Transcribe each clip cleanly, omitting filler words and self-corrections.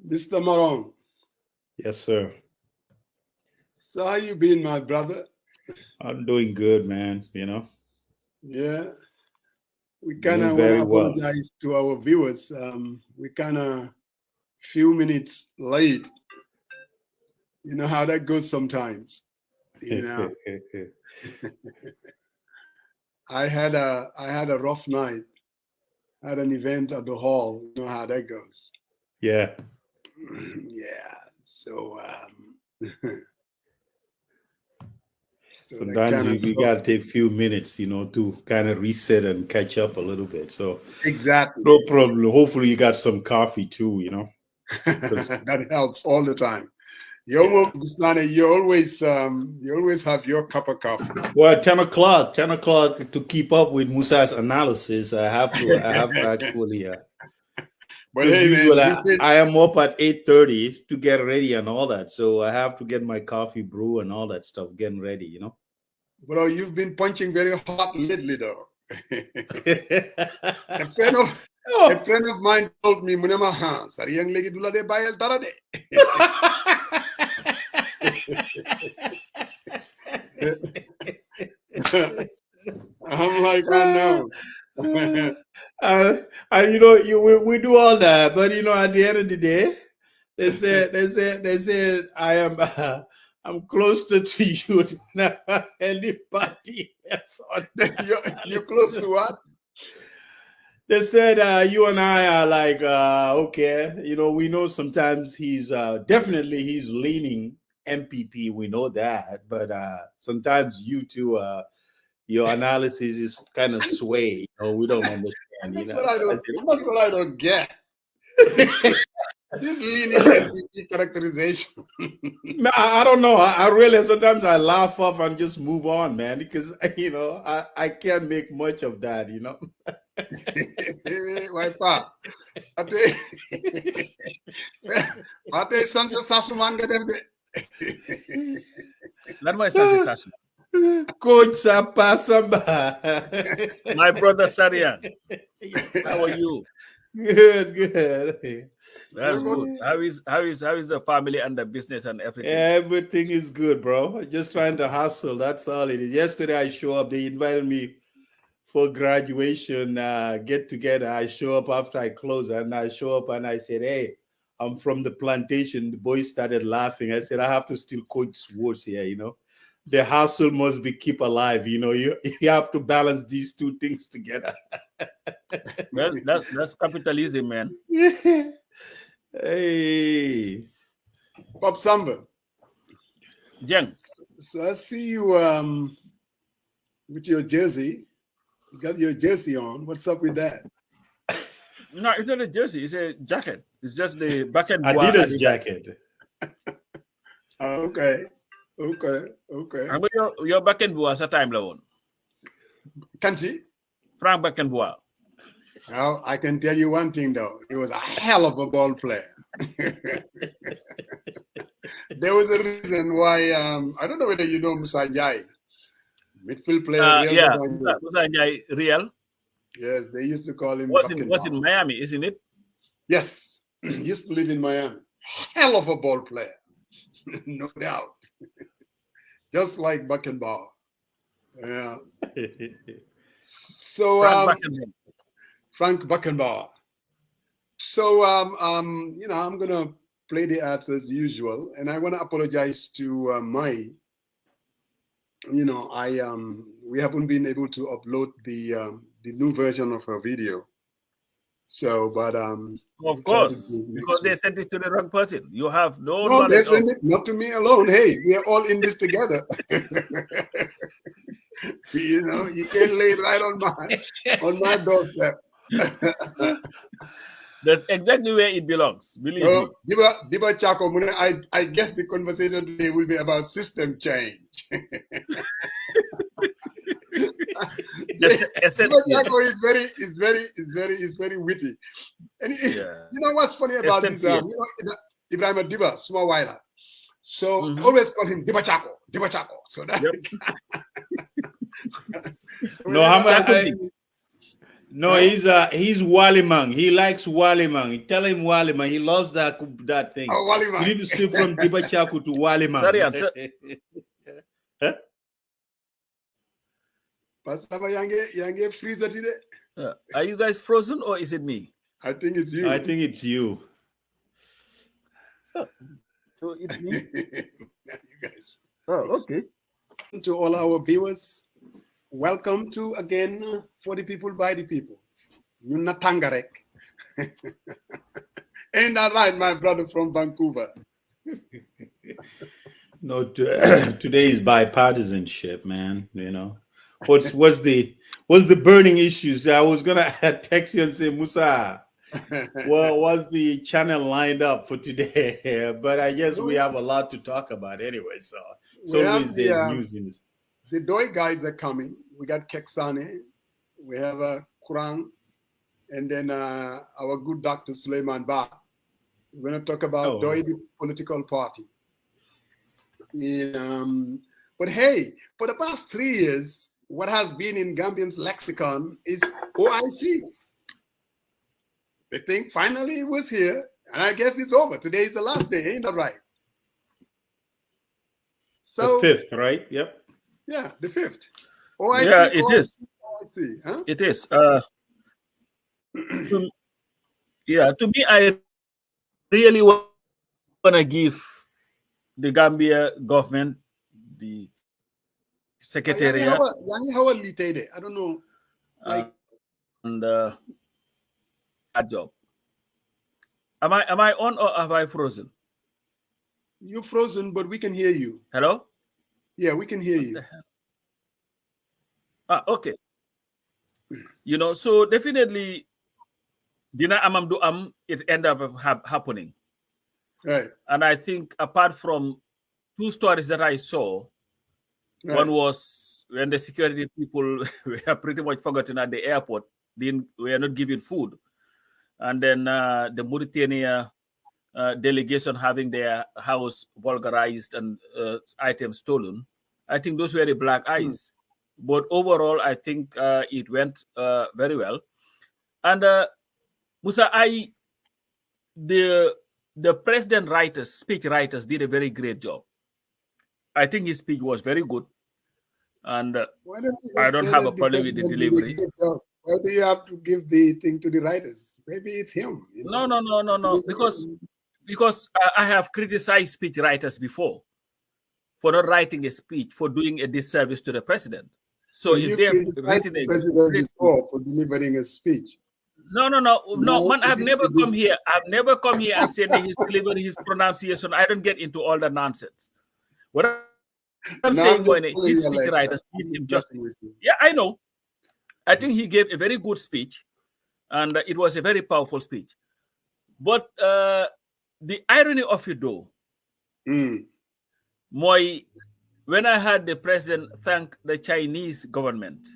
Mr. Morong. Yes, sir. So how you been, my brother? I'm doing good, man. Yeah. We kind Doing of want to very well. apologize to our viewers. We kind of few minutes late. You know how that goes sometimes. I had a rough night. I had an event at the hall. You know how that goes. Yeah. Yeah. So sometimes you got to take a few minutes, to kind of reset and catch up a little bit. So exactly. No problem. Hopefully you got some coffee too, That helps all the time. You always have your cup of coffee. Well, 10 o'clock to keep up with Musa's analysis. I have to actually. But hey, usually I am up at 8:30 to get ready and all that. So I have to get my coffee brew and all that stuff, getting ready, Bro, you've been punching very hot lately, though. A friend of mine told me, "Munema ha, sariyang legi dula de bayal dara de." I'm like, I know. We do all that, but at the end of the day, they said I'm closer to you than anybody else. You're close to what? They said you and I are like okay. We know sometimes he's leaning MPP. We know that, but sometimes you two your analysis is kind of sway. We don't understand. That's what I don't get. This leaning MPP characterization. I don't know. I really sometimes I laugh off and just move on, man, because I can't make much of that. Why pa? Ate Sansa Sasumanga them. Not my Sansa Sasumanga. Coach Sapasamba. My brother Sarian. How are you? Good. That's good. How is the family and the business and everything? Everything is good, bro. Just trying to hustle. That's all it is. Yesterday I show up. They invited me for graduation get together. I show up after I close, and I show up and I said, "Hey, I'm from the plantation." The boys started laughing. I said, "I have to still coach sports here, The hustle must be keep alive, You have to balance these two things together." Well, that's capitalism, man. Hey, Bob Samba. Jen. So I see you with your jersey. You got your jersey on. What's up with that? No, it's not a jersey. It's a jacket. It's just the back end. Adidas jacket. Okay. How about your back end was a time level? Kanji? Frank Beckenbauer. Well, I can tell you one thing though. He was a hell of a ball player. There was a reason why I don't know whether you know Musa Njai. Midfield player. Musa Njai, Real. Yes, they used to call him. Was in Miami, isn't it? Yes, he used to live in Miami. Hell of a ball player, no doubt. Just like Beckenbauer. Yeah. So Frank Beckenbauer. So I'm gonna play the ads as usual, and I want to apologize to Mai. We haven't been able to upload the new version of her video. So, but of course, because they sent it to the wrong person. You have no knowledge. They sent it not to me alone. Hey, we are all in this together. You can't lay it right on my doorstep. That's exactly where it belongs. Believe me. Diba Chako, I guess the conversation today will be about system change. Diba Chako is very witty. And you know what's funny about this? Ibrahim Diba, small while. So I always call him Diba Chako. So that. No, No, he's Walimang. He likes Walimang. Tell him Walimang. He loves that thing. Oh, Walimang. You need to switch from Dibachaku to Walimang. Sorry, Huh? Pastor Yange freezer today. Are you guys frozen or is it me? I think it's you. I think it's you. So it's me. You guys. Oh, okay. To all our viewers, welcome to again For the People by the People. Yunatangarek. Ain't that right, my brother from Vancouver? No, today is bipartisanship, man. You know, what's the burning issues? I was gonna text you and say, Musa, well, what's the channel lined up for today? But I guess we have a lot to talk about anyway. So always there's news in this. The Doi guys are coming. We got Keksane, we have Kurang, and then our good Dr. Suleiman Ba. We're going to talk about Doi, the political party. But hey, for the past 3 years, what has been in Gambian's lexicon is OIC. The thing finally was here, and I guess it's over. Today is the last day, ain't that right? So the 5th, right? Yep. Yeah, the 5th. OIC, yeah, it OIC, is. OIC, huh? It is. To me, I really want to give the Gambia government, the secretariat, I don't know, and that job. Am I on or have I frozen? You're frozen, but we can hear you. Hello? Yeah, we can hear you. Okay. You know, so definitely, Dina Amamdu it ended up happening. Right. And I think apart from 2 stories that I saw, one was when the security people were pretty much forgotten at the airport, were not given food. And then the Mauritania delegation having their house vulgarized and items stolen. I think those were the black eyes. But overall, I think it went very well. And Musa, the president speech writers did a very great job. I think his speech was very good. And I don't have a problem with the delivery. Why do you have to give the thing to the writers? Maybe it's him. You know? No. Because I have criticized speech writers before for not writing a speech, for doing a disservice to the president. So if they have written the president before for delivering a speech. No, man, I've never come here. I've never come here and said that he's delivering his pronunciation. I don't get into all that nonsense. What I'm saying, his speech writers did him justice. Yeah, I know. I think he gave a very good speech, and it was a very powerful speech. But the irony of it, though, when I had the president thank the Chinese government,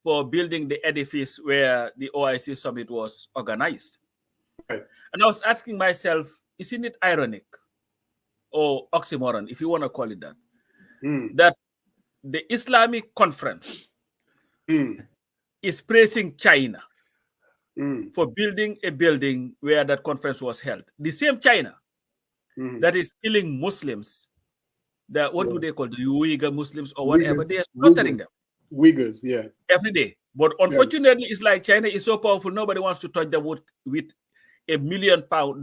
for building the edifice where the OIC summit was organized, and I was asking myself, isn't it ironic or oxymoron, if you want to call it that, that the Islamic conference is praising China for building a building where that conference was held. The same China that is killing Muslims, what do they call the Uyghur Muslims or whatever, they are slaughtering them. Uyghurs, yeah. Every day. But unfortunately, it's like China is so powerful, nobody wants to touch them with a £1 million pole,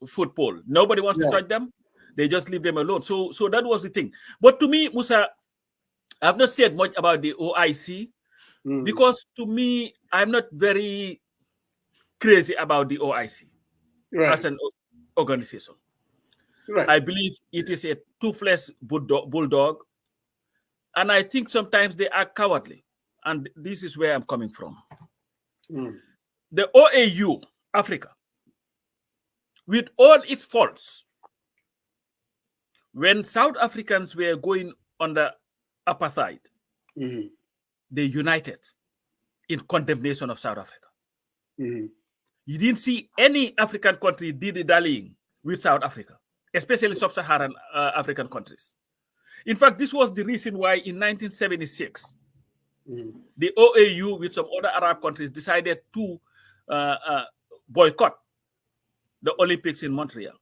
foot pole. Nobody wants to touch them. They just leave them alone. So that was the thing. But to me, Musa, I've not said much about the OIC because to me, I'm not very crazy about the OIC as an organization. I believe it is a toothless bulldog. And I think sometimes they are cowardly. And this is where I'm coming from. The OAU, Africa, with all its faults, when South Africans were going under apartheid, they united in condemnation of South Africa. You didn't see any African country dilly-dallying with South Africa, especially sub-Saharan African countries. In fact, this was the reason why in 1976, The OAU with some other Arab countries decided to boycott the Olympics in Montreal.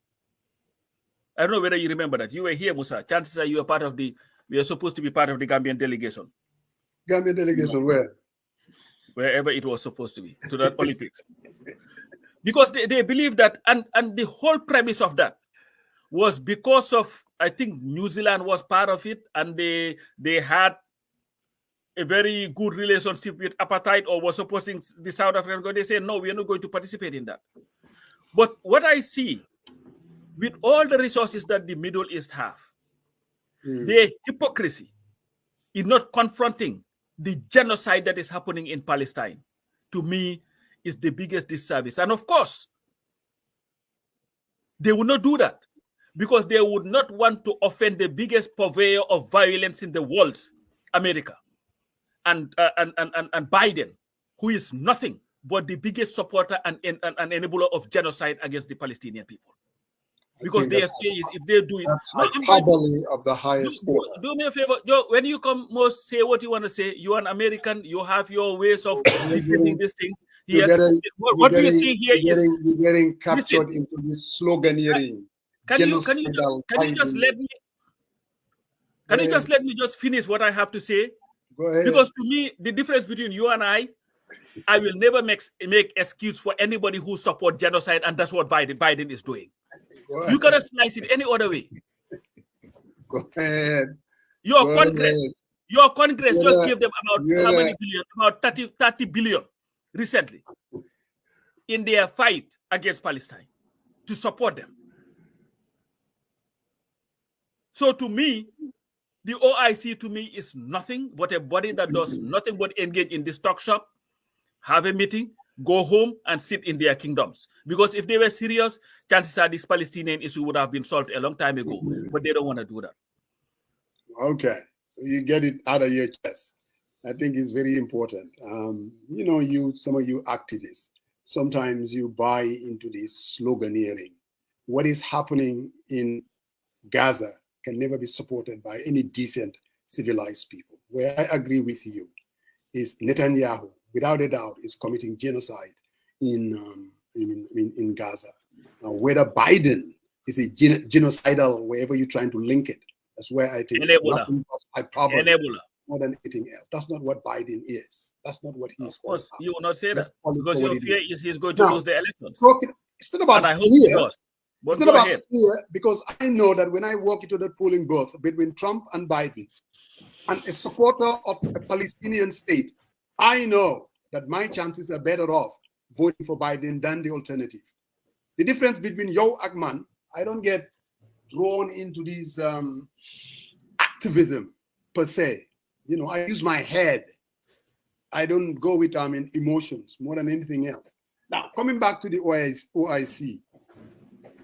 I don't know whether you remember that. You were here, Musa. Chances are you were we are supposed to be part of the Gambian delegation. Gambian delegation where? Wherever it was supposed to be, to that Olympics. Because they believe that, and the whole premise of that was because of, I think New Zealand was part of it, and they had a very good relationship with apartheid, or was supporting the South African. They say, no, we are not going to participate in that. But what I see, with all the resources that the Middle East have, their hypocrisy in not confronting the genocide that is happening in Palestine, to me, is the biggest disservice. And of course, they would not do that because they would not want to offend the biggest purveyor of violence in the world, America, and Biden, who is nothing but the biggest supporter and enabler of genocide against the Palestinian people. Because their fear is, if they do it, that's hyperbole of the highest order. Do me a favor, when you come, most say what you want to say. You're an American. You have your ways of defending these things. Here, what we see here is you're getting captured into this sloganeering. Can you just let me? Can you just let me just finish what I have to say? Go ahead. Because to me, the difference between you and I will never make excuse for anybody who support genocide, and that's what Biden is doing. You cannot slice it any other way. Go ahead. Your Congress just gave them about how many billion? About 30 billion recently in their fight against Palestine to support them. So to me, the OIC to me is nothing but a body that does nothing but engage in this talk shop, have a meeting, go home and sit in their kingdoms. Because if they were serious, chances are this Palestinian issue would have been solved a long time ago. But they don't want to do that. Okay. So you get it out of your chest. I think it's very important. You know, some of you activists, sometimes you buy into this sloganeering. What is happening in Gaza can never be supported by any decent, civilized people. Where I agree with you is Netanyahu, without a doubt, is committing genocide in Gaza. Now, whether Biden is a genocidal, wherever you're trying to link it, that's where I think I probably more than anything else. That's not what Biden is. That's not what he's. Of course, you will not say that because your fear is he's going to lose the elections. It's not about fear. It's not about fear, because I know that when I walk into the polling booth between Trump and Biden, and a supporter of a Palestinian state, I know that my chances are better off voting for Biden than the alternative. The difference between Yo Agman, I don't get drawn into these activism per se. You know, I use my head. I don't go with emotions more than anything else. Now, coming back to the OIC,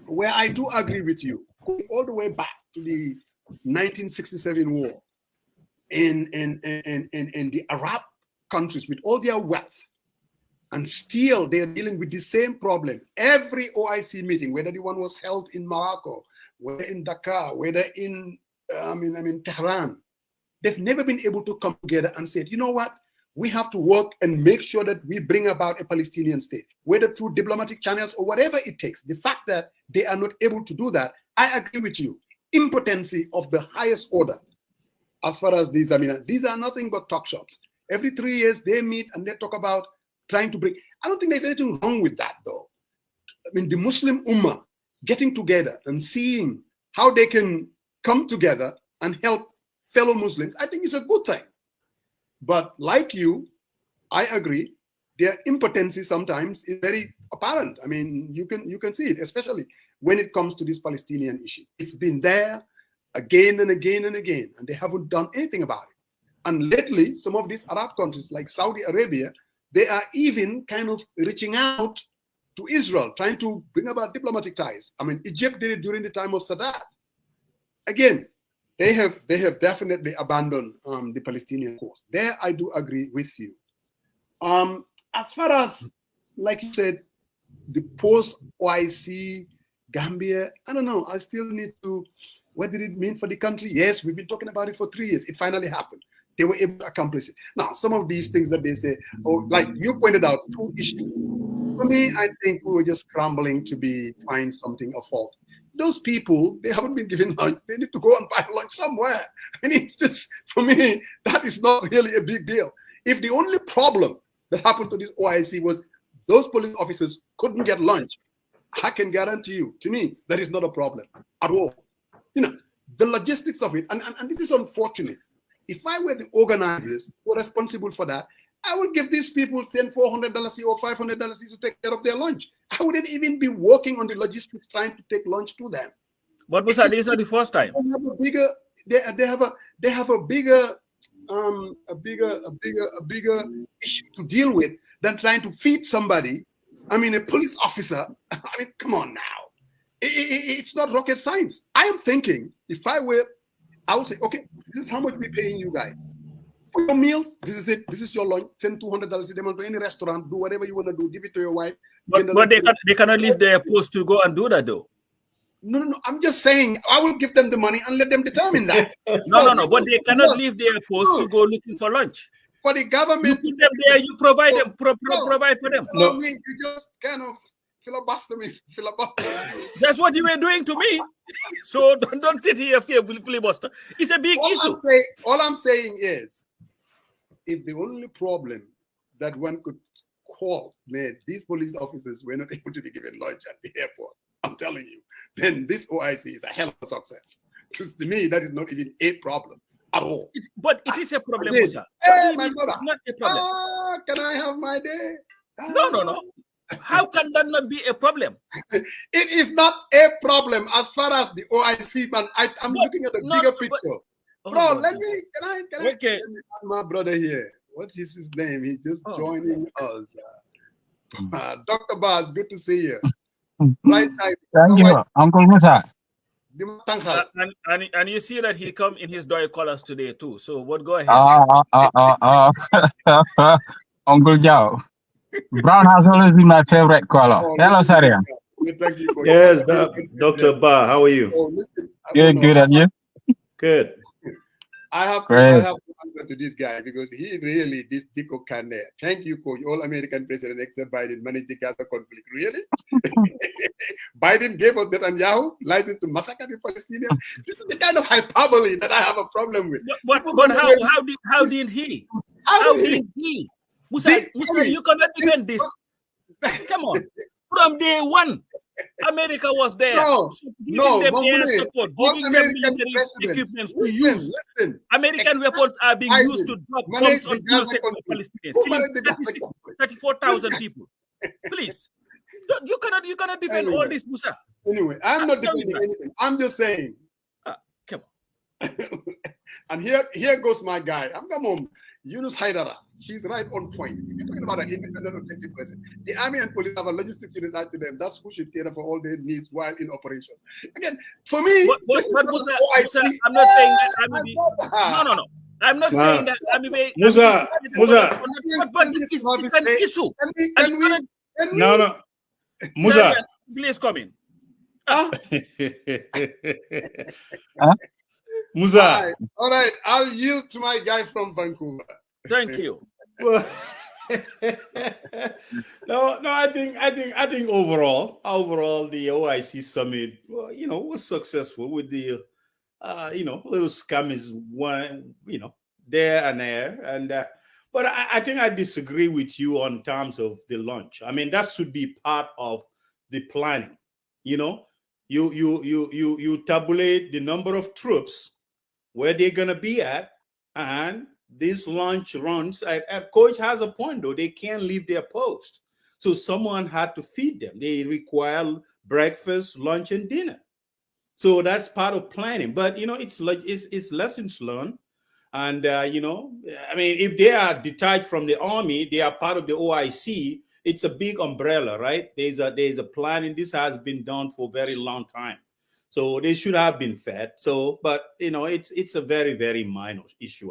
where I do agree with you, going all the way back to the 1967 war in the Arab countries with all their wealth, and still they're dealing with the same problem. Every OIC meeting, whether the one was held in Morocco, whether in Dakar, whether in Tehran, they've never been able to come together and say, you know what, we have to work and make sure that we bring about a Palestinian state, whether through diplomatic channels or whatever it takes. The fact that they are not able to do that, I agree with you. Impotency of the highest order. As far as these, these are nothing but talk shops. Every 3 years they meet and they talk about trying to bring. I don't think there's anything wrong with that, though. I mean, the Muslim Ummah getting together and seeing how they can come together and help fellow Muslims, I think it's a good thing. But like you, I agree, their impotency sometimes is very apparent. I mean, you can see it, especially when it comes to this Palestinian issue. It's been there again and again and again, and they haven't done anything about it. And lately, some of these Arab countries like Saudi Arabia, they are even kind of reaching out to Israel, trying to bring about diplomatic ties. I mean, Egypt did it during the time of Sadat. Again, they have definitely abandoned the Palestinian cause. There, I do agree with you. As far as, like you said, the post-OIC Gambia, I don't know. I still need to. What did it mean for the country? Yes, we've been talking about it for 3 years. It finally happened. they were able to accomplish it. Now, some of these things that they say, like you pointed out, 2 issues. For me, I think we were just scrambling to find something of fault. Those people, they haven't been given lunch. They need to go and buy lunch somewhere. And it's just, for me, that is not really a big deal. If the only problem that happened to this OIC was those police officers couldn't get lunch, I can guarantee you, to me, that is not a problem at all. The logistics of it, and this is unfortunate. If I were the organizers who are responsible for that, I would give these people $400 or $500 to take care of their lunch. I wouldn't even be working on the logistics trying to take lunch to them. But Musa, this is not the first time. They have a bigger issue to deal with than trying to feed somebody. I mean, a police officer. I mean, come on now. It's not rocket science. I am thinking, if I were, I would say, okay, this is how much we're paying you guys. For your meals, this is it. This is your lunch. Send $200 a day to any restaurant. Do whatever you want to do. Give it to your wife. But they cannot leave their post to go and do that, though. No. I'm just saying, I will give them the money and let them determine that. No. But they cannot leave their post to go looking for lunch. For the government, you put them there. You provide them. Provide for them. No, you just kind of filibuster me. That's what you were doing to me. So don't sit here and say filibuster. It's a big issue. All I'm saying is, if the only problem that one could call these police officers were not able to be given lunch at the airport, I'm telling you, then this OIC is a hell of a success. Because to me, that is not even a problem at all. But it is a problem, Musa. Hey, my brother. It's not a problem. Can I have my day? No. How can that not be a problem? It is not a problem as far as the OIC, man. I'm looking at the bigger picture. Bro, can I let me my brother here. What is his name? He just joining us. Dr. Baz, good to see you. Right time. Thank you, Uncle Musa. And you see that he come in his dry colors today too. So what? Go ahead. Uncle Joe. Brown has always been my favorite color. Hello, Saria. Yes, Dr. Ba, how are you? Good, and you? Good. I have to answer to this guy because he really, this Tico can. Thank you, coach. All American President except Biden managed the Gaza conflict. Really? Biden gave us Netanyahu license to massacre the Palestinians. This is the kind of hyperbole that I have a problem with. But how did he? How did he? Musa, you cannot defend this. Come on. From day one, America was there. Giving them air support, giving them military equipment to use. American weapons are being used to drop bombs on innocent Palestinians, killing 34,000 people. Please. You cannot defend all this, Musa. Anyway, I'm not defending anything. I'm just saying. Come on. And here goes my guy. Come on. Yunus Haidara, he's right on point. If you're talking about an independent objective person, the army and police have a logistics unit to them. That's who should cater for all their needs while in operation. Again, for me, I'm not saying that army. No. I'm not saying that army. Musa. But it's an issue. No. Musa, please come in. Musa. All right, I'll yield to my guy from Vancouver. Thank you. No, I think overall the OIC summit, was successful with the, little skirmishes one, there and there, and but I think I disagree with you on terms of the launch. I mean, that should be part of the planning. You tabulate the number of troops, where they're gonna be at, and these launch runs. Coach has a point though; they can't leave their post, so someone had to feed them. They require breakfast, lunch, and dinner. So that's part of planning. But it's lessons learned, and I mean, if they are detached from the army, they are part of the OIC. It's a big umbrella, right? There's a planning. This has been done for a very long time. So they should have been fed. So, but it's a very, very minor issue.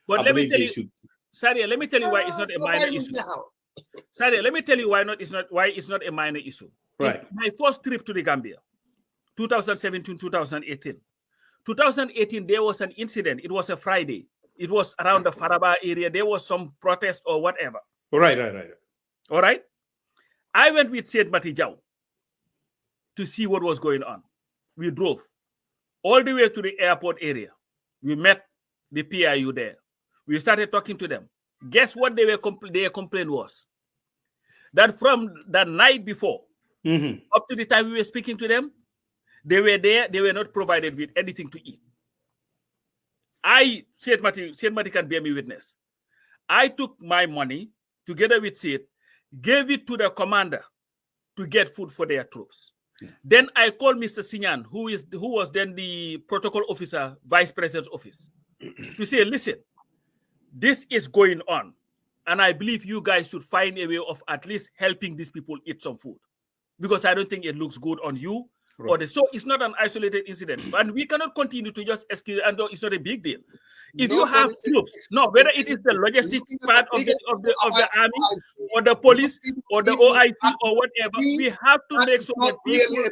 But let me tell you, Sadia, let me tell you why it's not a minor issue. Sadia, let me tell you why it's not a minor issue. Right. My first trip to the Gambia, 2017, 2018. 2018, there was an incident. It was a Friday. It was around the Faraba area. There was some protest or whatever. Right. All right. I went with Said Matijau to see what was going on. We drove all the way to the airport area. We met the PIU there. We started talking to them. Guess what their complaint was? That from the night before, up to the time we were speaking to them, they were there. They were not provided with anything to eat. Said Mati can bear me witness. I took my money together with Said, gave it to the commander to get food for their troops. Yeah. Then I called Mr. Sinyan, who was then the protocol officer, vice president's office, to say, listen, this is going on. And I believe you guys should find a way of at least helping these people eat some food. Because I don't think it looks good on you. Right. So it's not an isolated incident. And we cannot continue to just escalate, and it's not a big deal. If you have troops, whether it is the logistic part of the army or the police or the OIC or whatever, we have to make sure that people...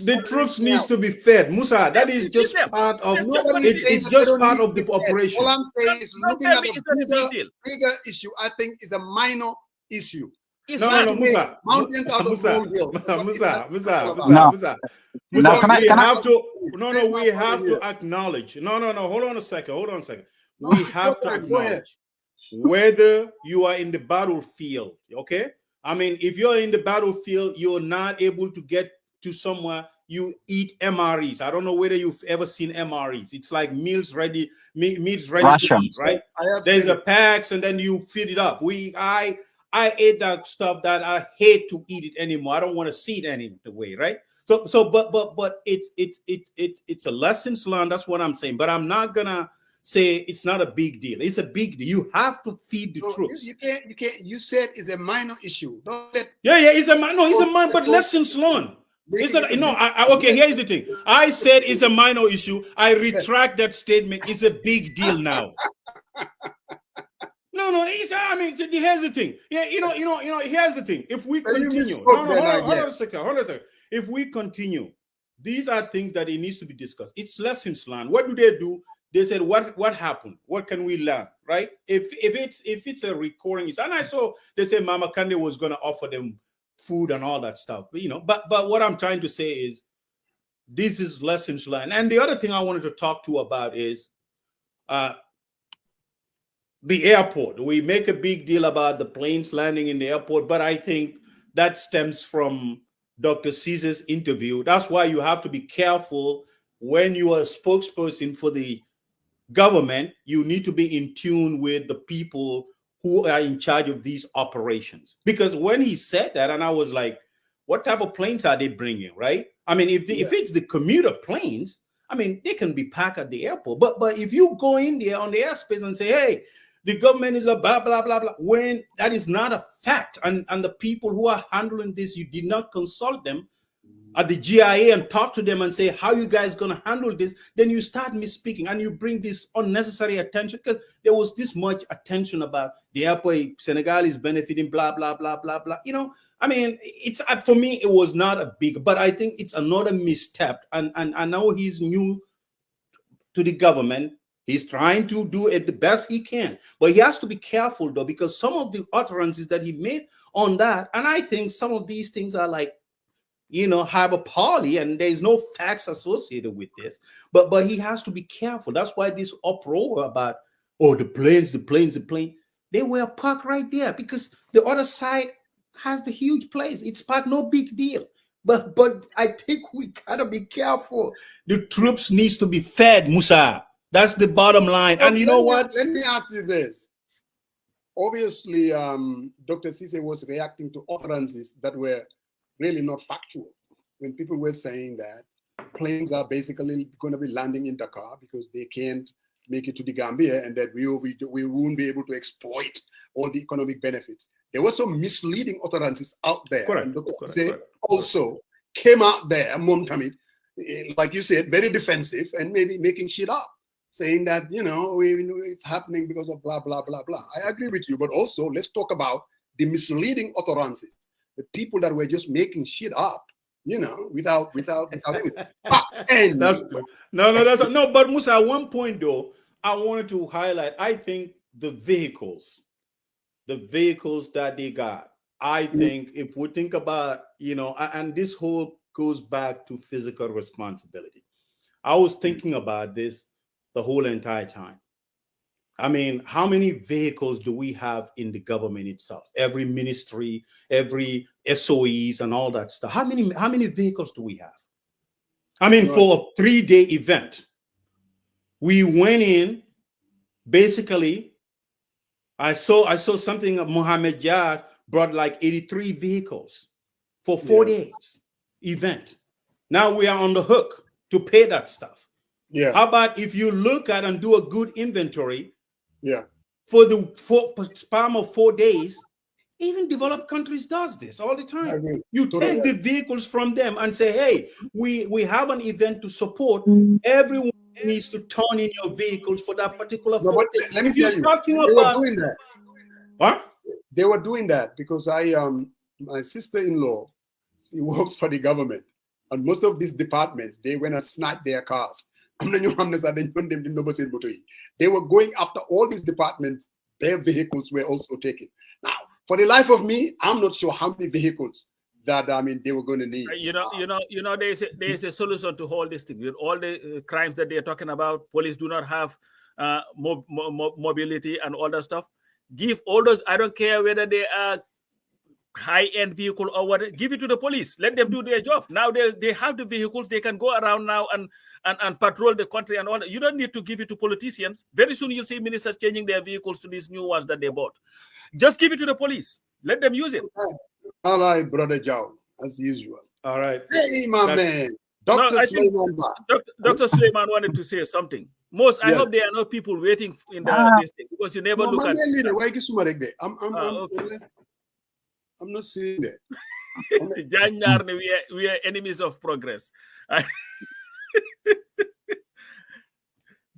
the troops needs to be fed. Musa, that is just part of it's just part of the operation. All I'm saying is looking at the bigger issue, I think is a minor issue. Musa. Mountains out of molehills. Musa. We have to acknowledge. Hold on a second. We have to acknowledge whether you are in the battlefield, okay? I mean, if you're in the battlefield, you're not able to get to somewhere, you eat MREs. I don't know whether you've ever seen MREs. It's like meals ready to eat, right? There's a packs and then you feed it up. I ate that stuff that I hate to eat it anymore. I don't want to see it anyway, right? But it's a lessons learned. That's what I'm saying. But I'm not gonna say it's not a big deal. It's a big deal. You have to feed the troops. You can't. You said it's a minor issue. It's a minor. But lessons learned. Okay. Here's the thing. I said it's a minor issue. I retract that statement. It's a big deal now. Here's the thing. Here's the thing. If we continue, hold on a second. If we continue, these are things that it needs to be discussed. It's lessons learned. What do? They said, what happened? What can we learn? Right? If it's a recurring issue, and I saw they said Mama Kande was going to offer them food and all that stuff. But what I'm trying to say is, this is lessons learned. And the other thing I wanted to talk to about is, the airport. We make a big deal about the planes landing in the airport, but I think that stems from Dr. Caesar's interview. That's why you have to be careful when you are a spokesperson for the government. You need to be in tune with the people who are in charge of these operations. Because when he said that, and I was like, what type of planes are they bringing, right? I mean, if it's the commuter planes, I mean, they can be parked at the airport. But if you go in there on the airspace and say, hey, the government is a blah, blah, blah, blah, when that is not a fact, and the people who are handling this, you did not consult them at the GIA and talk to them and say, how you guys going to handle this? Then you start misspeaking and you bring this unnecessary attention, because there was this much attention about the airport, Senegal is benefiting, blah, blah, blah, blah, blah. I mean, it's for me, it was not a big, but I think it's another misstep. And I know he's new to the government. He's trying to do it the best he can, but he has to be careful though, because some of the utterances that he made on that, and I think some of these things are like, hyperbole, and there's no facts associated with this, but he has to be careful. That's why this uproar about, the planes, they were parked right there, because the other side has the huge place. It's parked, no big deal. But I think we gotta be careful. The troops needs to be fed, Musa. That's the bottom line. And you know what? Let me ask you this. Obviously, Dr. Cisse was reacting to utterances that were really not factual. When people were saying that planes are basically going to be landing in Dakar because they can't make it to the Gambia, and that we won't be able to exploit all the economic benefits. There were some misleading utterances out there. Correct. And Dr. Cisse also came out there, Momtamid, like you said, very defensive and maybe making shit up, saying that, it's happening because of blah, blah, blah, blah. I agree with you, but also let's talk about the misleading utterances, the people that were just making shit up, without anything. That's true. No, but Musa, at one point though, I wanted to highlight, I think the vehicles that they got, I think if we think about, and this whole goes back to physical responsibility. I was thinking about this the whole entire time. I mean, how many vehicles do we have in the government itself? Every ministry, every SOEs and all that stuff. How many vehicles do we have? I mean, for a 3-day event, we went in, basically, I saw something of Mohammed Yad brought like 83 vehicles for 4 days event. Now we are on the hook to pay that stuff. Yeah. How about if you look at and do a good inventory? Yeah. For the span of 4 days, even developed countries does this all the time. You take the vehicles from them and say, hey, we have an event to support. Everyone needs to turn in your vehicles for that particular 4 days. Let me tell you, they were doing that. What? They were doing that because my sister-in-law, she works for the government, and most of these departments, they went and snatched their cars. They were going after all these departments. Their vehicles were also taken. Now, for the life of me, I'm not sure how many vehicles that they were going to need. There's a solution to all this thing. With all the crimes that they're talking about, police do not have mobility and all that stuff. Give all those. I don't care whether they are high-end vehicle or whatever. Give it to the police. Let them do their job. Now they have the vehicles. They can go around now and patrol the country and all that. You don't need to give it to politicians. Very soon you'll see ministers changing their vehicles to these new ones that they bought. Just give it to the police. Let them use it. All right, Brother Joe, as usual. All right. Hey, my man. Dr. Suleiman. Dr. Suleiman wanted to say something. I hope there are no people waiting in this thing because you never look at it. I'm not seeing that. We are enemies of progress.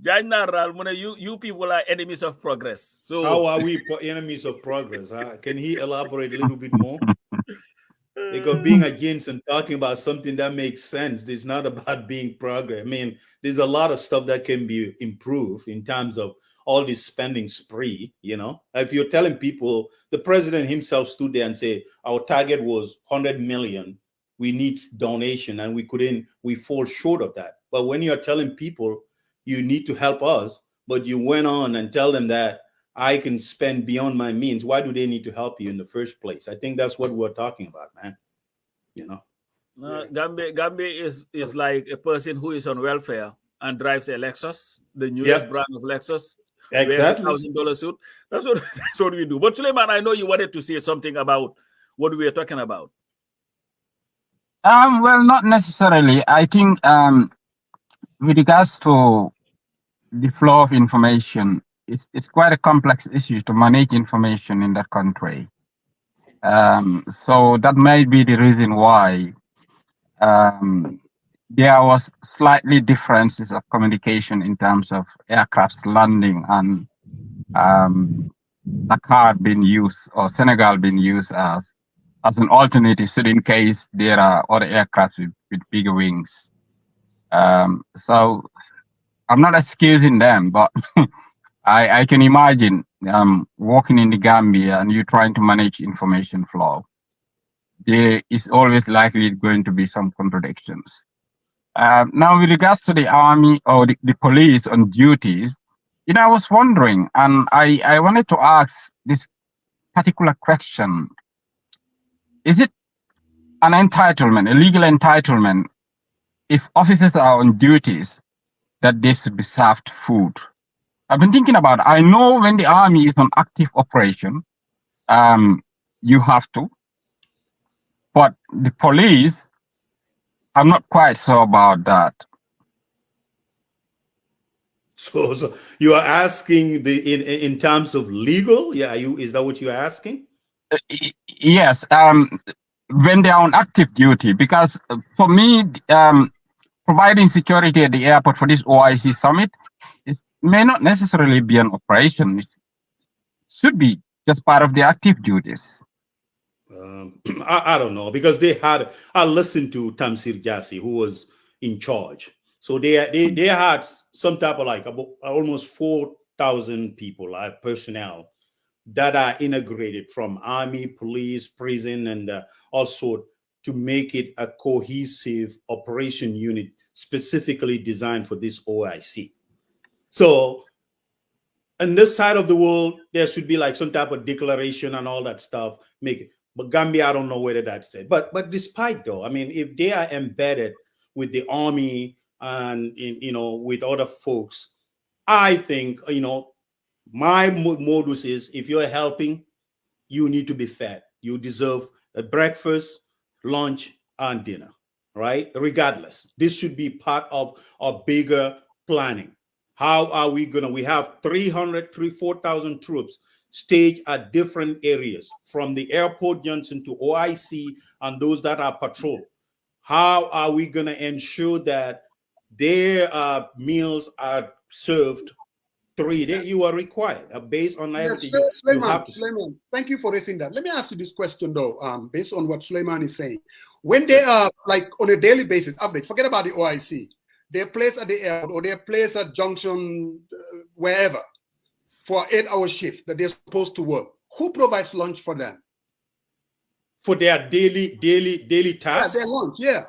You people are enemies of progress. So how are we enemies of progress? Can he elaborate a little bit more? Because being against and talking about something that makes sense is not about being progress. I mean, there's a lot of stuff that can be improved in terms of all this spending spree. If you're telling people, the president himself stood there and said our target was 100 million, we need donation, and we fall short of that. But when you're telling people you need to help us, but you went on and tell them that I can spend beyond my means, why do they need to help you in the first place? I think that's what we're talking about, man. Gambe is like a person who is on welfare and drives a Lexus, the newest brand of Lexus. Exactly. $1,000 suit. That's what we do. But Suleiman, I know you wanted to say something about what we are talking about. Well, not necessarily. I think with regards to the flow of information, it's quite a complex issue to manage information in that country. So that might be the reason why there was slightly differences of communication in terms of aircrafts landing and Dakar being used or Senegal being used as an alternative, so in case there are other aircraft with bigger wings. So I'm not excusing them, but I can imagine walking in the Gambia and you trying to manage information flow. There is always likely going to be some contradictions. Now, with regards to the army or the police on duties, I was wondering, and I wanted to ask this particular question. Is it an entitlement, a legal entitlement, if officers are on duties, that they should be served food? I've been thinking about it. I know when the army is on active operation, you have to. But the police, I'm not quite sure about that. So you are asking in terms of legal? Yeah, is that what you're asking? Yes. When they are on active duty, because for me, providing security at the airport for this OIC summit may not necessarily be an operation. It should be just part of the active duties. I don't know, because I listened to Tamsir Jassi, who was in charge. So they had some type of like about almost 4,000 people, personnel that are integrated from army, police, prison, and also to make it a cohesive operation unit specifically designed for this OIC. So on this side of the world, there should be like some type of declaration and all that stuff. Make it. But Gambia, I don't know whether that's it. But despite though, I mean, if they are embedded with the army and with other folks, I think my modus is, if you're helping, you need to be fed. You deserve a breakfast, lunch, and dinner, right? Regardless, this should be part of a bigger planning. How are we we have 4,000 troops staged at different areas, from the airport junction to OIC and those that are patrol. How are we going to ensure that their meals are served 3 days? You are required based on everything. Suleiman, thank you for raising that. Let me ask you this question though, based on what Suleiman is saying. When they are like on a daily basis, average, forget about the OIC, they're placed at the airport or they're placed at junction wherever for 8-hour shift that they're supposed to work. Who provides lunch for them? For their daily tasks? Yeah, their lunch. Yeah.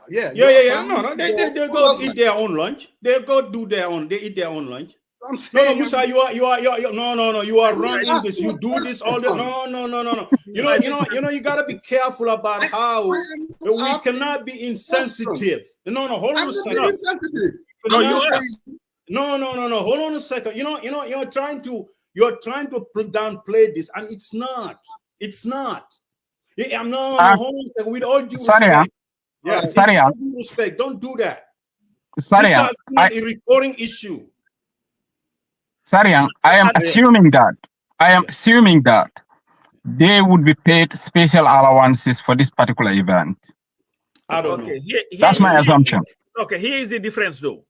No, they go eat their own lunch. They go do their on. They eat their own lunch. I'm saying, Musa, you are you are running this. You do this all the no. You gotta be careful about how we cannot be insensitive. No, hold on a second. No. Hold on a second. You're trying to downplay this, and it's not. I'm not. Hold on a second. With all due respect, with due respect, don't do that. This is not a recurring issue. Sarian, I am assuming that they would be paid special allowances for this particular event. I don't know. That's my assumption. Okay, here is the difference though.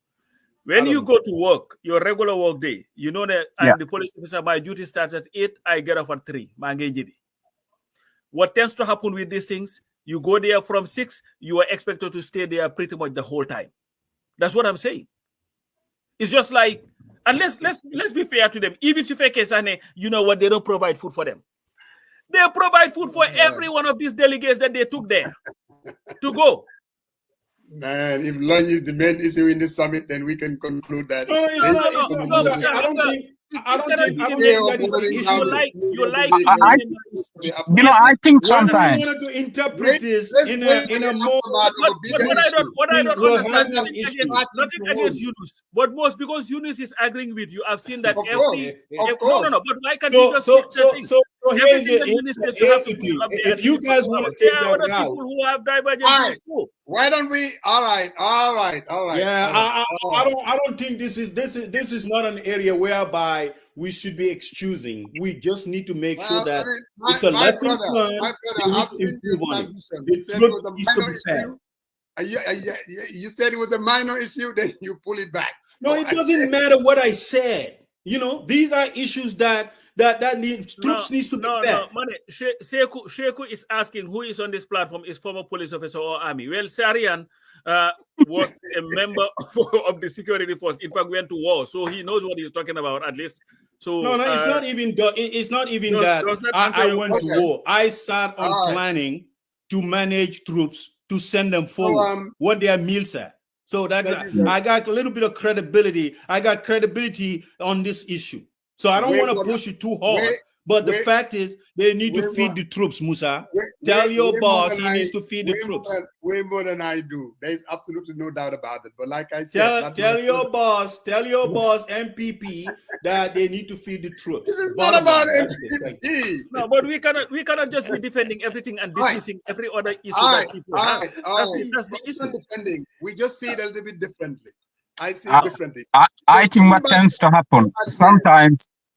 When you go to work, your regular work day, you know that I'm the police officer, my duty starts at 8, I get off at 3. What tends to happen with these things, you go there from 6, you are expected to stay there pretty much the whole time. That's what I'm saying. It's just like, and let's be fair to them. Even if you know what, they don't provide food for them. They provide food for every one of these delegates that they took there to go. Man, if lunch is the main issue in this summit, then we can conclude that. No, I don't think I think sometimes. I want to interpret this in a more. What I don't understand is nothing against Yunus, but most because Yunus is agreeing with you. I've seen that of course. No. But why can't you just so here's if you guys want to take that route, people who have divergent views. Why don't we? All right. Yeah, I don't think this is not an area whereby we should be excusing. We just need to make sure that it's a lesson learned. You said it was a minor issue, then you pull it back. No, it doesn't matter what I said. These are issues that needs to be fed. Saikou is asking who is on this platform is former police officer or army. Well, Sarian was a member of the security force. In fact, went to war, so he knows what he's talking about at least. So no, it's not even. It's not even that. I went to war. I sat on planning to manage troops to send them forward. What their meals at. So I got a little bit of credibility. I got credibility on this issue. So I don't want to push it too hard. But the fact is, they need to feed the troops, Musa. Tell your boss he needs to feed the troops. Way more than I do. There's absolutely no doubt about it. But like I said, tell your boss, MPP, that they need to feed the troops. This is not about MPP. No, but we cannot just be defending everything and dismissing every other issue that people have. That's the issue. Defending. We just see it a little bit differently. I see it differently. I think what tends to happen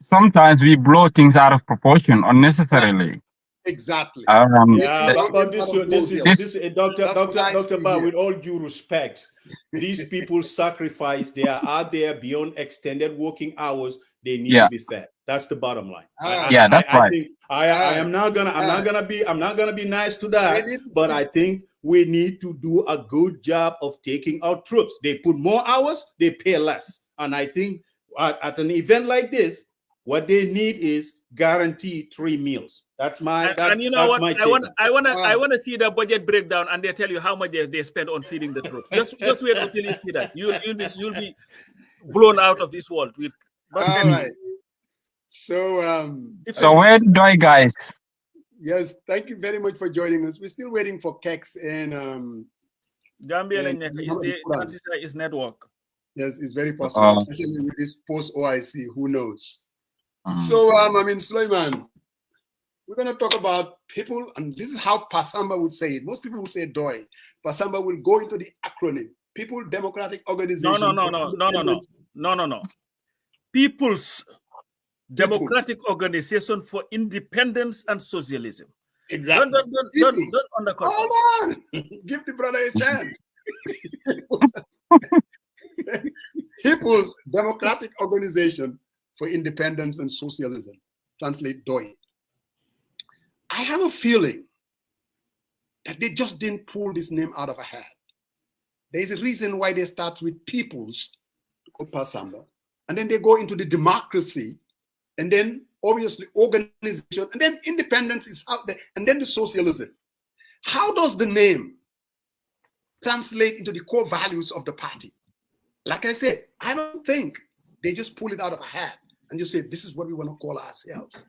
sometimes we blow things out of proportion unnecessarily. Exactly. But this is Dr. Ba, with all due respect, these people sacrifice. They are out there beyond extended working hours. They need to be fed. That's the bottom line. That's right. I'm not gonna be nice to that, but I think we need to do a good job of taking out troops. They put more hours, they pay less. And I think at an event like this, what they need is guaranteed 3 meals. That's my and you know what? I want to see the budget breakdown, and they tell you how much they spend on feeding the troops. Just wait until you see that. You'll be blown out of this world. All right. So so where do I guys? Yes, thank you very much for joining us. We're still waiting for Kex and Gambia is network. Yes, it's very possible, especially with this post OIC. Who knows? So I mean, Sulaiman, we're going to talk about people, and this is how Pasamba would say it. Most people would say DOI. Pasamba will go into the acronym: People Democratic Organization. No. People's Democratic Organization for Independence and Socialism. Exactly. Don't undercut. Hold on. Give the brother a chance. People's Democratic Organization for Independence and Socialism. Translate DOI. I have a feeling that they just didn't pull this name out of a hat. There's a reason why they start with people's, Pasamba, and then they go into the democracy, and then obviously organization, and then independence is out there, and then the socialism. How does the name translate into the core values of the party? Like I said, I don't think they just pull it out of a hat and just say, this is what we want to call ourselves.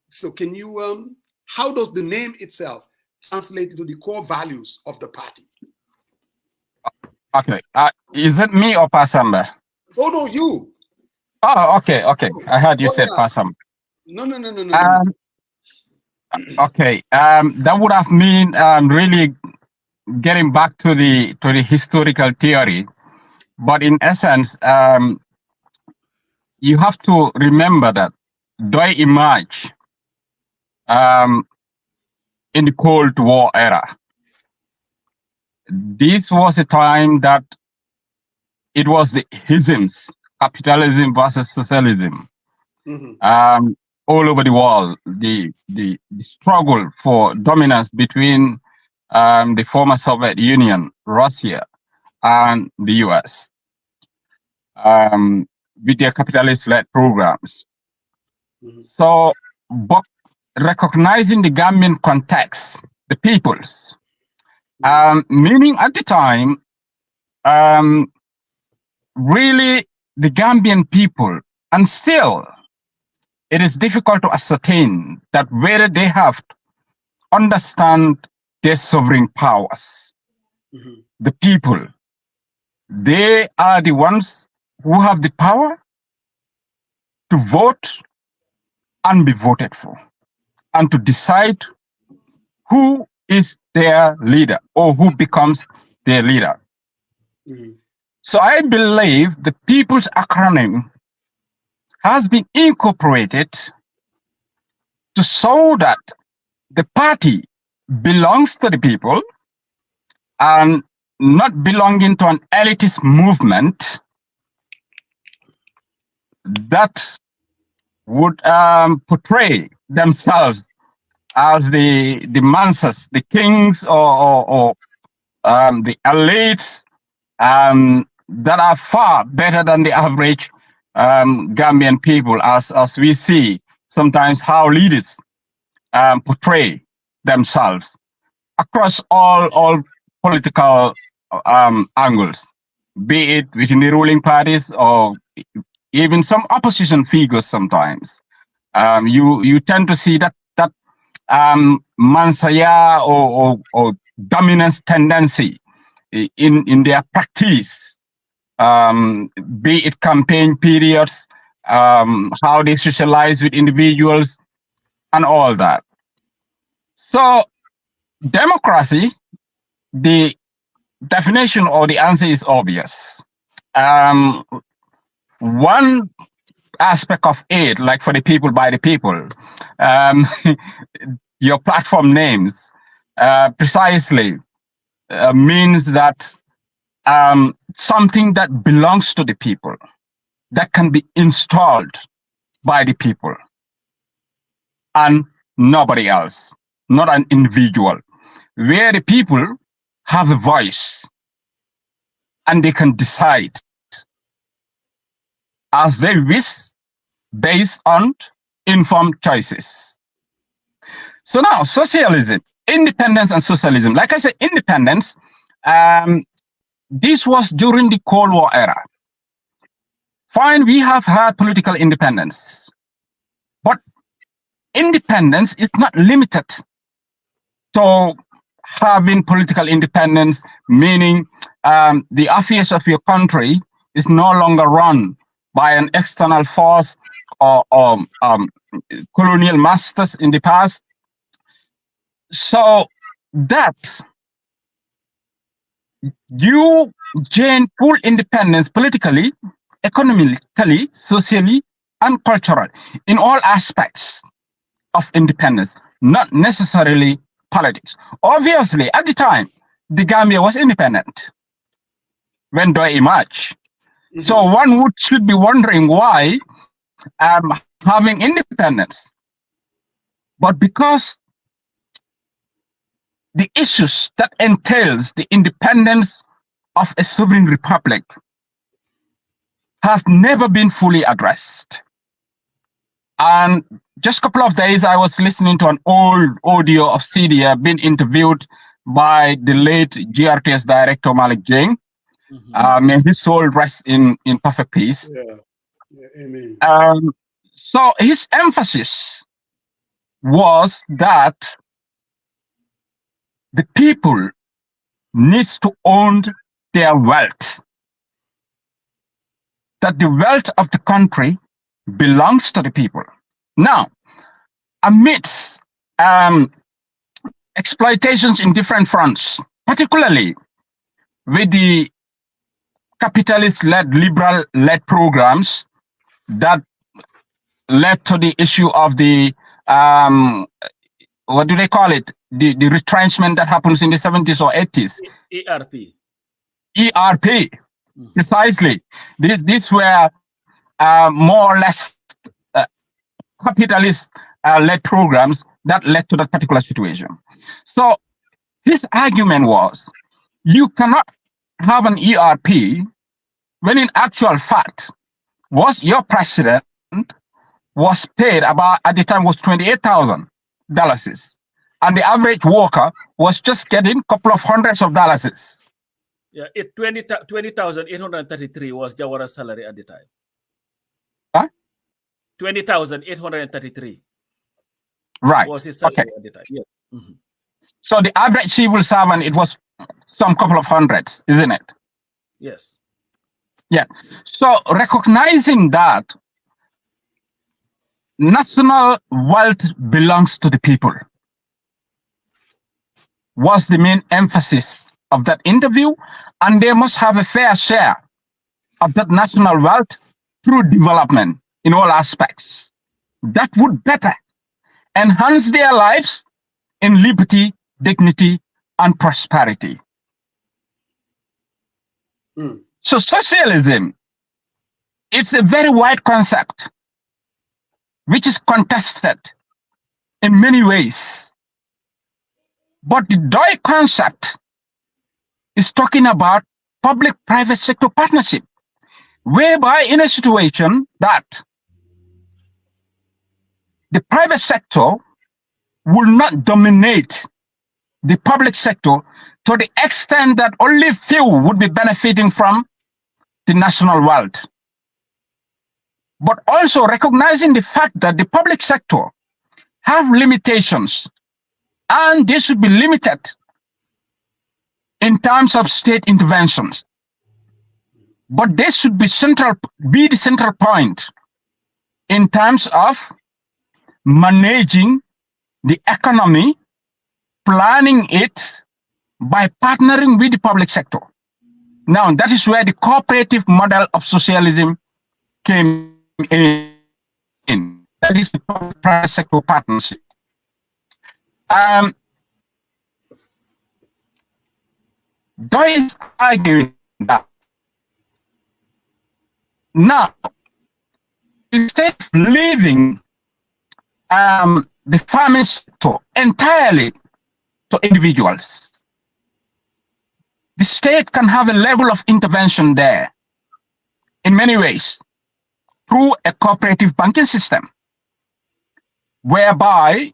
So can you, how does the name itself translate into the core values of the party? Okay, is it me or Pasamba? Oh, no, you. Oh, okay. I heard you said Pasamba. No. Okay, that would have mean really getting back to the historical theory, but in essence, you have to remember that DOI emerged in the Cold War era. This was a time that it was the isms, capitalism versus socialism, all over the world. The struggle for dominance between the former Soviet Union, Russia, and the US, with their capitalist-led programs. So, but recognizing the Gambian context, the peoples, meaning at the time, really the Gambian people, and still it is difficult to ascertain that whether they have to understand their sovereign powers. The people, they are the ones who have the power to vote and be voted for, and to decide who is their leader or who becomes their leader. So I believe the people's acronym has been incorporated to show that the party belongs to the people and not belonging to an elitist movement that would portray themselves as the Mansas, the kings, or the elites that are far better than the average Gambian people, as we see sometimes how leaders portray themselves across all political angles, be it within the ruling parties or even some opposition figures. Sometimes you tend to see that mansaya or dominance tendency in their practice, be it campaign periods, how they socialize with individuals, and all that. So democracy, the definition or the answer is obvious. One aspect of it, like for the people, by the people, your platform names precisely means that something that belongs to the people, that can be installed by the people and nobody else, not an individual. where the people have a voice and they can decide as they wish based on informed choices. So now, socialism, independence and socialism. Like I said, independence, this was during the Cold War era. Fine, we have had political independence, but independence is not limited to having political independence, meaning the affairs of your country is no longer run by an external force or colonial masters in the past. So that you gain full independence politically, economically, socially, and culturally in all aspects of independence, not necessarily politics. Obviously, at the time, the Gambia was independent when DOI emerged. Mm-hmm. So one should be wondering why having independence. But because the issues that entails the independence of a sovereign republic has never been fully addressed. And just a couple of days, I was listening to an old audio of CDA being interviewed by the late GRTS director, Malik Jeng. Mm-hmm. May his soul rest in perfect peace. Yeah, amen. So his emphasis was that the people needs to own their wealth, that the wealth of the country belongs to the people. Now, amidst exploitations in different fronts, particularly with the capitalist-led, liberal-led programs that led to the issue of the, what do they call it? The retrenchment that happens in the 70s or 80s. ERP. Mm-hmm. Precisely. These were more or less capitalist-led programs that led to that particular situation. So his argument was, you cannot have an ERP when in actual fact was your president was paid about, at the time was $28,000, and the average worker was just getting a couple of hundreds of dollars. Yeah, 20,833 was Jawara's salary at the time. Huh? 20,833. Right. Was his salary at the time. Yes. Mm-hmm. So the average civil servant, it was some couple of hundreds, isn't it? Yes. Yeah. So recognizing that national wealth belongs to the people was the main emphasis of that interview, and they must have a fair share of that national wealth through development in all aspects. That would better enhance their lives in liberty, dignity, and prosperity. So socialism, it's a very wide concept, which is contested in many ways. But the DOI concept is talking about public-private sector partnership, whereby in a situation that the private sector will not dominate the public sector to the extent that only few would be benefiting from the national wealth. But also recognizing the fact that the public sector have limitations, and they should be limited in terms of state interventions. But they should be the central point in terms of managing the economy, planning it by partnering with the public sector. Now, that is where the cooperative model of socialism came in. That is the public-private sector partnership. DOI is arguing that now, instead of leaving the farming sector entirely to individuals. The state can have a level of intervention there in many ways through a cooperative banking system, whereby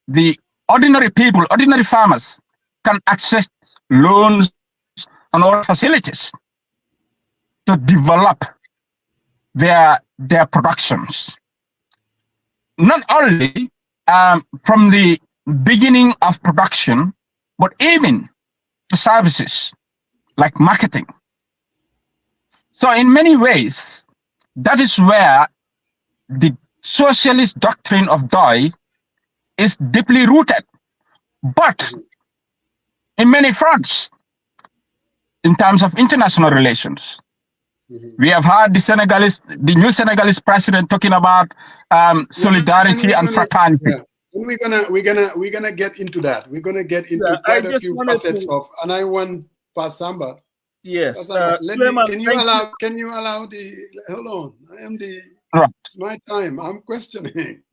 the ordinary people, ordinary farmers can access loans and all facilities to develop their productions. Not only from the beginning of production, but even to services like marketing. So in many ways, that is where the socialist doctrine of DOI is deeply rooted. But in many fronts, in terms of international relations, we have heard the new Senegalese president talking about solidarity and fraternity. Yeah. We're gonna get into that. We're gonna get into quite a few facets of, and I want Pasamba. Yes. Can you allow the? Hold on. I am the. Right. It's my time. I'm questioning.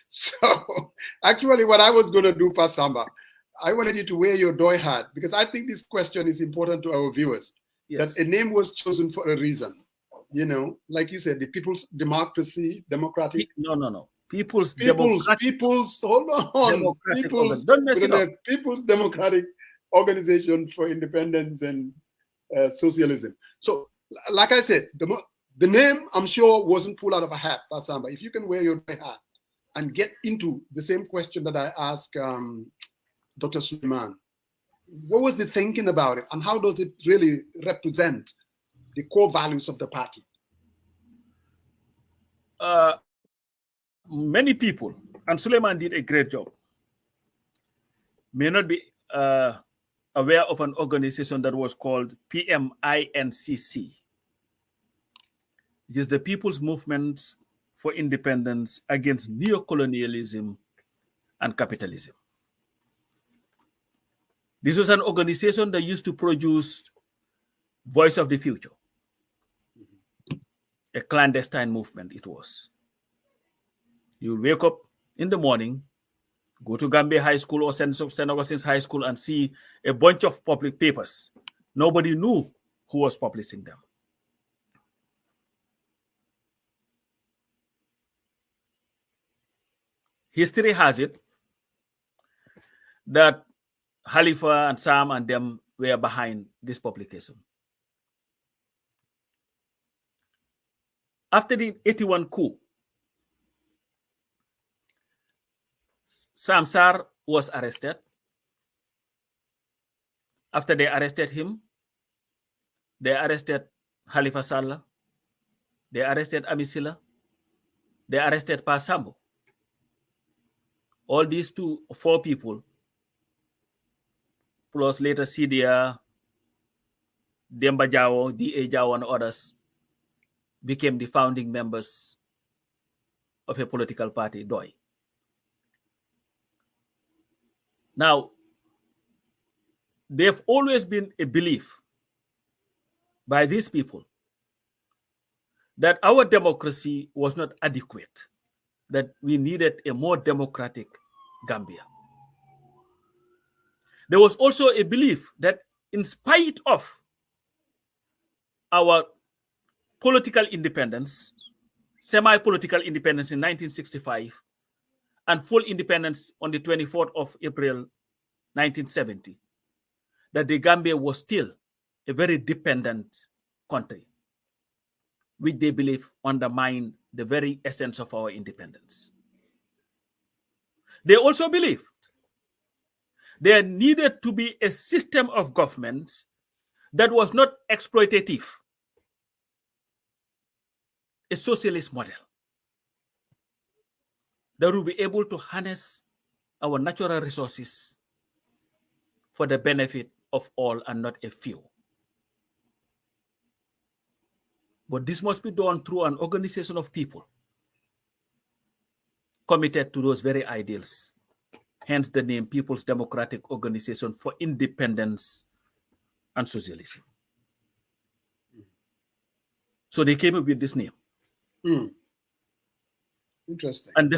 So actually, what I was gonna do, Pasamba, I wanted you to wear your DOI hat because I think this question is important to our viewers. Yes. That a name was chosen for a reason. You know, like you said, the People's Democratic. No. People's hold on. People's Democratic Organization for Independence and Socialism. So, like I said, the name I'm sure wasn't pulled out of a hat, Pasamba. If you can wear your hat and get into the same question that I asked Dr. Suleiman, what was the thinking about it, and how does it really represent the core values of the party? Many people, and Suleiman did a great job, may not be aware of an organization that was called PMINCC. It is the People's Movement for Independence Against Neocolonialism and Capitalism. This was an organization that used to produce Voice of the Future, a clandestine movement it was. You wake up in the morning, go to Gambia High School or St. Augustine's High School and see a bunch of public papers. Nobody knew who was publishing them. History has it that Khalifa and Sam and them were behind this publication. After the 81 coup, Sam Sarr was arrested. After they arrested him, they arrested Khalifa Sallah, they arrested Amisila, they arrested Pa Sambo. All these 4 people, plus later Sidia, Demba Jawo, D.A. Jawo, and others, became the founding members of a political party, DOI. Now, there've always been a belief by these people that our democracy was not adequate, that we needed a more democratic Gambia. There was also a belief that in spite of our political independence, semi-political independence in 1965, and full independence on the 24th of April 1970, that the Gambia was still a very dependent country, which they believe undermined the very essence of our independence. They also believed there needed to be a system of government that was not exploitative, a socialist model that will be able to harness our natural resources for the benefit of all and not a few. But this must be done through an organization of people committed to those very ideals. Hence the name People's Democratic Organization for Independence and Socialism. So they came up with this name. Interesting. And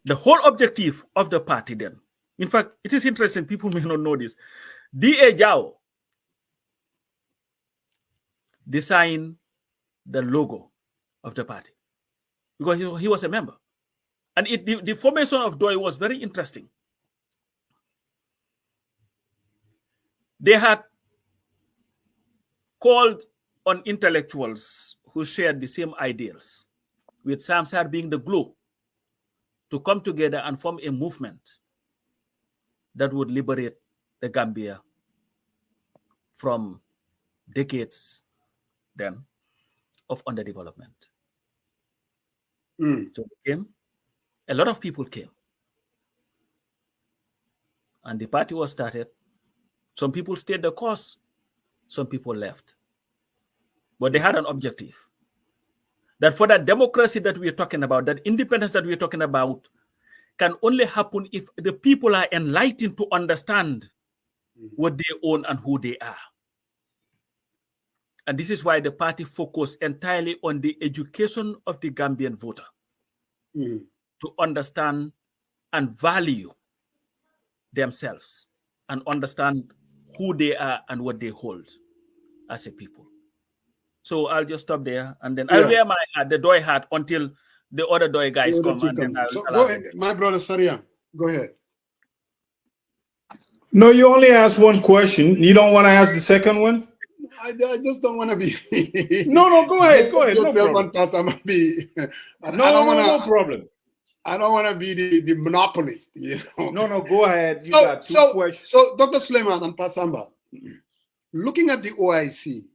the whole objective of the party then, In fact, it is interesting. People may not know this. D.A. Jao designed the logo of the party because he was a member. And the formation of DOI was very interesting. They had called on intellectuals who shared the same ideals, with Samsar being the glue, to come together and form a movement that would liberate the Gambia from decades then of underdevelopment. So a lot of people came. And the party was started. Some people stayed the course, some people left. But they had an objective. That for that democracy that we're talking about, that independence that we're talking about, can only happen if the people are enlightened to understand what they own and who they are. And this is why the party focused entirely on the education of the Gambian voter to understand and value themselves and understand who they are and what they hold as a people. So I'll just stop there, and then I'll wear my hat, the DOI hat, until the other DOI guys come. And then so go ahead, my brother Sariam, go ahead. No, you only asked one question. You don't want to ask the second one? I just don't want to be. No, go ahead. Go ahead. No problem. No problem. I don't want to be the monopolist. You know? No, go ahead. You got two questions. So, Dr. Suleiman and Pasamba, looking at the OIC,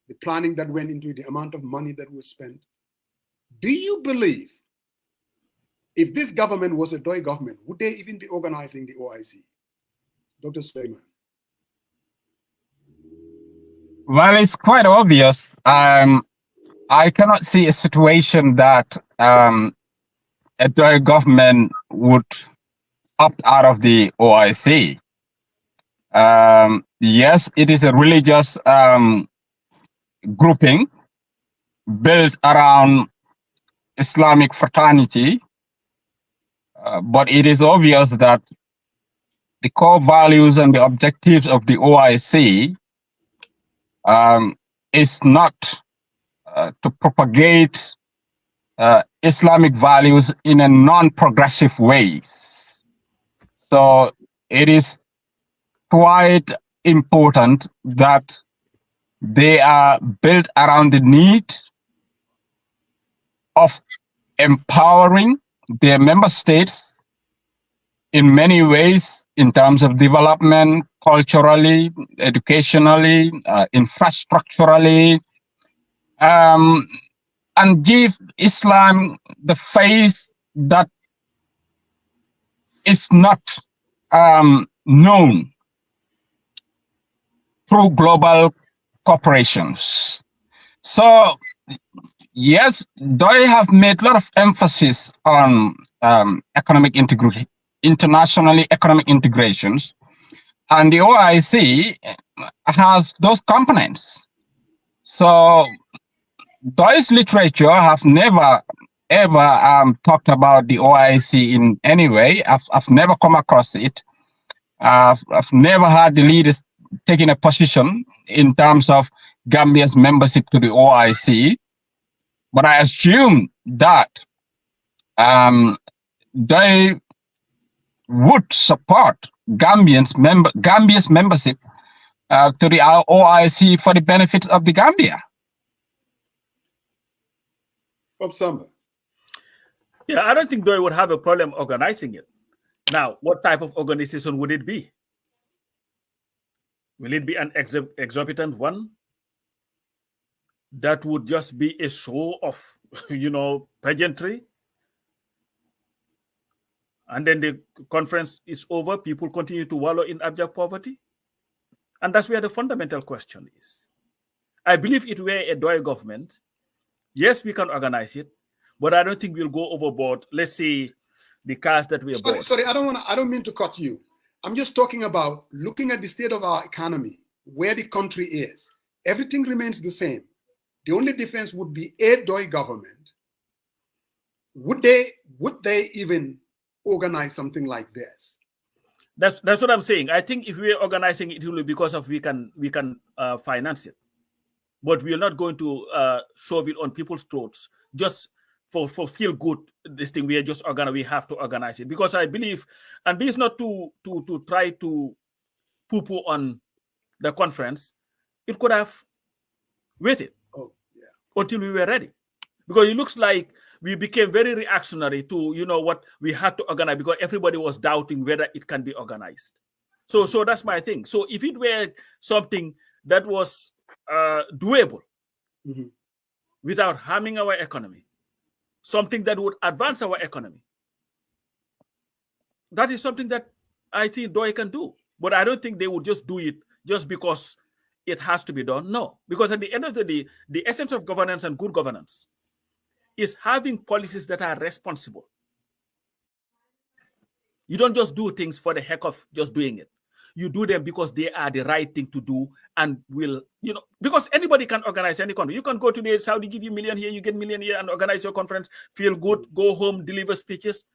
the planning that went into it, the amount of money that was spent, do you believe if this government was a DOI government, would they even be organizing the OIC? Dr. Suleiman. Well, it's quite obvious. I cannot see a situation that a DOI government would opt out of the OIC. Yes, it is a religious grouping built around Islamic fraternity, but it is obvious that the core values and the objectives of the OIC is not to propagate Islamic values in a non-progressive ways. So it is quite important that they are built around the need of empowering their member states in many ways in terms of development, culturally, educationally, infrastructurally, and give Islam the face that is not known through global corporations. So, yes, they have made a lot of emphasis on economic integration, internationally economic integrations, and the OIC has those components. So, DOI's literature have never ever talked about the OIC in any way. I've never come across it. I've never had the leaders taking a position in terms of Gambia's membership to the OIC, but I assume that they would support Gambia's membership to the OIC for the benefits of the Gambia. Yeah, I don't think DOI would have a problem organizing it. Now, what type of organization would it be? Will it be an exorbitant one that would just be a show of, pageantry? And then the conference is over, people continue to wallow in abject poverty? And that's where the fundamental question is. I believe if we're a DOI government, yes, we can organize it, but I don't think we'll go overboard. Let's say the cars that we are bought. Sorry, I don't mean to cut you. I'm just talking about looking at the state of our economy, where the country is. Everything remains the same. The only difference would be a DOI government. Would they even organize something like this? That's what I'm saying. I think if we're organizing it, will be because of we can finance it, but we are not going to shove it on people's throats just for feel good. This thing we are just we have to organize it, because I believe, and this is not to try to poo-poo on the conference. It could have waited until we were ready, because it looks like we became very reactionary to, what we had to organize, because everybody was doubting whether it can be organized. So that's my thing. So if it were something that was doable without harming our economy, something that would advance our economy, that is something that I think DOI can do. But I don't think they would just do it just because it has to be done. No, because at the end of the day, the essence of governance and good governance is having policies that are responsible. You don't just do things for the heck of just doing it. You do them because they are the right thing to do, and will, because anybody can organize any conference. You can go to the Saudi, give you $1 million here, you get $1 million here, and organize your conference, feel good, go home, deliver speeches.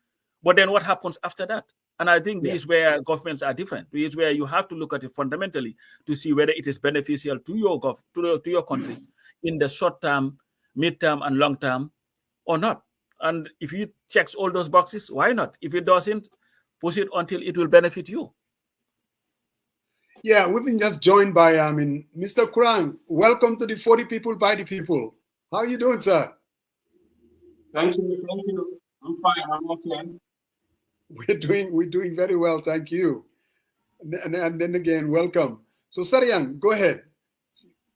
But then what happens after that? And I think this is where governments are different. This is where you have to look at it fundamentally to see whether it is beneficial to your to your country in the short term, mid-term, and long term, or not. And if it checks all those boxes, why not? If it doesn't, push it until it will benefit you. Yeah, we've been just joined by Mr. Kurang. Welcome to the 40 People by the People. How are you doing, sir? Thank you. I'm fine. I'm okay. We're doing very well, thank you. And then again, welcome. So Sariang, go ahead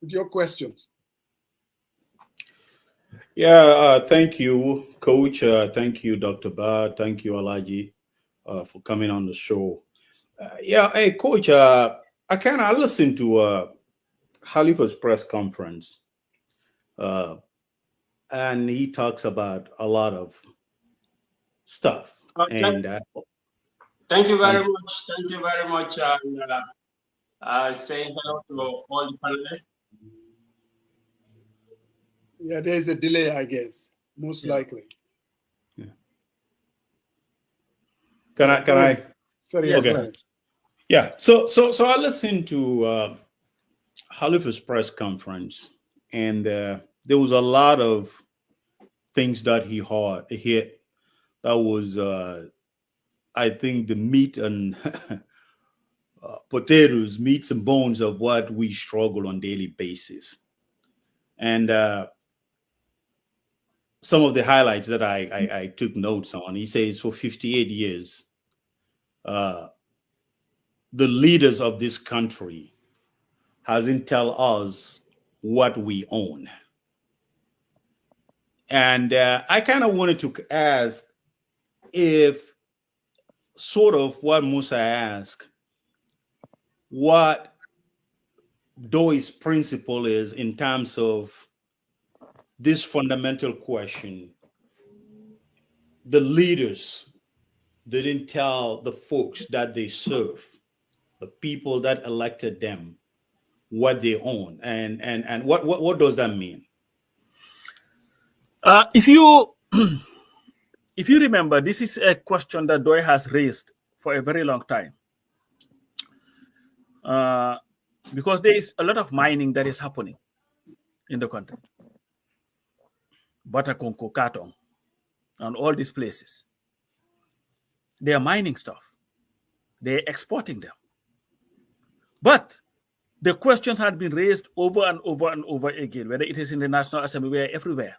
with your questions. Yeah, thank you, Coach. Thank you, Dr. Ba. Thank you, Alhagie, for coming on the show. Hey, Coach, I listened to Khalifa's press conference, and he talks about a lot of stuff. And thank you very much. Thank you very much. Saying hello to all the panelists. Yeah, there's a delay, I guess, most likely. Yeah. Can I? Sorry. Yes. Okay. Yeah. So I listened to Khalifa's press conference, and there was a lot of things that he hit. That was, I think, the meat and potatoes, meats and bones of what we struggle on a daily basis. And some of the highlights that I took notes on, he says for 58 years, the leaders of this country hasn't tell us what we own. And I kind of wanted to ask if sort of what Musa asked, what DOI's principle is in terms of this fundamental question. The leaders didn't tell the folks that they serve, the people that elected them, what they own, and what does that mean? If you remember, this is a question that DOI has raised for a very long time. Because there is a lot of mining that is happening in the country. Batakonko, Katong, and all these places. They are mining stuff. They're exporting them. But the questions had been raised over and over and over again, whether it is in the National Assembly or everywhere.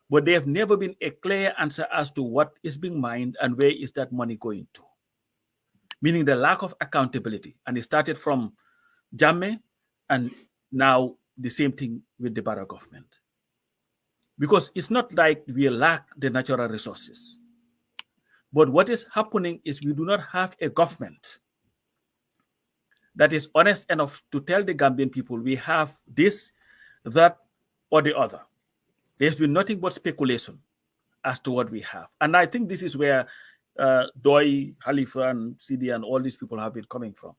But there have never been a clear answer as to what is being mined and where is that money going to. Meaning the lack of accountability. And it started from Jammeh, and now the same thing with the Barrow government. Because it's not like we lack the natural resources. But what is happening is we do not have a government that is honest enough to tell the Gambian people we have this, that, or the other. There's been nothing but speculation as to what we have. And I think this is where DOI, Khalifa, and CD, and all these people have been coming from.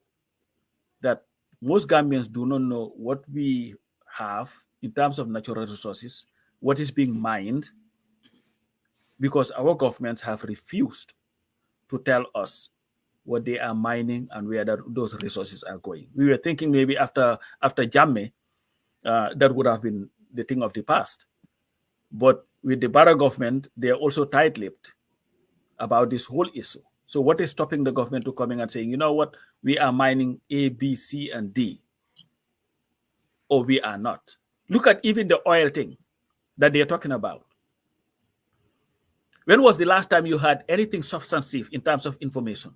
That most Gambians do not know what we have in terms of natural resources, what is being mined, because our governments have refused to tell us what they are mining and where those resources are going. We were thinking maybe after Jammeh, that would have been the thing of the past. But with the Barra government, they are also tight-lipped about this whole issue. So what is stopping the government to coming and saying, you know what, we are mining A, B, C, and D, or we are not? Look at even the oil thing that they're talking about. When was the last time you had anything substantive in terms of information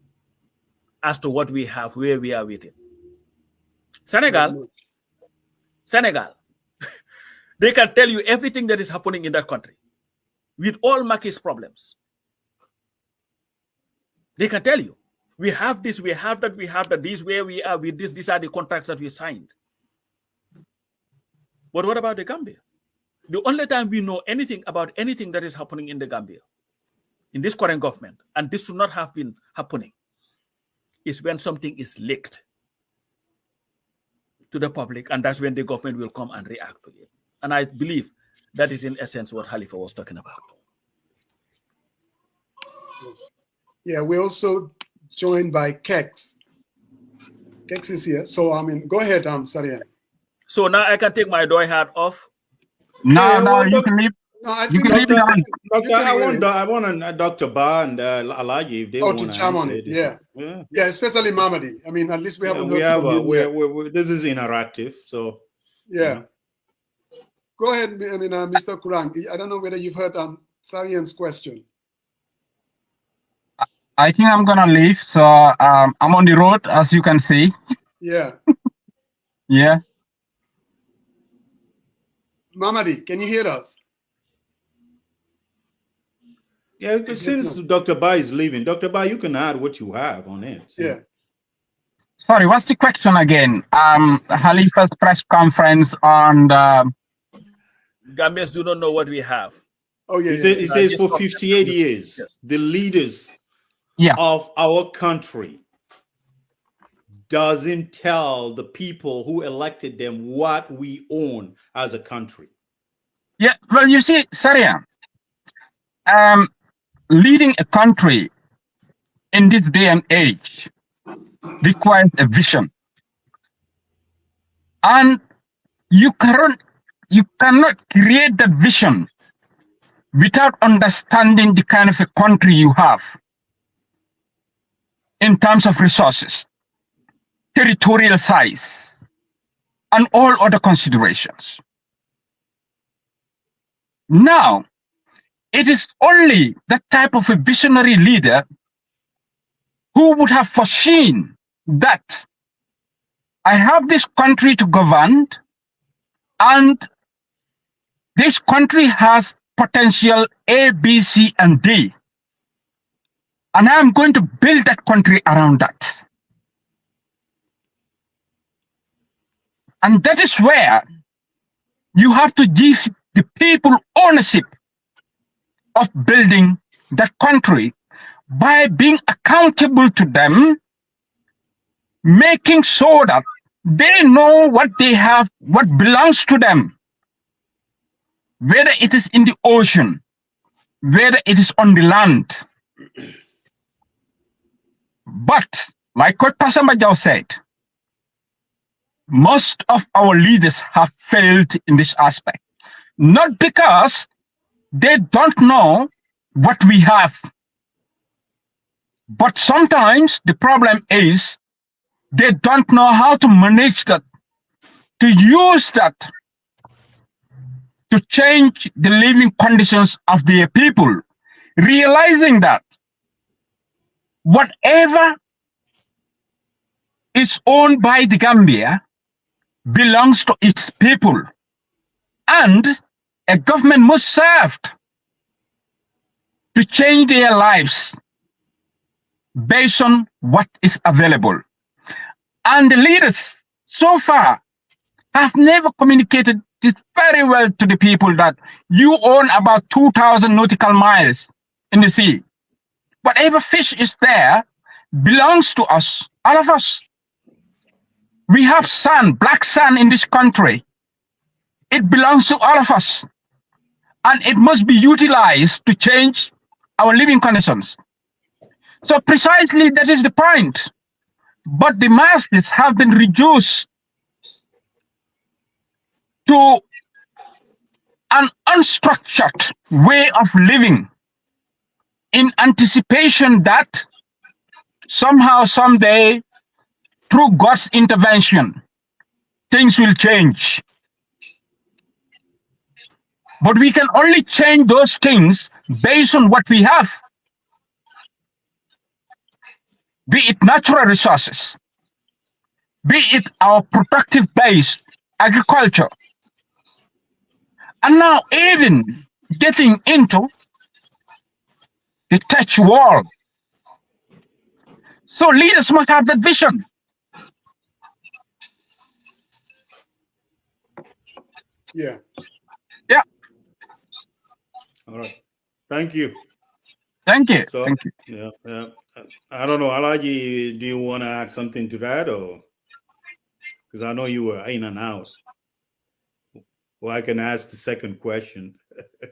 as to what we have, where we are with it? Senegal, they can tell you everything that is happening in that country with all Maki's problems. They can tell you, we have this, we have that, we have that, this where we are with this, these are the contracts that we signed. But what about the Gambia? The only time we know anything about anything that is happening in the Gambia, in this current government, and this should not have been happening, is when something is leaked to the public, and that's when the government will come and react to it. And I believe that is in essence what Khalifa was talking about. Yeah, we're also joined by Kex. Kex is here. So, I mean, go ahead, Sarian. So now I can take my DOI hat off? No, you can leave. No, you can leave it on. I want Dr. Ba and Alhagie if they want to chime on it. Yeah, especially Mamadi. I mean, at least we haven't. This is interactive, so yeah. Go ahead, I mean, Mr. Kurang. I don't know whether you've heard Sarian's question. I think I'm gonna leave. So I'm on the road, as you can see. Yeah. Yeah. Mamadi, can you hear us? Yeah, since Dr. Ba is leaving, Dr. Ba, you can add what you have on it. So. Yeah. Sorry, what's the question again? Khalifa's press conference on the Gambians do not know what we have. Oh yeah. He says for 58 years, the leaders of our country doesn't tell the people who elected them what we own as a country. Yeah, well, you see, Saria, leading a country in this day and age requires a vision. And you cannot create that vision without understanding the kind of a country you have in terms of resources, territorial size, and all other considerations. Now, it is only that type of a visionary leader who would have foreseen that I have this country to govern, and this country has potential A, B, C, and D. And I'm going to build that country around that. And that is where you have to give the people ownership of building that country by being accountable to them, making sure that they know what they have, what belongs to them, whether it is in the ocean, whether it is on the land. But like what Pastor Majau said, most of our leaders have failed in this aspect, not because they don't know what we have, but sometimes the problem is they don't know how to manage that, to use that to change the living conditions of their people, realizing that whatever is owned by the Gambia belongs to its people, and a government must serve to change their lives based on what is available. And the leaders so far have never communicated this very well to the people, that you own about 2,000 nautical miles in the sea. Whatever fish is there belongs to us, all of us. We have sand, black sand in this country. It belongs to all of us. And it must be utilized to change our living conditions. So precisely that is the point. But the masses have been reduced to an unstructured way of living in anticipation that somehow, someday, through God's intervention, things will change. But we can only change those things based on what we have, be it natural resources, be it our productive-based agriculture, and now even getting into the tech world. So leaders must have that vision. Yeah. Yeah. All right. Thank you. Thank you. So, Thank you. Yeah. I don't know, Alhagie, do you want to add something to that, or because I know you were in and out? Well, I can ask the second question.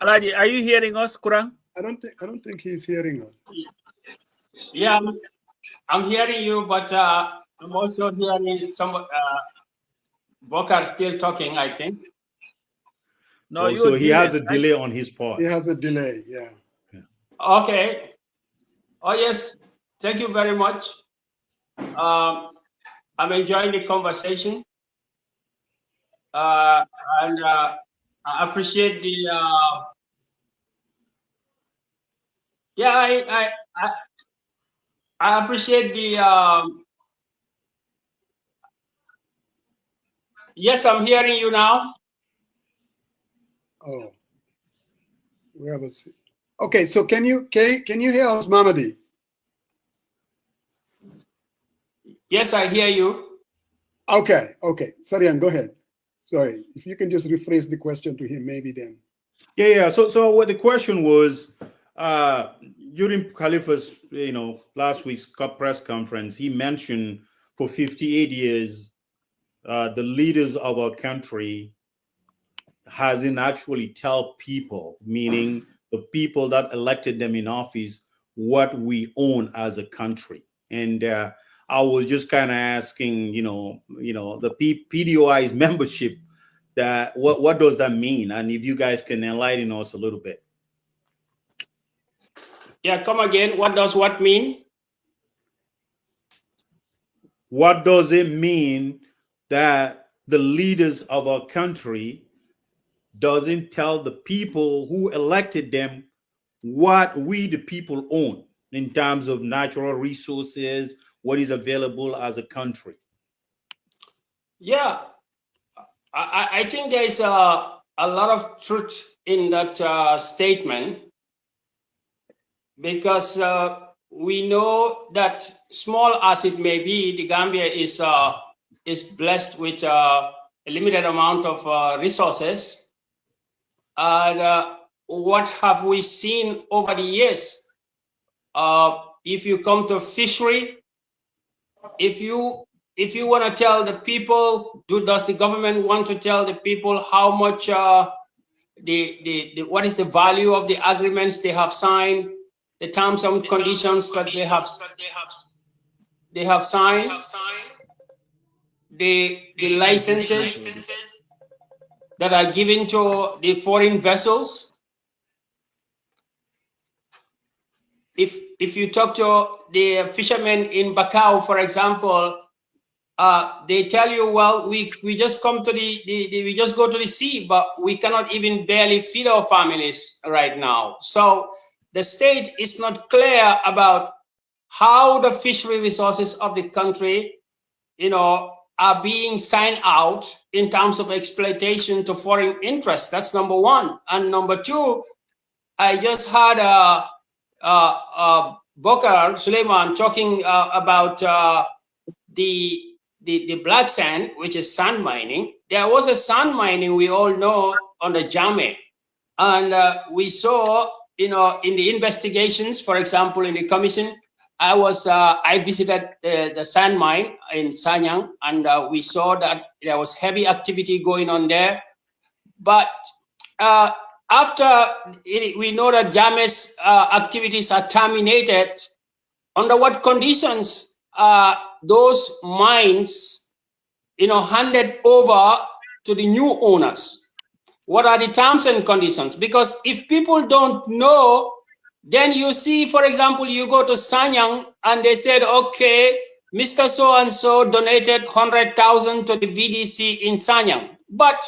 Alhagie, are you hearing us, Kurang? I don't think he's hearing us. Yeah, I'm hearing you, but I'm also hearing some Bokar still talking, I think. No, so he has a delay on his part. He has a delay, yeah. Okay. Oh, yes. Thank you very much. I'm enjoying the conversation. And I appreciate the I appreciate the yes, I'm hearing you now. Oh, where was it? Okay, so can you hear us, Mamadi? Yes, I hear you. Okay. Sarian, go ahead. Sorry, if you can just rephrase the question to him, maybe then. Yeah. So what the question was, during Khalifa's, last week's press conference, he mentioned for 58 years, the leaders of our country hasn't actually tell people, meaning the people that elected them in office, what we own as a country. And I was just kind of asking, the PDOIS membership, that what does that mean? And if you guys can enlighten us a little bit. Yeah, come again. What does what mean? What does it mean that the leaders of our country doesn't tell the people who elected them what we the people own in terms of natural resources, what is available as a country? Yeah, I think there is a lot of truth in that statement, because we know that, small as it may be, the Gambia is blessed with a limited amount of resources. And what have we seen over the years? If you come to fishery, if you want to tell the people, does the government want to tell the people how much what is the value of the agreements they have signed, the terms and conditions that they have signed, the licenses that are given to the foreign vessels? If you talk to the fishermen in Bakau, for example, they tell you, well, we just come to we just go to the sea, but we cannot even barely feed our families right now. So the state is not clear about how the fishery resources of the country, are being signed out in terms of exploitation to foreign interests. That's number one. And number two, I just had Bokar Suleiman talking about the black sand, which is sand mining. There was a sand mining, we all know, on the Jame. And we saw, in the investigations, for example, in the commission, I visited the sand mine in Sanyang, and we saw that there was heavy activity going on there. But after we know that Jame's activities are terminated, under what conditions are those mines, handed over to the new owners? What are the terms and conditions? Because if people don't know, then you see, for example, you go to Sanyang and they said, okay, Mr. So-and-so donated 100,000 to the VDC in Sanyang. But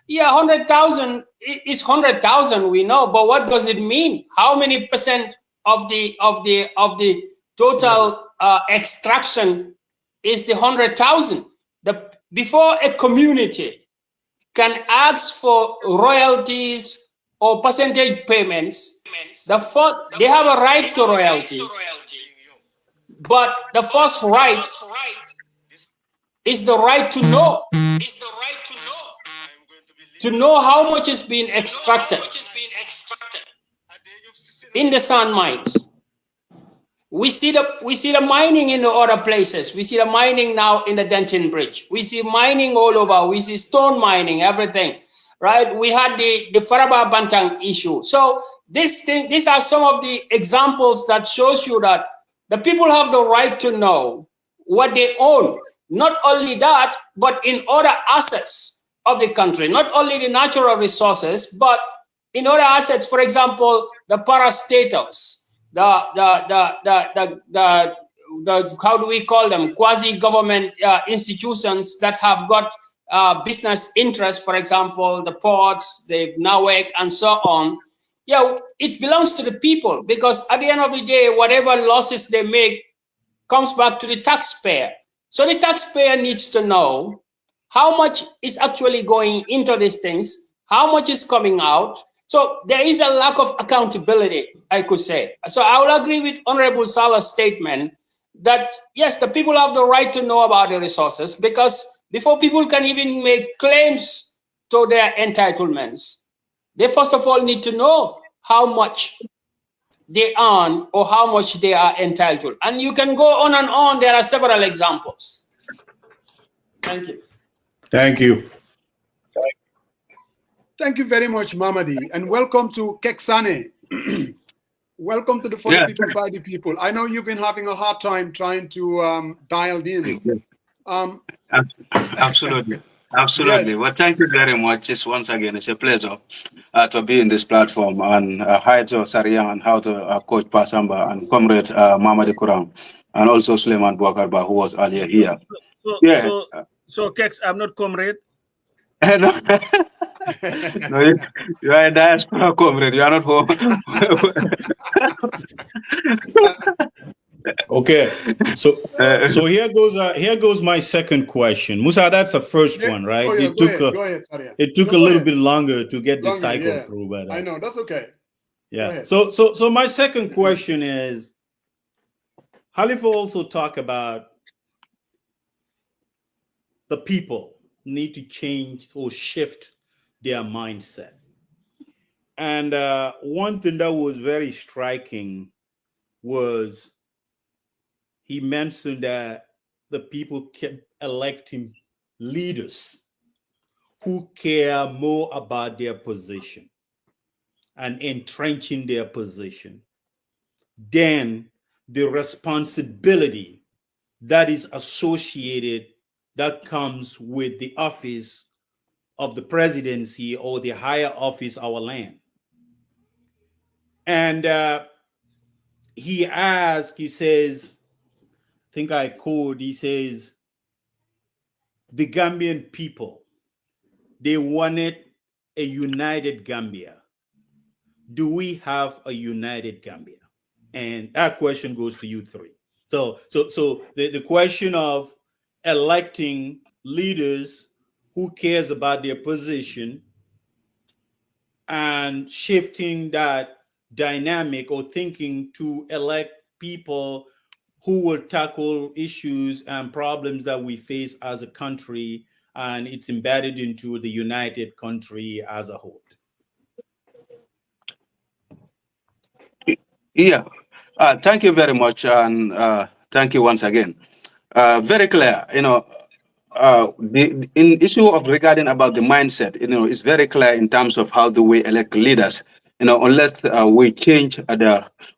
yeah, 100,000 is 100,000, we know, but what does it mean? How many percent of the total extraction is the 100,000? Before a community can ask for royalties or percentage payments, they have a right to royalty. But the first right is the right to know. To know how much is being extracted in the sand mines. We see the mining in the other places. We see the mining now in the Denton Bridge. We see mining all over. We see stone mining, everything, right? We had the Faraba Bantang issue. So these are some of the examples that shows you that the people have the right to know what they own. Not only that, but in other assets of the country, not only the natural resources, but in other assets, for example, the parastatals, the how do we call them, quasi-government institutions that have got business interests, for example, the ports, the NAWEC, and so on. Yeah, it belongs to the people, because at the end of the day, whatever losses they make comes back to the taxpayer. So the taxpayer needs to know how much is actually going into these things, how much is coming out. So there is a lack of accountability, I could say. So I will agree with Honorable Salah's statement that, yes, the people have the right to know about the resources, because before people can even make claims to their entitlements, they first of all need to know how much they earn or how much they are entitled. And you can go on and on. There are several examples. Thank you. Thank you. Thank you very much, Mamadi, and welcome to Keksane. Welcome to the For the People by the People. I know you've been having a hard time trying to dial in. Absolutely. Absolutely. Yes. Well, thank you very much. Once again, it's a pleasure to be in this platform, and hi to Sariang and how to Coach Pasamba and Comrade Mamadi Kurang, and also Suleiman Bouakarba, who was earlier here. So Keks, I'm not Comrade. No, you are a diaspora comrade. You are not home. Okay, so here goes my second question. Musa, that's the first one, right? Oh, yeah, it took a little bit longer to get the cycle through, but I know that's okay. Yeah. So my second question is, Halifa also talked about the people need to change or shift their mindset. And one thing that was very striking was he mentioned that the people kept electing leaders who care more about their position and entrenching their position than the responsibility that is associated, that comes with the office of the presidency or the higher office, our land. And he says, I think I quote, he says, the Gambian people, they wanted a united Gambia. Do we have a united Gambia? And that question goes to you three. So the question of electing leaders who cares about their position and shifting that dynamic or thinking to elect people who will tackle issues and problems that we face as a country, and it's embedded into the united country as a whole. Yeah, thank you very much, and thank you once again. Very clear, in issue of regarding about the mindset, it's very clear in terms of how do we elect leaders. unless we change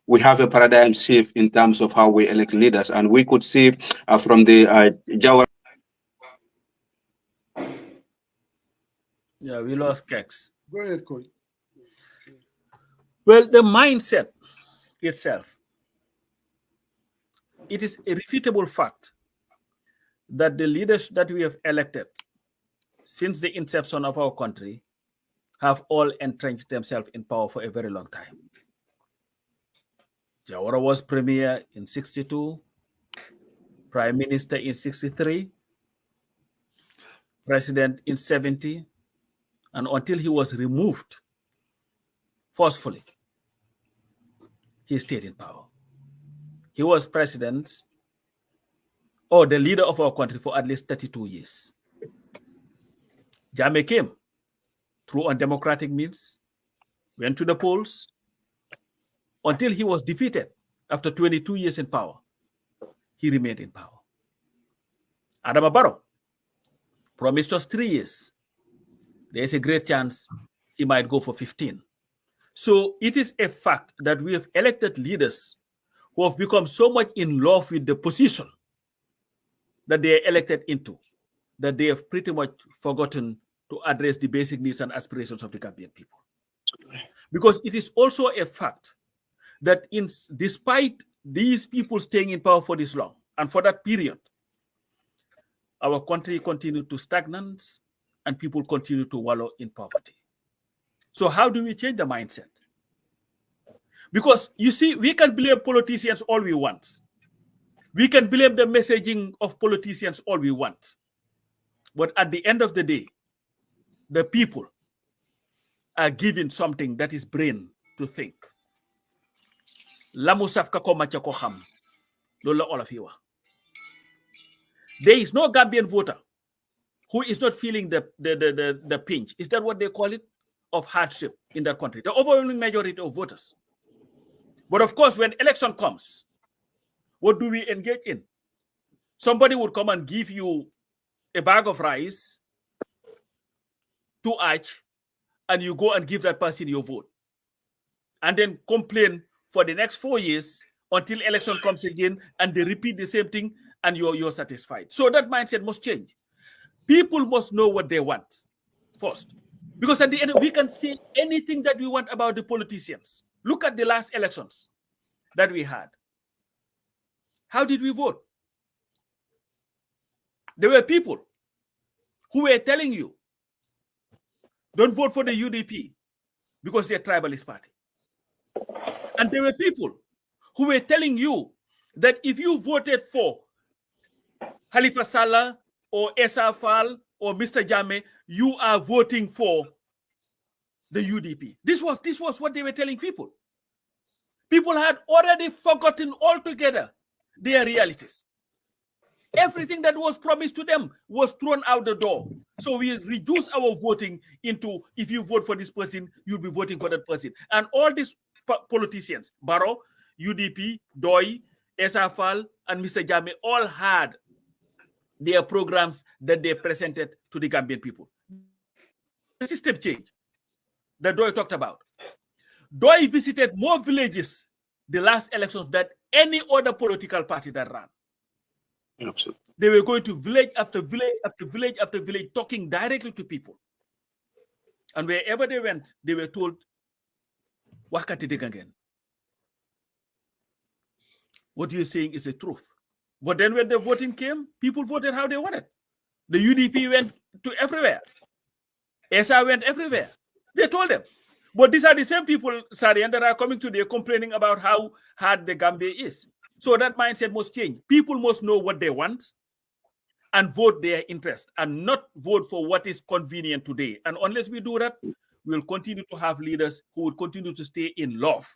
we have a paradigm shift in terms of how we elect leaders. And we could see from the Jawara. Yeah, we lost Kex. Go ahead, Coach. Well, the mindset itself, it is a refutable fact that the leaders that we have elected since the inception of our country have all entrenched themselves in power for a very long time. Jawara was premier in 62, prime minister in 63, president in 70, and until he was removed forcefully, he stayed in power. He was president or the leader of our country for at least 32 years. Jammeh came through undemocratic means, went to the polls, until he was defeated after 22 years in power. He remained in power. Adama Barrow promised us 3 years. There is a great chance he might go for 15. So it is a fact that we have elected leaders who have become so much in love with the position that they are elected into, that they have pretty much forgotten to address the basic needs and aspirations of the Gambian people. Because it is also a fact that despite these people staying in power for this long, and for that period, our country continued to stagnate and people continue to wallow in poverty. So how do we change the mindset? Because you see, we can blame politicians all we want. We can blame the messaging of politicians all we want. But at the end of the day, the people are given something that is brain to think. There is no Gambian voter who is not feeling the pinch. Is that what they call it? Of hardship in that country. The overwhelming majority of voters. But of course, when election comes, what do we engage in? Somebody would come and give you a bag of rice, 2 arch, and you go and give that person your vote. And then complain for the next 4 years until election comes again, and they repeat the same thing, and you're satisfied. So that mindset must change. People must know what they want first. Because at the end, we can say anything that we want about the politicians. Look at the last elections that we had. How did we vote? There were people who were telling you, don't vote for the UDP because they're a tribalist party. And there were people who were telling you that if you voted for Halifa Sallah or Essa Fall or Mr. Jammeh, you are voting for the UDP. This was what they were telling people. People had already forgotten altogether their realities. Everything that was promised to them was thrown out the door. So we reduce our voting into, if you vote for this person, you'll be voting for that person. And all these politicians, Barrow, UDP, DOI, SFL, and Mr. Jammeh, all had their programs that they presented to the Gambian people. The system change that DOI talked about. DOI visited more villages the last elections than any other political party that ran. Absolutely. They were going to village after village after village after village, talking directly to people. And wherever they went, they were told, Wakati Degangen. What you're saying is the truth. But then when the voting came, people voted how they wanted. The UDP went to everywhere. SR went everywhere. They told them. But these are the same people, Sarian, that are coming today complaining about how hard the Gambia is. So that mindset must change. People must know what they want and vote their interest and not vote for what is convenient today. And unless we do that, we'll continue to have leaders who will continue to stay in love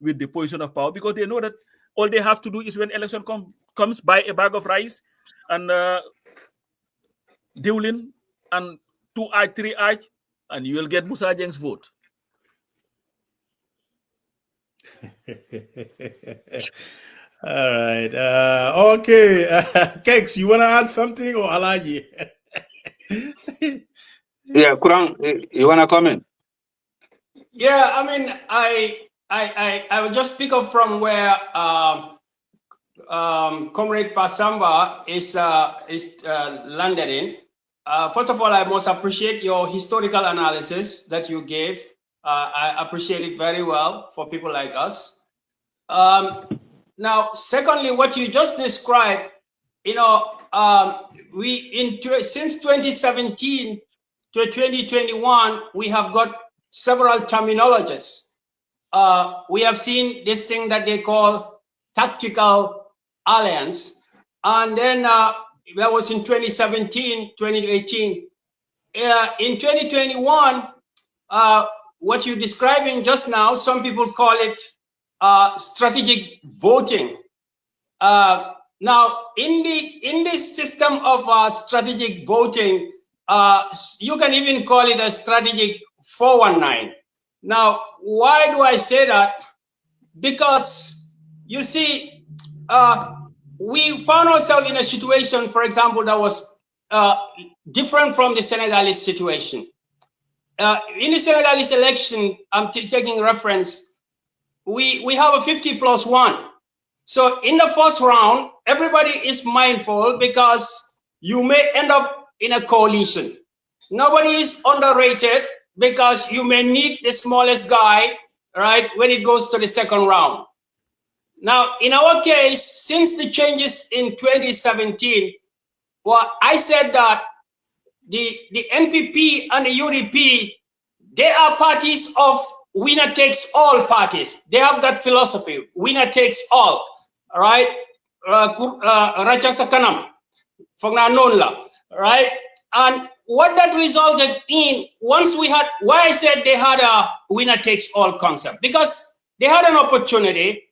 with the position of power because they know that all they have to do is when election comes, buy a bag of rice and Dewlin and 2 arch, 3 arch, and you will get Musa Jeng's vote. All right. Okay. Kex, you want to add something or Alhagie? Yeah, Kurang, you want to comment? Yeah, I mean, I will just pick up from where Comrade Pasamba is landed in. First of all, I must appreciate your historical analysis that you gave. I appreciate it very well for people like us. Now, secondly, what you just described, you know, since 2017 to 2021, we have got several terminologies. We have seen this thing that they call tactical alliance, and then that was in 2017, 2018. In 2021, what you're describing just now, some people call it strategic voting. Now, in this system of strategic voting, you can even call it a strategic 419. Now, why do I say that? Because you see, we found ourselves in a situation, for example, that was different from the Senegalese situation. In the Senegalese election, I'm taking reference, we have a 50+1. So in the first round, everybody is mindful because you may end up in a coalition. Nobody is underrated because you may need the smallest guy, right, when it goes to the second round. Now, in our case, since the changes in 2017, well, I said that the NPP and the UDP, they are parties of winner takes all parties. They have that philosophy, winner takes all, right? Raja Sakanam, Fogna Nonla, right? And what that resulted in, once we had, why I said they had a winner takes all concept, because they had an opportunity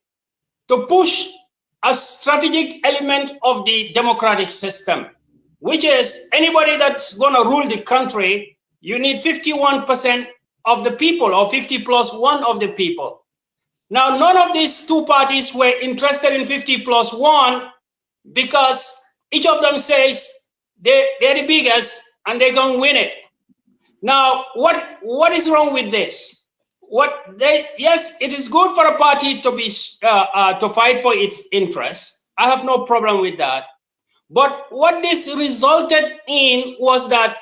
to push a strategic element of the democratic system, which is anybody that's going to rule the country, you need 51% of the people or 50+1 of the people. Now, none of these two parties were interested in 50+1 because each of them says they're the biggest and they're going to win it. Now, what is wrong with this? Yes, it is good for a party to be to fight for its interests. I have no problem with that. But what this resulted in was that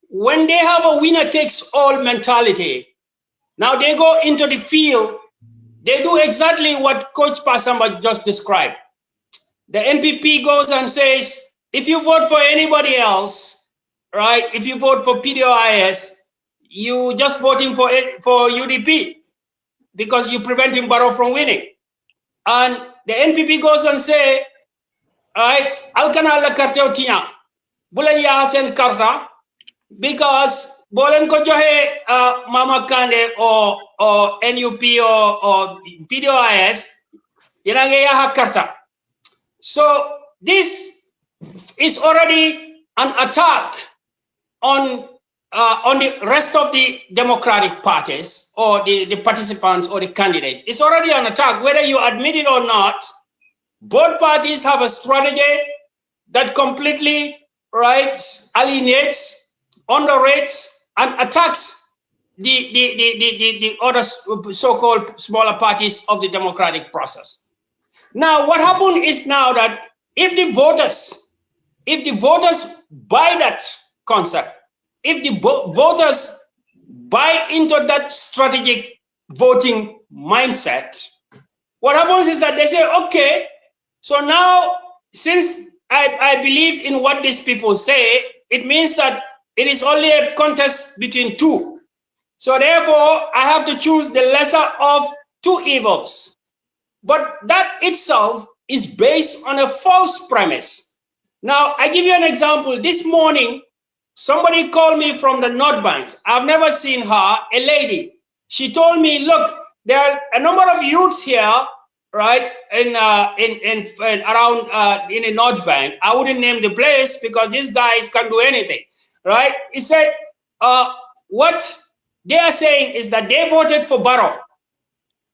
when they have a winner takes all mentality, now they go into the field, they do exactly what Coach Pasamba just described. The NPP goes and says, if you vote for anybody else, right, if you vote for PDOIS, you just voting for UDP because you preventing Barrow from winning. And the NPP goes and say, all right, Alkana la carte otinya, bulan ya sen karta, because bolen ko johe Mama Kande or NUP or PDOIS, yanage ya karta. So this is already an attack on the rest of the democratic parties or the participants or the candidates. It's already an attack, whether you admit it or not. Both parties have a strategy that completely, right, alienates, underrates, and attacks the other so-called smaller parties of the democratic process. Now, what happened is now that if the voters buy that concept, if the voters buy into that strategic voting mindset, what happens is that they say, okay, so now since I believe in what these people say, it means that it is only a contest between two. So therefore, I have to choose the lesser of two evils. But that itself is based on a false premise. Now, I give you an example. This morning, somebody called me from the North Bank. I've never seen her, a lady. She told me, look, there are a number of youths here, right, in around the North Bank. I wouldn't name the place because these guys can't do anything, right? He said, what they are saying is that they voted for Barrow,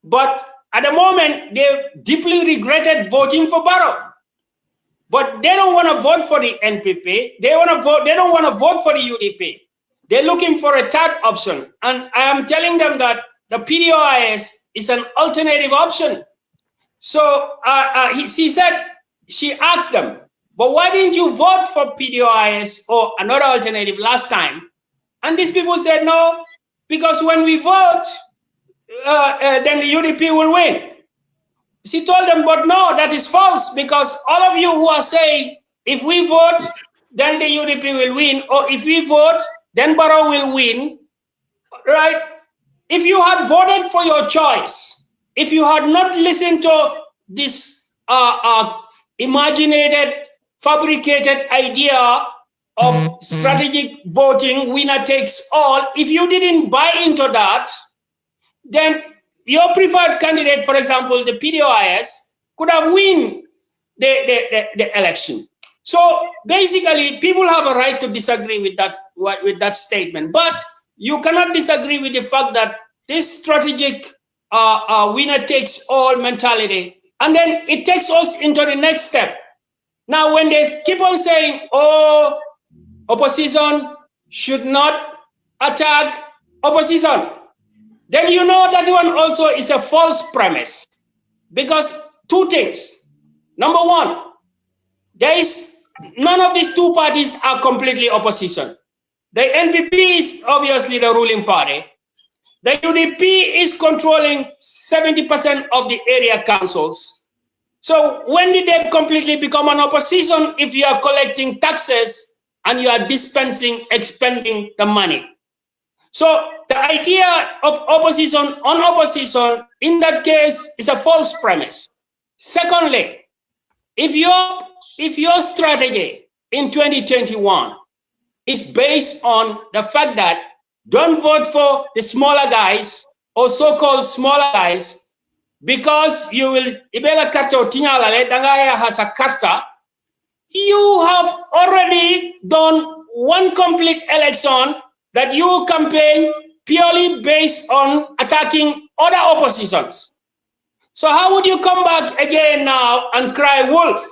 but at the moment, they deeply regretted voting for Barrow. But they don't want to vote for the NPP. They don't want to vote for the UDP. They're looking for a third option. And I am telling them that the PDOIS is an alternative option. So she asked them, but why didn't you vote for PDOIS or another alternative last time? And these people said, no, because when we vote, then the UDP will win. She told them, but no, that is false, because all of you who are saying, if we vote, then the UDP will win, or if we vote, then Barrow will win, right? If you had voted for your choice, if you had not listened to this imaginated, fabricated idea of strategic voting, winner takes all, if you didn't buy into that, then your preferred candidate, for example, the PDOIS, could have won the election. So basically, people have a right to disagree with that statement, but you cannot disagree with the fact that this strategic winner takes all mentality, and then it takes us into the next step. Now, when they keep on saying, oh, opposition should not attack opposition, then you know that one also is a false premise, because two things. Number one, none of these two parties are completely opposition. The NPP is obviously the ruling party. The UDP is controlling 70% of the area councils. So when did they completely become an opposition if you are collecting taxes and you are expending the money? So the idea of opposition on opposition in that case is a false premise. Secondly, if your strategy in 2021 is based on the fact that don't vote for the smaller guys or so-called smaller guys because you will ibela karta tinyalale dangaya has a karta, you have already done one complete election that you campaign purely based on attacking other oppositions. So how would you come back again now and cry wolf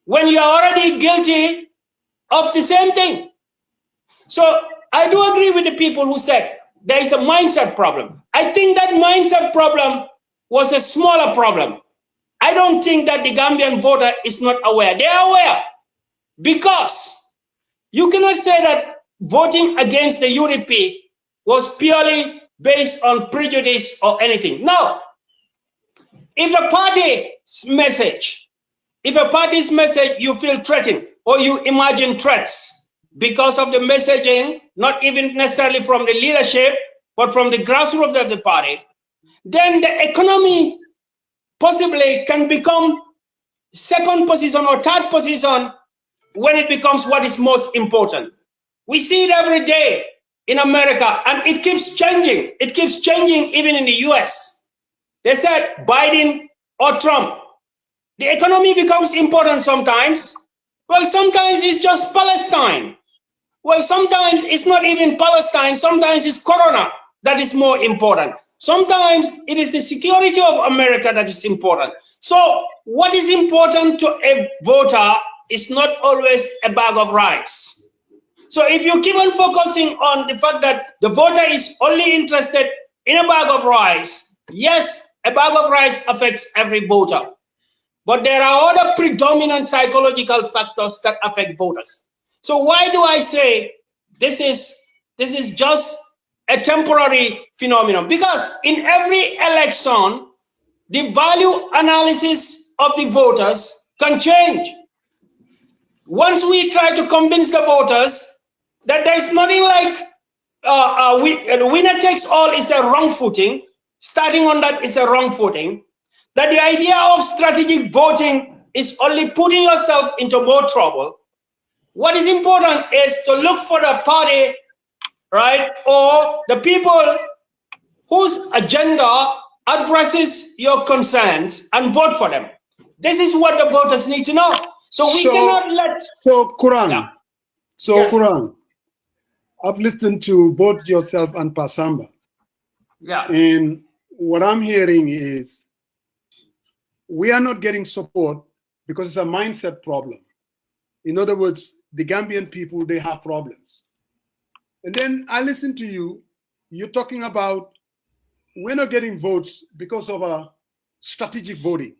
when you are already guilty of the same thing? So I do agree with the people who said there is a mindset problem. I think that mindset problem was a smaller problem. I don't think that the Gambian voter is not aware. They are aware, because you cannot say that voting against the UDP was purely based on prejudice or anything. No. If a party's message you feel threatened or you imagine threats because of the messaging, not even necessarily from the leadership, but from the grassroots of the party, then the economy possibly can become second position or third position when it becomes what is most important. We see it every day in America, and it keeps changing. It keeps changing even in the US. They said Biden or Trump. The economy becomes important sometimes. Well, sometimes it's just Palestine. Well, sometimes it's not even Palestine. Sometimes it's Corona that is more important. Sometimes it is the security of America that is important. So what is important to a voter is not always a bag of rice. So if you keep on focusing on the fact that the voter is only interested in a bag of rice, yes, a bag of rice affects every voter. But there are other predominant psychological factors that affect voters. So why do I say this is just a temporary phenomenon? Because in every election, the value analysis of the voters can change. Once we try to convince the voters that there is nothing like winner takes all is a wrong footing, starting on that is a wrong footing, that the idea of strategic voting is only putting yourself into more trouble. What is important is to look for the party, right, or the people whose agenda addresses your concerns and vote for them. This is what the voters need to know. So we cannot let... So, Kurang, yeah. Yes. Kurang, I've listened to both yourself and Pasamba. Yeah. And what I'm hearing is we are not getting support because it's a mindset problem. In other words, the Gambian people, they have problems. And then I listen to you, you're talking about we're not getting votes because of strategic voting.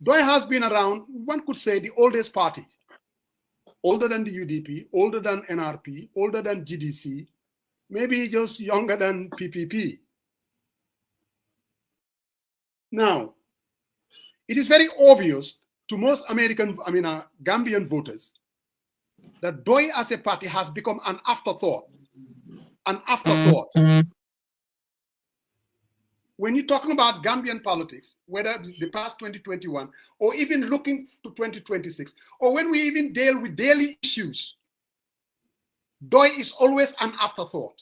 DOI has been around, one could say, the oldest party, older than the UDP, older than NRP, older than GDC, maybe just younger than PPP. Now, it is very obvious to most Gambian voters that DOI as a party has become an afterthought. An afterthought. When you're talking about Gambian politics, whether the past 2021 or even looking to 2026, or when we even deal with daily issues, DOI is always an afterthought.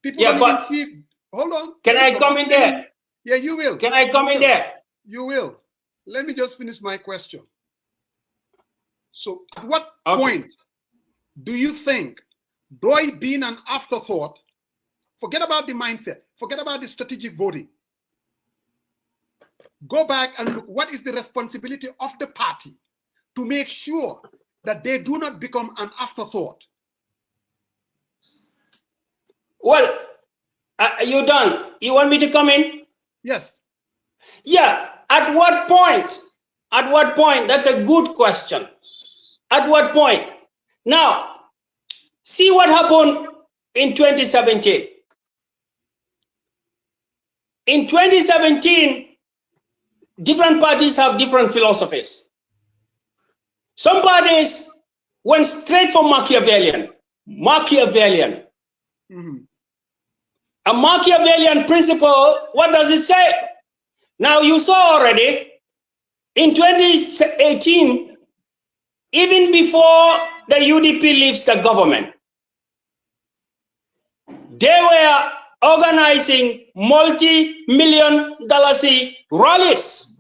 People don't even see. Hold on. Can I come in there? Yeah, you will. Can I come in there? You will. Let me just finish my question. So at what point do you think DOI being an afterthought, forget about the mindset, forget about the strategic voting, go back and look, what is the responsibility of the party to make sure that they do not become an afterthought? Well, you done? You want me to come in? Yes. Yeah. At what point? At what point? That's a good question. At what point? Now, see what happened in 2017. In 2017, different parties have different philosophies. Some parties went straight for Machiavellian. Mm-hmm. A Machiavellian principle, what does it say? Now, you saw already, in 2018, even before the UDP leaves the government, they were organizing multi-million-dollar rallies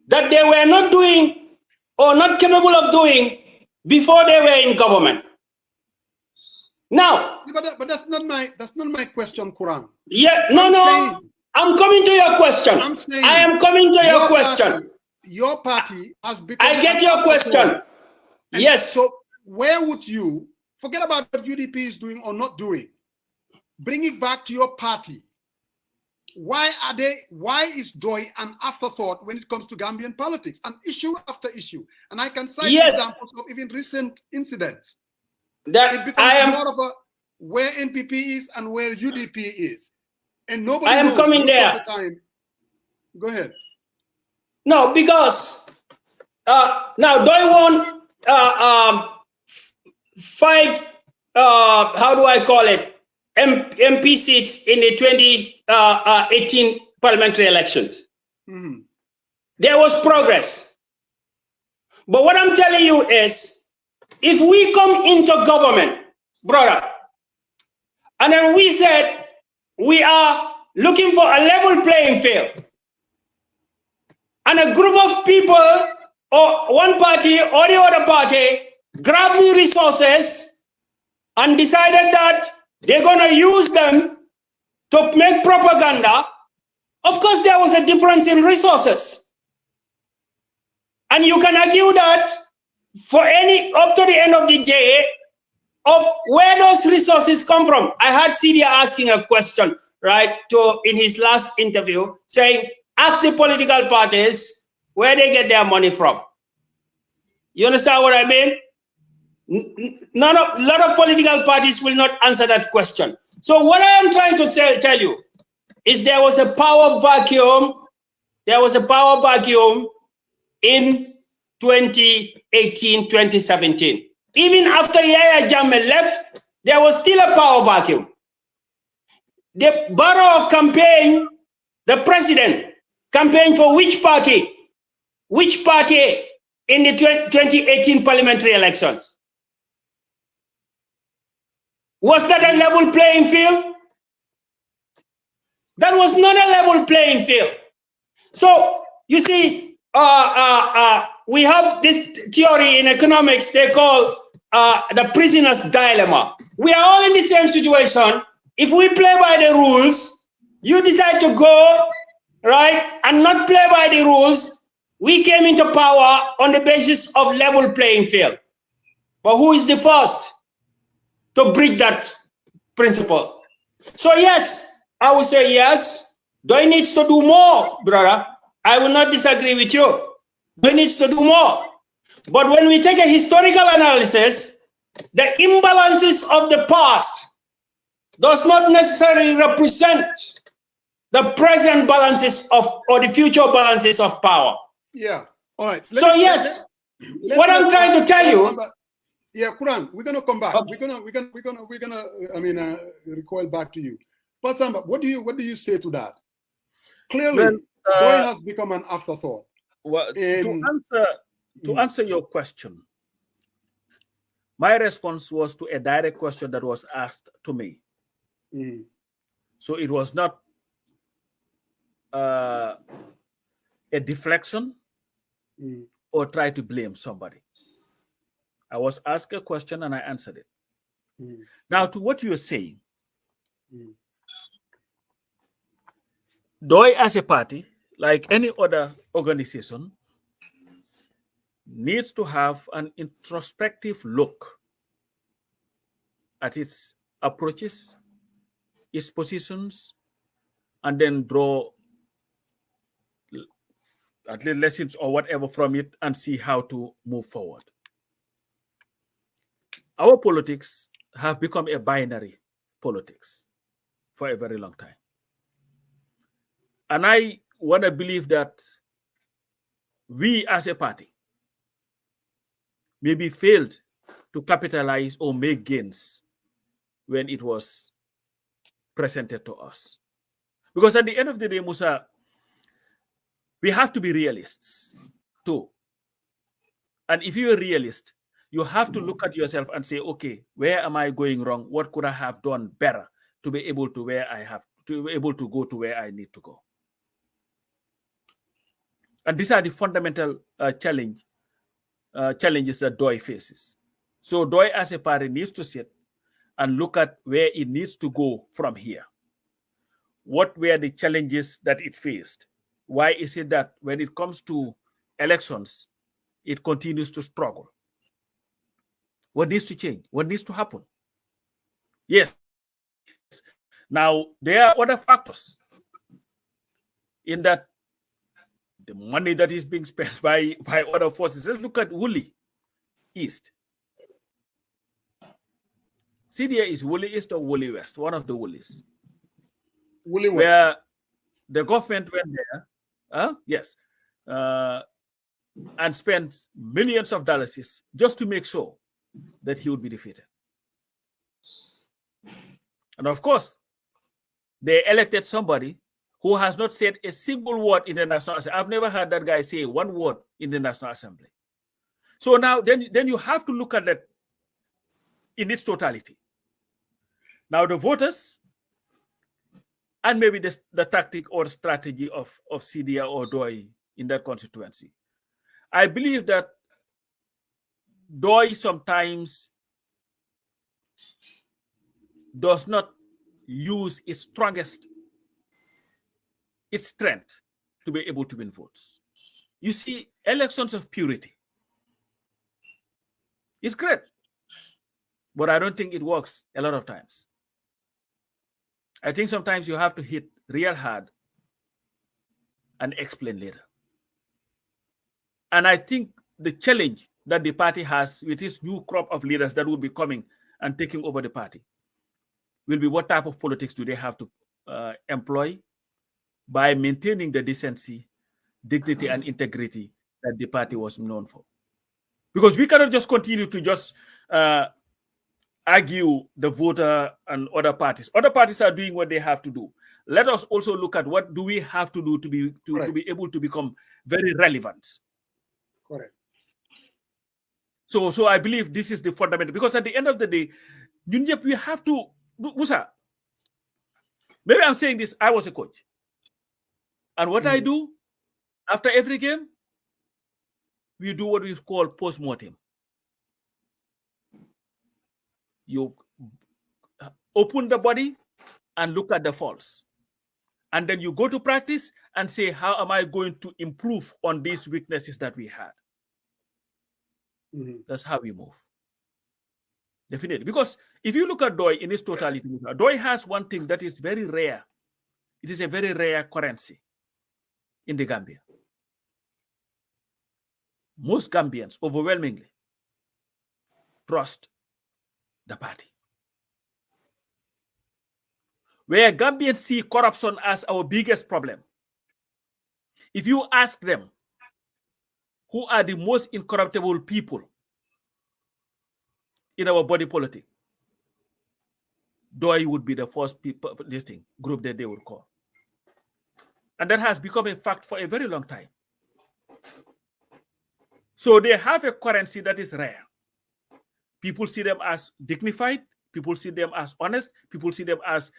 that they were not doing or not capable of doing before they were in government. Now, but that's not my question, Kurang. Yeah, I'm coming to your question. I am coming to your question. Your party has become. I get your question. Yes. So where would you forget about what UDP is doing or not doing? Bring it back to your party. Why is DOI an afterthought when it comes to Gambian politics? An issue after issue. And I can cite examples of even recent incidents. That it becomes more of a where NPP is and where UDP is. And nobody I am knows coming there. The time. Go ahead. No, because now DOI won 5 how do I call it, MP seats in the 2018 parliamentary elections. Mm-hmm. There was progress. But what I'm telling you is, if we come into government, brother, and then we said we are looking for a level playing field, and a group of people or one party or the other party grabbed the resources and decided that they're going to use them to make propaganda, of course there was a difference in resources. And you can argue that for up to the end of the day of where those resources come from. I heard Cedia asking a question, right, in his last interview, saying, ask the political parties where they get their money from. You understand what I mean? A lot of political parties will not answer that question. So what I am trying to tell you is there was a power vacuum. There was a power vacuum in 2018, 2017. Even after Yahya Jammeh left, there was still a power vacuum. The Barrow campaign, the president campaigned for which party? Which party in the 2018 parliamentary elections? Was that a level playing field? That was not a level playing field. So, you see, we have this theory in economics they call the prisoner's dilemma. We are all in the same situation. If we play by the rules, you decide to go, right, and not play by the rules. We came into power on the basis of level playing field. But who is the first? to breach that principle. So yes, I would say yes. DOI needs to do more, brother. I will not disagree with you. DOI needs to do more. But when we take a historical analysis, the imbalances of the past does not necessarily represent the present balances of or the future balances of power. Yeah. All right. So yes, what I'm trying to tell you. Yeah, Kurang, we're gonna come back. Okay. We're gonna. I mean, recoil back to you. But Samba, what do you say to that? Clearly, DOI has become an afterthought. Well, to answer your question, my response was to a direct question that was asked to me. So it was not a deflection or try to blame somebody. I was asked a question and I answered it. Now, to what you're saying, DOI as a party, like any other organization, needs to have an introspective look at its approaches, its positions, and then draw at least lessons or whatever from it and see how to move forward. Our politics have become a binary politics for a very long time. And I want to believe that we as a party maybe failed to capitalize or make gains when it was presented to us. Because at the end of the day, Musa, we have to be realists too. And if you're a realist, you have to look at yourself and say, okay, where am I going wrong? What could I have done better to be able to go to where I need to go? And these are the fundamental challenges that DOI faces. So DOI as a party needs to sit and look at where it needs to go from here. What were the challenges that it faced? Why is it that when it comes to elections, it continues to struggle? What needs to change? What needs to happen? Yes. Now, there are other factors in that the money that is being spent by other forces. Let's look at Woolly East. CDA is Woolly East or Woolly West, one of the Woolies. Woolly West. Where the government went there, yes, and spent millions of dollars just to make sure that he would be defeated. And of course, they elected somebody who has not said a single word in the National Assembly. I've never heard that guy say one word in the National Assembly. So now, then you have to look at that in its totality. Now, the voters, and maybe the tactic or strategy of CDA or DOI in that constituency. I believe that DOI sometimes does not use its strength to be able to win votes. You see, elections of purity is great, but I don't think it works a lot of times. I think sometimes you have to hit real hard and explain later. And I think the challenge that the party has with this new crop of leaders that will be coming and taking over the party will be what type of politics do they have to employ by maintaining the decency, dignity, and integrity that the party was known for. Because we cannot just continue to just argue the voter and other parties. Other parties are doing what they have to do. Let us also look at what do we have to do to be able to become very relevant. Correct. So I believe this is the fundamental, because at the end of the day, we have to, Musa, maybe I'm saying this, I was a coach. And what I do after every game, we do what we call post-mortem. You open the body and look at the faults. And then you go to practice and say, how am I going to improve on these weaknesses that we had? That's how we move. Definitely. Because if you look at DOI in its totality, DOI has one thing that is very rare. It is a very rare currency in the Gambia. Most Gambians overwhelmingly trust the party. Where Gambians see corruption as our biggest problem, if you ask them who are the most incorruptible people in our body politic, DOI would be the first people, group that they would call. And that has become a fact for a very long time. So they have a currency that is rare. People see them as dignified. People see them as honest. People see them as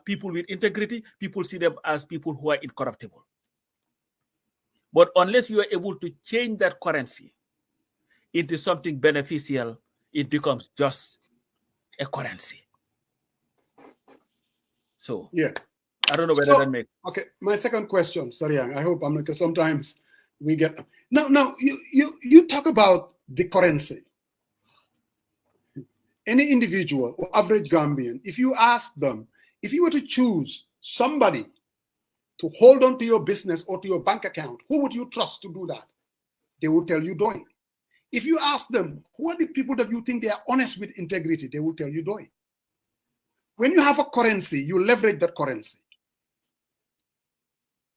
people with integrity. People see them as people who are incorruptible. But unless you are able to change that currency into something beneficial, it becomes just a currency. So yeah, I don't know whether that makes sense. Okay, my second question, sorry, I hope I'm not, because sometimes we get no. You talk about the currency. Any individual or average Gambian, if you ask them, if you were to choose somebody to hold on to your business or to your bank account, who would you trust to do that? They would tell you DOI. If you ask them, who are the people that you think they are honest with integrity, they will tell you DOI. When you have a currency, you leverage that currency.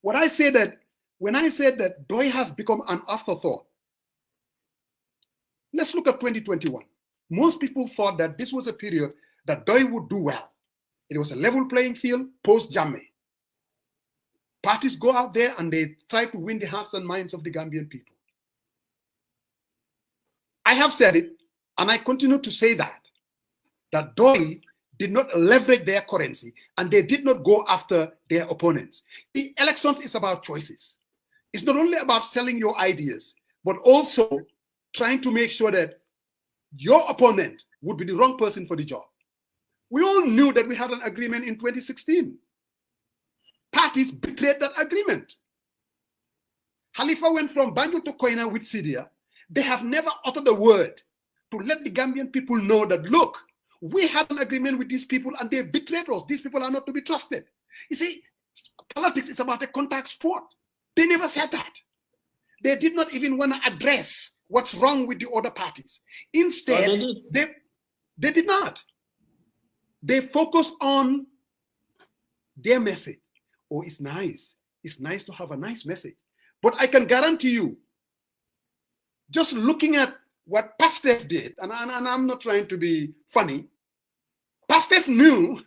When I said that DOI has become an afterthought, let's look at 2021. Most people thought that this was a period that DOI would do well. It was a level playing field post-Jammeh. Parties go out there and they try to win the hearts and minds of the Gambian people. I have said it, and I continue to say that DOI did not leverage their currency and they did not go after their opponents. The elections is about choices. It's not only about selling your ideas, but also trying to make sure that your opponent would be the wrong person for the job. We all knew that we had an agreement in 2016. Parties betrayed that agreement. Halifa went from Banjul to Koina with Sidia. They have never uttered a word to let the Gambian people know that, look, we had an agreement with these people and they betrayed us. These people are not to be trusted. You see, politics is about a contact sport. They never said that. They did not even want to address what's wrong with the other parties. Instead, they did not. They focused on their message. Oh, it's nice. It's nice to have a nice message. But I can guarantee you, just looking at what Pastef did, and I'm not trying to be funny, Pastef knew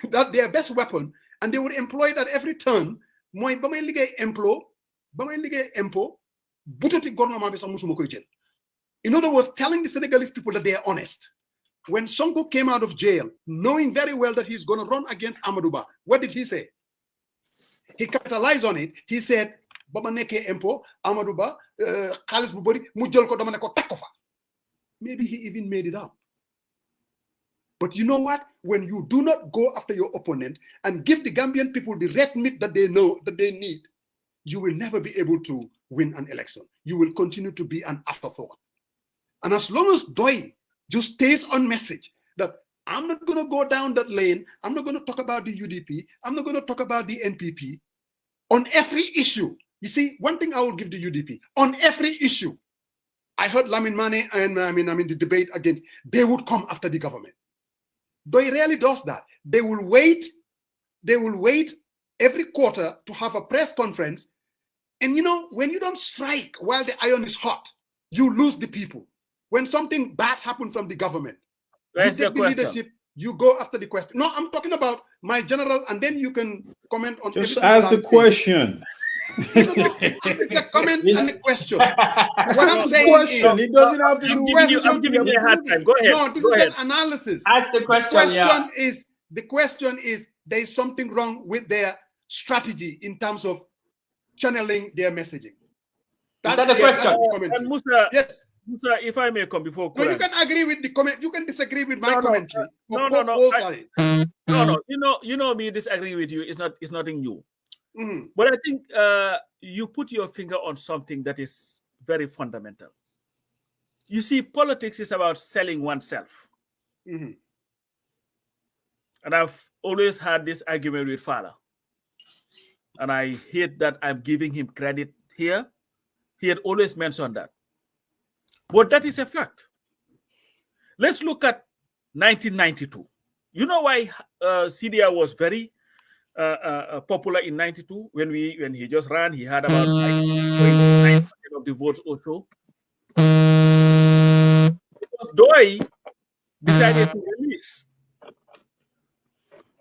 that their best weapon, and they would employ it at every turn, mooy ba may liggéey impôt, butati gouvernement bi sax musuma koy jël. In other words, telling the Senegalese people that they are honest. When Sonko came out of jail, knowing very well that he's going to run against Amadou Ba, what did he say? He capitalized on it. He said, Bama neke impôt, Amadou Ba, xaalis bu bari mu jël ko dama ne ko teg ko fa. Maybe he even made it up. But you know what? When you do not go after your opponent and give the Gambian people the red meat that they know that they need, you will never be able to win an election. You will continue to be an afterthought. And as long as DOI just stays on message that I'm not going to go down that lane, I'm not going to talk about the UDP, I'm not going to talk about the NPP, on every issue. You see, one thing I will give the UDP, on every issue, I heard Lamin Mane and the debate against, they would come after the government. DOI rarely does that. They will wait every quarter to have a press conference. And you know, when you don't strike while the iron is hot, you lose the people. When something bad happens from the government, you take the leadership, you go after the question. No, I'm talking about my general, and then you can comment on. Just ask the question. It's a comment and a question. What I'm saying is, it doesn't have to do with I'm giving you a hard time. Go ahead. No, this is an analysis. Ask the question. The question is, there is something wrong with their strategy in terms of channeling their messaging. Is that the question? And Musa, yes. Musa, if I may come before. No, you can agree with the comment. You can disagree with my commentary. No. You know me disagreeing with you. It's nothing new. Mm-hmm. But I think you put your finger on something that is very fundamental. You see, politics is about selling oneself. Mm-hmm. And I've always had this argument with Fala. And I hate that I'm giving him credit here. He had always mentioned that. But that is a fact. Let's look at 1992. You know why CDR was very popular in 92? When he just ran, he had about 9% of the votes or so. Because Doi decided to release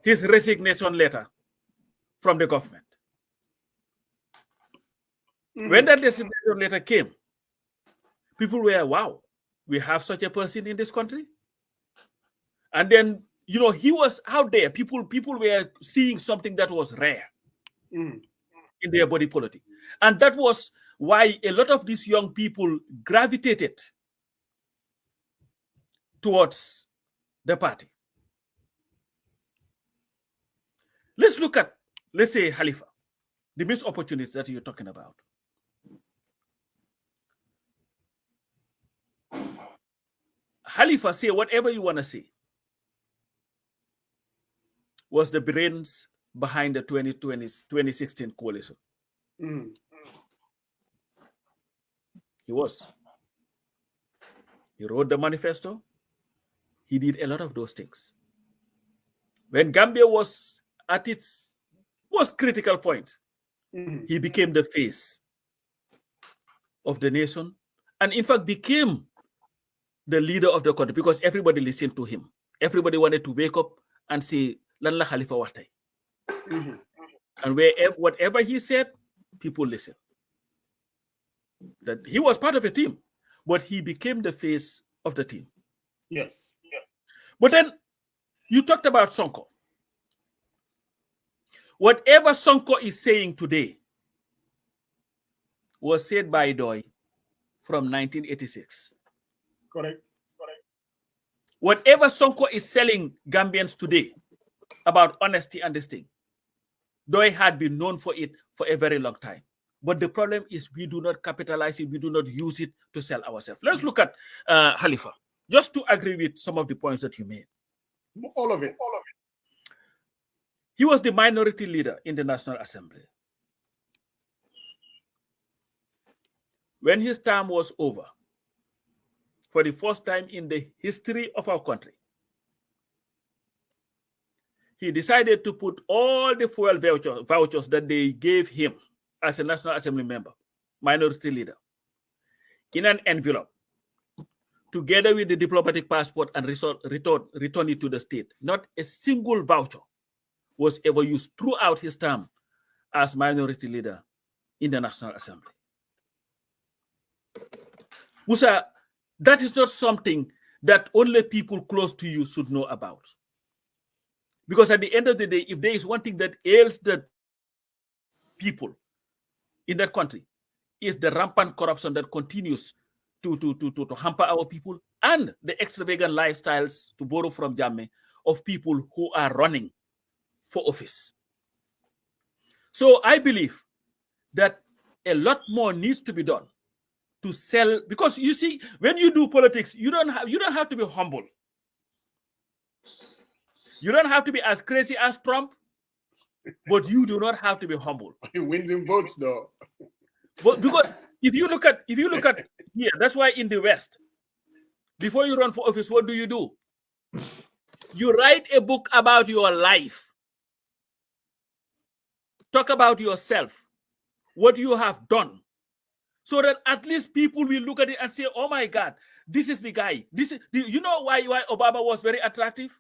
his resignation letter from the government. Mm-hmm. When that resignation letter came, people were, wow, we have such a person in this country. And then, you know, he was out there. People were seeing something that was rare in their body politic. And that was why a lot of these young people gravitated towards the party. Let's look at, let's say, Khalifa, the missed opportunities that you're talking about. Khalifa, say whatever you want to say, was the brains behind the 2016 coalition. Mm. He was. He wrote the manifesto. He did a lot of those things. When Gambia was at its most critical point, he became the face of the nation, and in fact became the leader of the country because everybody listened to him. Everybody wanted to wake up and say, Lan la Khalifa watay. And whatever he said, people listened. That he was part of a team, but he became the face of the team. Yes. But then you talked about Sonko. Whatever Sonko is saying today was said by Doi from 1986. Correct. Whatever Sonko is selling Gambians today about honesty and this thing, Doi had been known for it for a very long time. But the problem is we do not capitalize it, we do not use it to sell ourselves. Let's look at Khalifa, just to agree with some of the points that you made. All of it. He was the minority leader in the National Assembly. When his term was over, for the first time in the history of our country, he decided to put all the fuel vouchers that they gave him as a National Assembly member, minority leader, in an envelope, together with the diplomatic passport, and return it to the state. Not a single voucher was ever used throughout his term as minority leader in the National Assembly. Musa, that is not something that only people close to you should know about. Because at the end of the day, if there is one thing that ails the people in that country, is the rampant corruption that continues to hamper our people and the extravagant lifestyles, to borrow from Jammeh, of people who are running for office. So I believe that a lot more needs to be done to sell, because you see, when you do politics, you don't have to be humble. You don't have to be as crazy as Trump, but you do not have to be humble. He wins in votes, though. But because if you look at here, that's why in the West, before you run for office, what do? You write a book about your life. Talk about yourself, what you have done, so that at least people will look at it and say, "Oh my God, this is the guy." You know why Obama was very attractive?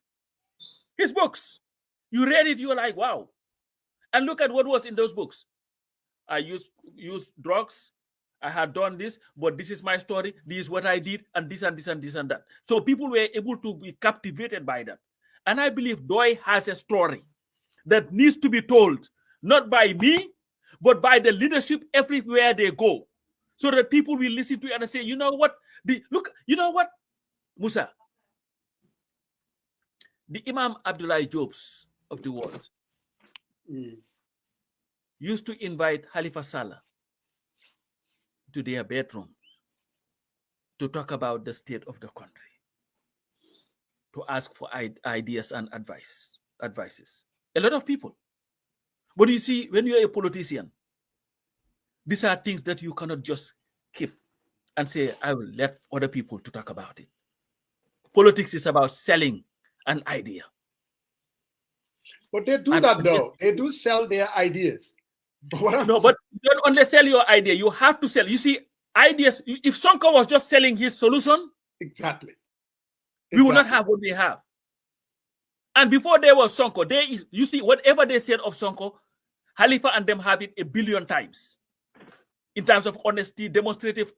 His books. You read it, you were like, wow. And look at what was in those books. I used drugs. I had done this, but this is my story. This is what I did, and this and this and this and that. So people were able to be captivated by that. And I believe Doi has a story that needs to be told, not by me, but by the leadership everywhere they go, so that people will listen to it and say, you know what? You know what, Musa? The Imam Abdullah Jobs of the world used to invite Khalifa Saleh to their bedroom to talk about the state of the country, to ask for ideas and advices. A lot of people. But you see, when you're a politician, these are things that you cannot just keep and say, I will let other people to talk about it. Politics is about selling an idea. But they do that though. They do sell their ideas. But you don't only sell your idea. You have to sell. You see, ideas. If Sonko was just selling his solution, exactly, we would not have what we have. And before there was Sonko, you see, whatever they said of Sonko, Halifa and them have it 1 billion times. In terms of honesty, demonstrative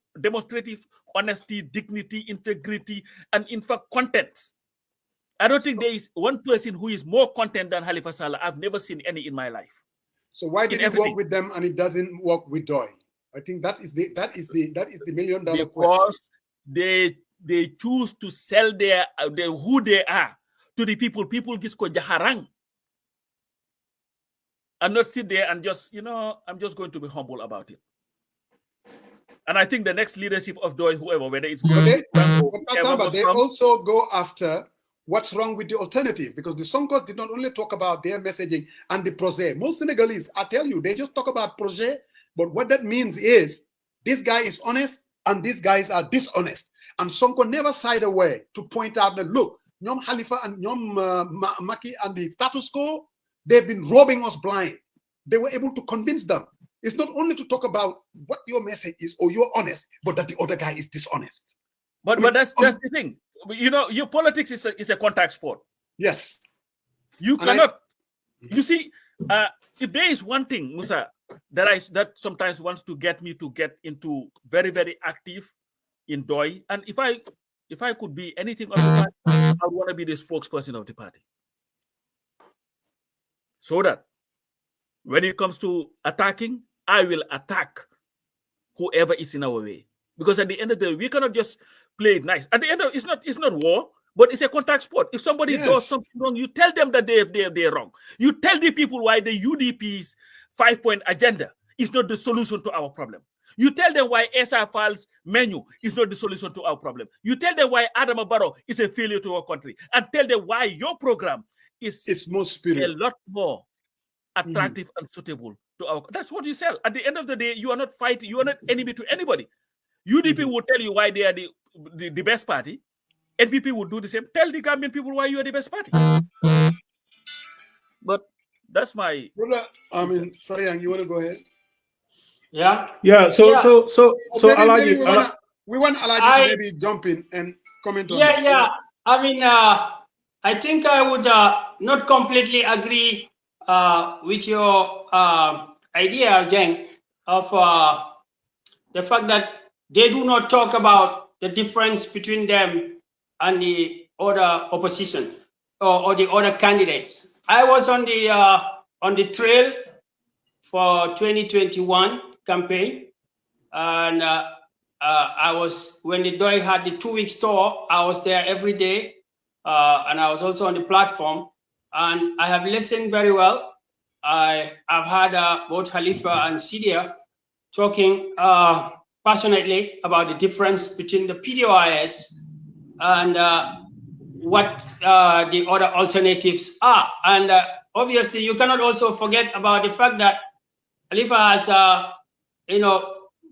honesty, dignity, integrity, and in fact, content. I don't think there is one person who is more content than Halifa Sallah. I've never seen any in my life. So why did it work with them and it doesn't work with DOI? I think that is the $1 million question. Because they choose to sell who they are to the people. People just go jaharang. And not sit there and just, I'm just going to be humble about it. And I think the next leadership of DOI, whoever, whether it's they also go after what's wrong with the alternative, because the Sonkos did not only talk about their messaging and the projet. Most Senegalese, I tell you, they just talk about projet, but what that means is this guy is honest and these guys are dishonest. And Sonko never shied away to point out that, look, Nyom Halifa and Nyom Maki and the status quo, they've been robbing us blind. They were able to convince them. It's not only to talk about what your message is or you're honest, but that the other guy is dishonest. But that's the thing. Your politics is a contact sport. Yes. You cannot. You see, if there is one thing, Musa, that sometimes wants to get me to get into very, very active in DOI, and if I could be anything other than that, I want to be the spokesperson of the party. So that when it comes to attacking, I will attack whoever is in our way. Because at the end of the day, we cannot just play it nice. At the end of it's not war, but it's a contact sport. If somebody does something wrong, you tell them that they're wrong. You tell the people why the UDP's 5-point agenda is not the solution to our problem. You tell them why SFL's menu is not the solution to our problem. You tell them why Adama Barrow is a failure to our country, and tell them why your program is a lot more attractive and suitable to our. That's what you sell. At the end of the day, you are not fighting. You are not enemy to anybody. UDP will tell you why they are the best party. NPP will do the same. Tell the Gambian people why you are the best party. But that's my brother. Sariang, you want to go ahead? Yeah. So Alhagie, we want Alhagie to maybe jump in and comment on that. Yeah. I think I would not completely agree with your idea, Jeng, of the fact that they do not talk about the difference between them and the other opposition or the other candidates. I was on the trail for 2021 campaign, and I was, when the DOI had the 2-week tour, I was there every day, and I was also on the platform, and I have listened very well. I've had both Halifa and Sidia talking passionately about the difference between the PDOIS and what the other alternatives are. And obviously, you cannot also forget about the fact that Halifa has,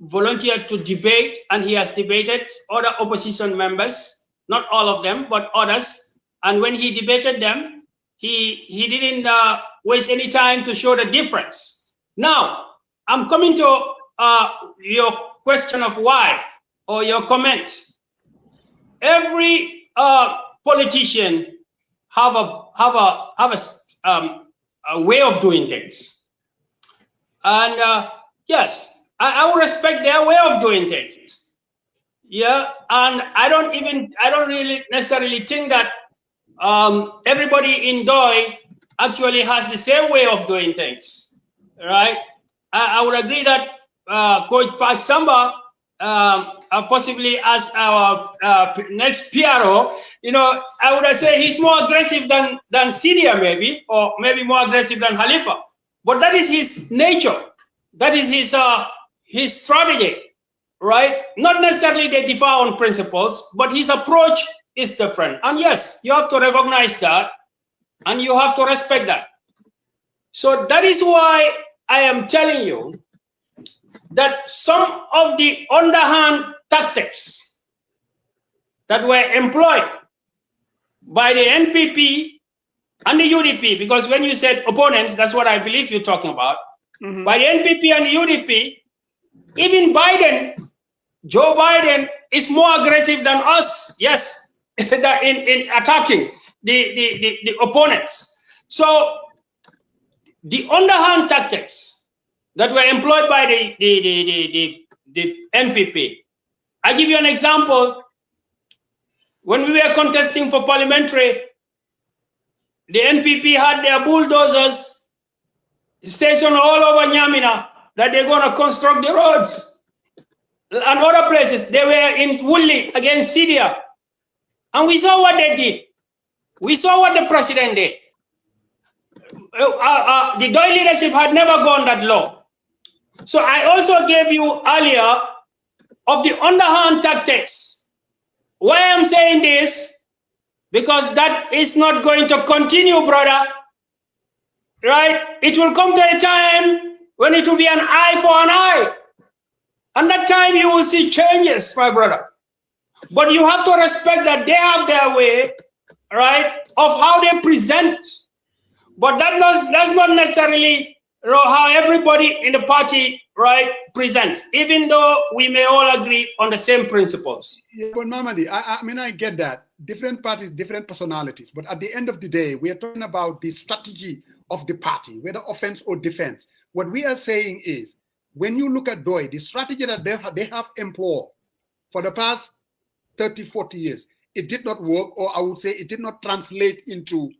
volunteered to debate, and he has debated other opposition members, not all of them, but others. And when he debated them, he didn't waste any time to show the difference. Now, I'm coming to your question of why, or your comment. Every politician have a way of doing things, and yes, I would respect their way of doing things. Yeah, and I don't really necessarily think that everybody in DOI actually has the same way of doing things, right? I would agree that Coach Samba, possibly as our next PRO, I would say he's more aggressive than Sidia maybe, or maybe more aggressive than Halifa. But that is his nature. That is his strategy, right? Not necessarily they differ on principles, but his approach is different. And yes, you have to recognize that and you have to respect that. So that is why I am telling you that some of the underhand tactics that were employed by the NPP and the UDP, because when you said opponents, that's what I believe you're talking about, by the NPP and the UDP, even Biden, Joe Biden is more aggressive than us, yes, in attacking the opponents. So the underhand tactics that were employed by the NPP. I give you an example. When we were contesting for parliamentary, the NPP had their bulldozers stationed all over Nyamina that they're going to construct the roads and other places. They were in Wuli against Syria. And we saw what they did. We saw what the president did. The DOI leadership had never gone that low. So I also gave you earlier of the underhand tactics. Why I'm saying this? Because that is not going to continue, brother. Right? It will come to a time when it will be an eye for an eye. And that time you will see changes, my brother. But you have to respect that they have their way, right, of how they present. But that's not necessarily how everybody in the party, right, presents, even though we may all agree on the same principles. Yeah, but Mamadi, I mean, I get that. Different parties, different personalities. But at the end of the day, we are talking about the strategy of the party, whether offense or defense. What we are saying is, when you look at DOI, the strategy that they have employed for the past 30, 40 years, it did not work, or I would say it did not translate into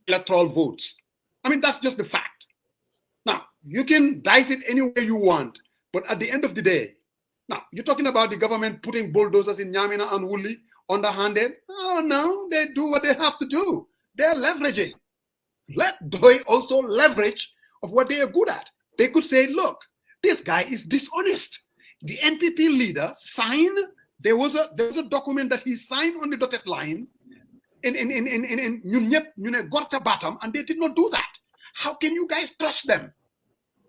electoral votes. I mean, that's just the fact. Now, you can dice it any way you want, but at the end of the day, now, you're talking about the government putting bulldozers in Nyamina and Wuli underhanded. Oh, no, they do what they have to do. They're leveraging. Let DOI also leverage of what they are good at. They could say, look, this guy is dishonest. The NPP leader signed, there was a document that he signed on the dotted line in Gorta Batam, and they did not do that. How can you guys trust them?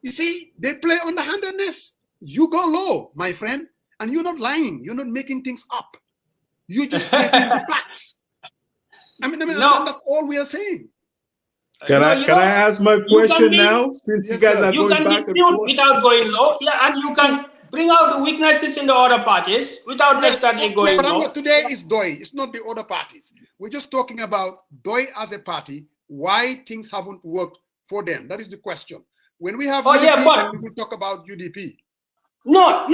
You see, they play underhandedness. You go low, my friend, and you're not lying. You're not making things up. You're just making the facts. I mean, no. That's all we are saying. Can I ask my question now? Since you guys are going back and forth? You can dispute without going low, yeah, and you can bring out the weaknesses in the other parties without necessarily going low. Today is DOI. It's not the other parties. We're just talking about DOI as a party, why things haven't worked for them. That is the question. When we have UDP, but we will talk about UDP. No,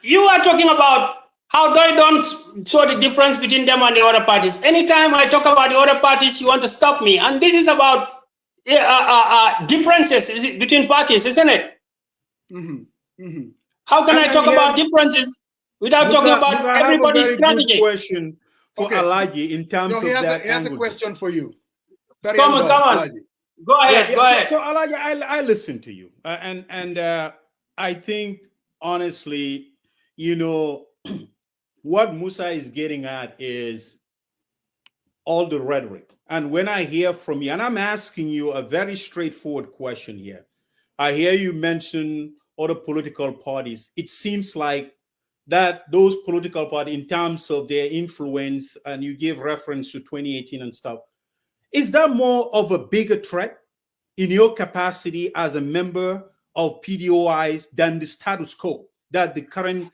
you are talking about how DOI don't show the difference between them and the other parties. Anytime I talk about the other parties, you want to stop me. And this is about differences between parties, isn't it? How can I talk about differences without talking about everybody's strategy? Question for Alhagie in terms of that. He has a question for you. Come on. Go ahead. So Alhagie, I listen to you, and I think honestly, you know, what Musa is getting at is all the rhetoric. And when I hear from you, and I'm asking you a very straightforward question here, I hear you mention other political parties. It seems like that those political parties, in terms of their influence, and you give reference to 2018 and stuff, is that more of a bigger threat in your capacity as a member of PDOIS than the status quo that the current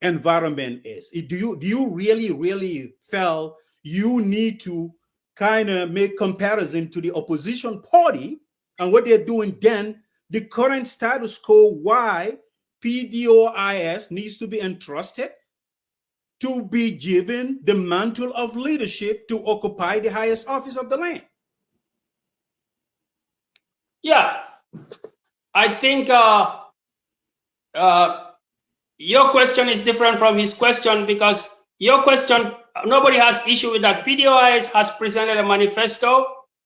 environment is? Do you really feel you need to kind of make comparison to the opposition party and what they're doing, then the current status quo, why PDOIS needs to be entrusted to be given the mantle of leadership to occupy the highest office of the land? Yeah, I think your question is different from his question, because your question, nobody has issue with that. PDOIS has presented a manifesto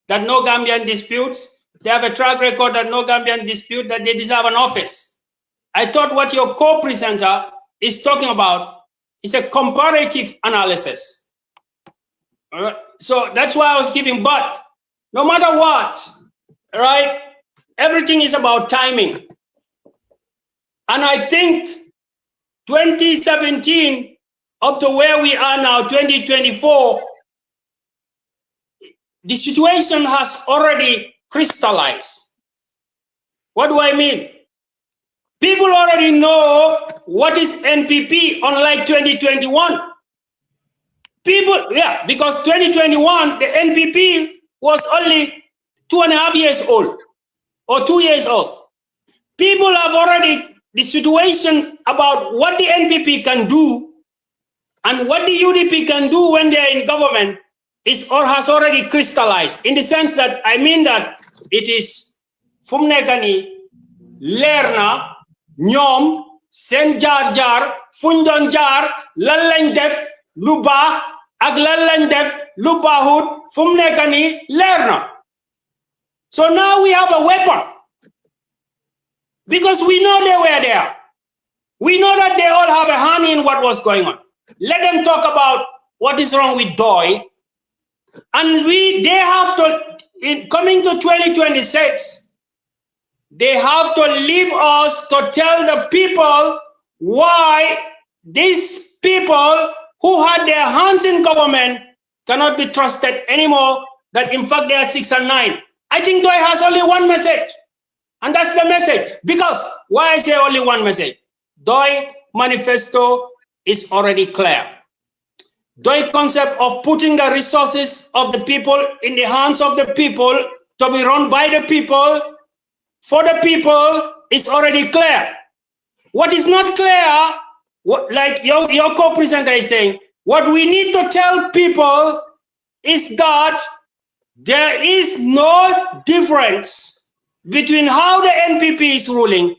that no Gambian disputes. They have a track record that no Gambian dispute, that they deserve an office. I thought what your co-presenter is talking about is a comparative analysis. So that's why I was giving, but no matter what, right, everything is about timing. And I think 2017 up to where we are now, 2024, the situation has already crystallized. What do I mean? People already know what is NPP, unlike 2021. People, yeah, because 2021, the NPP was only 2.5 years old or 2 years old. People have already, the situation about what the NPP can do and what the UDP can do when they're in government is or has already crystallized, in the sense that, I mean that it is Fumnekani, Lerna, Nyom, Sen Jar Jar, Fundon Jar, Lalang Def, Luba, ak Lalang Def, Luba Hood, Fumnekani, Lerna. So now we have a weapon. Because we know they were there. We know that they all have a hand in what was going on. Let them talk about what is wrong with DOI. And they have to, coming to 2026, they have to leave us to tell the people why these people who had their hands in government cannot be trusted anymore, that in fact they are 6 and 9. I think DOI has only one message, and that's the message. Because, why I say only one message? DOI manifesto is already clear. DOI concept of putting the resources of the people in the hands of the people to be run by the people, for the people, is already clear. What is not clear, like your co-presenter is saying, what we need to tell people is that there is no difference between how the NPP is ruling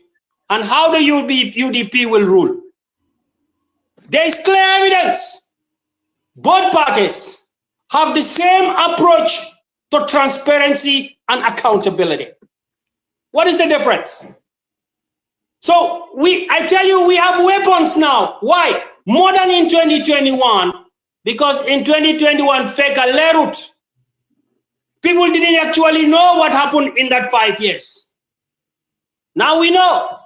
and how the UDP will rule. There is clear evidence. Both parties have the same approach to transparency and accountability. What is the difference? So I tell you, we have weapons now. Why? More than in 2021, because in 2021, Feka Lerut, people didn't actually know what happened in that 5 years. Now we know.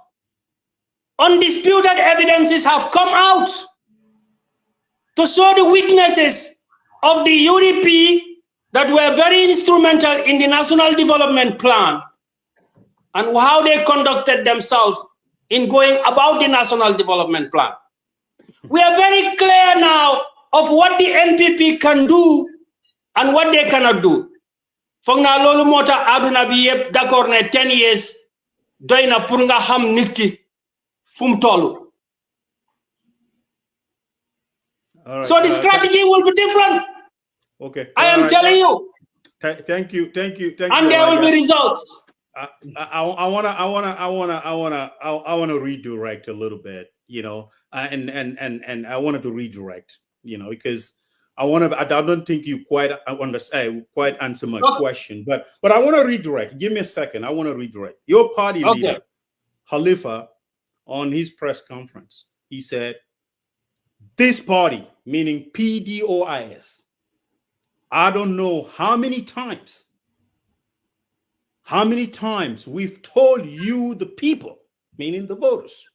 Undisputed evidences have come out to show the weaknesses of the UDP that were very instrumental in the National Development Plan and how they conducted themselves in going about the National Development Plan. We are very clear now of what the NPP can do and what they cannot do. Fogna lolu mota aduna bi yep d'accord ne 10 years doyna pour nga xam nit ki fum tollu. Right, so the strategy will be different. Okay. I am telling you. Thank you. And there will be results. I wanna redirect a little bit, you know, and I wanted to redirect, you know, because I don't think you quite understand, quite answer my question, but I want to redirect. Give me a second. I want to redirect. Your party leader, Khalifa, on his press conference, he said, this party, meaning PDOIS, I don't know how many times we've told you, the people, meaning the voters,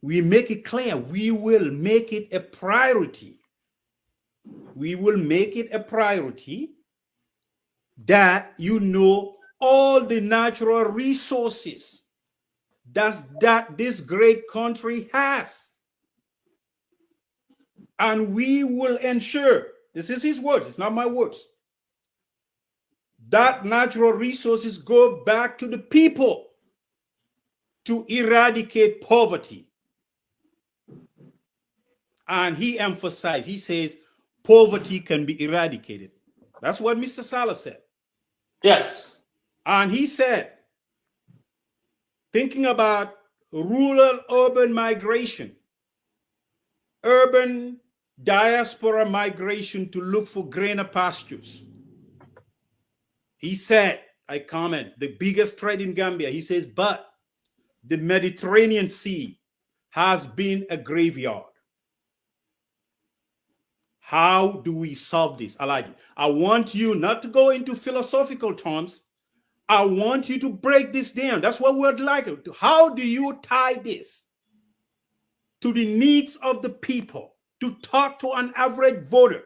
we make it clear, we will make it a priority. We will make it a priority that you know all the natural resources that this great country has. And we will ensure, this is his words, it's not my words, that natural resources go back to the people to eradicate poverty. And he emphasized, he says, poverty can be eradicated. That's what Mr. Salah said. Yes. And he said, thinking about rural-urban migration, urban diaspora migration to look for greener pastures. He said, I comment, the biggest threat in Gambia, he says, but the Mediterranean Sea has been a graveyard. How do we solve this, Alhagie? I want you not to go into philosophical terms. I want you to break this down. That's what we'd like to do. How do you tie this to the needs of the people, to talk to an average voter?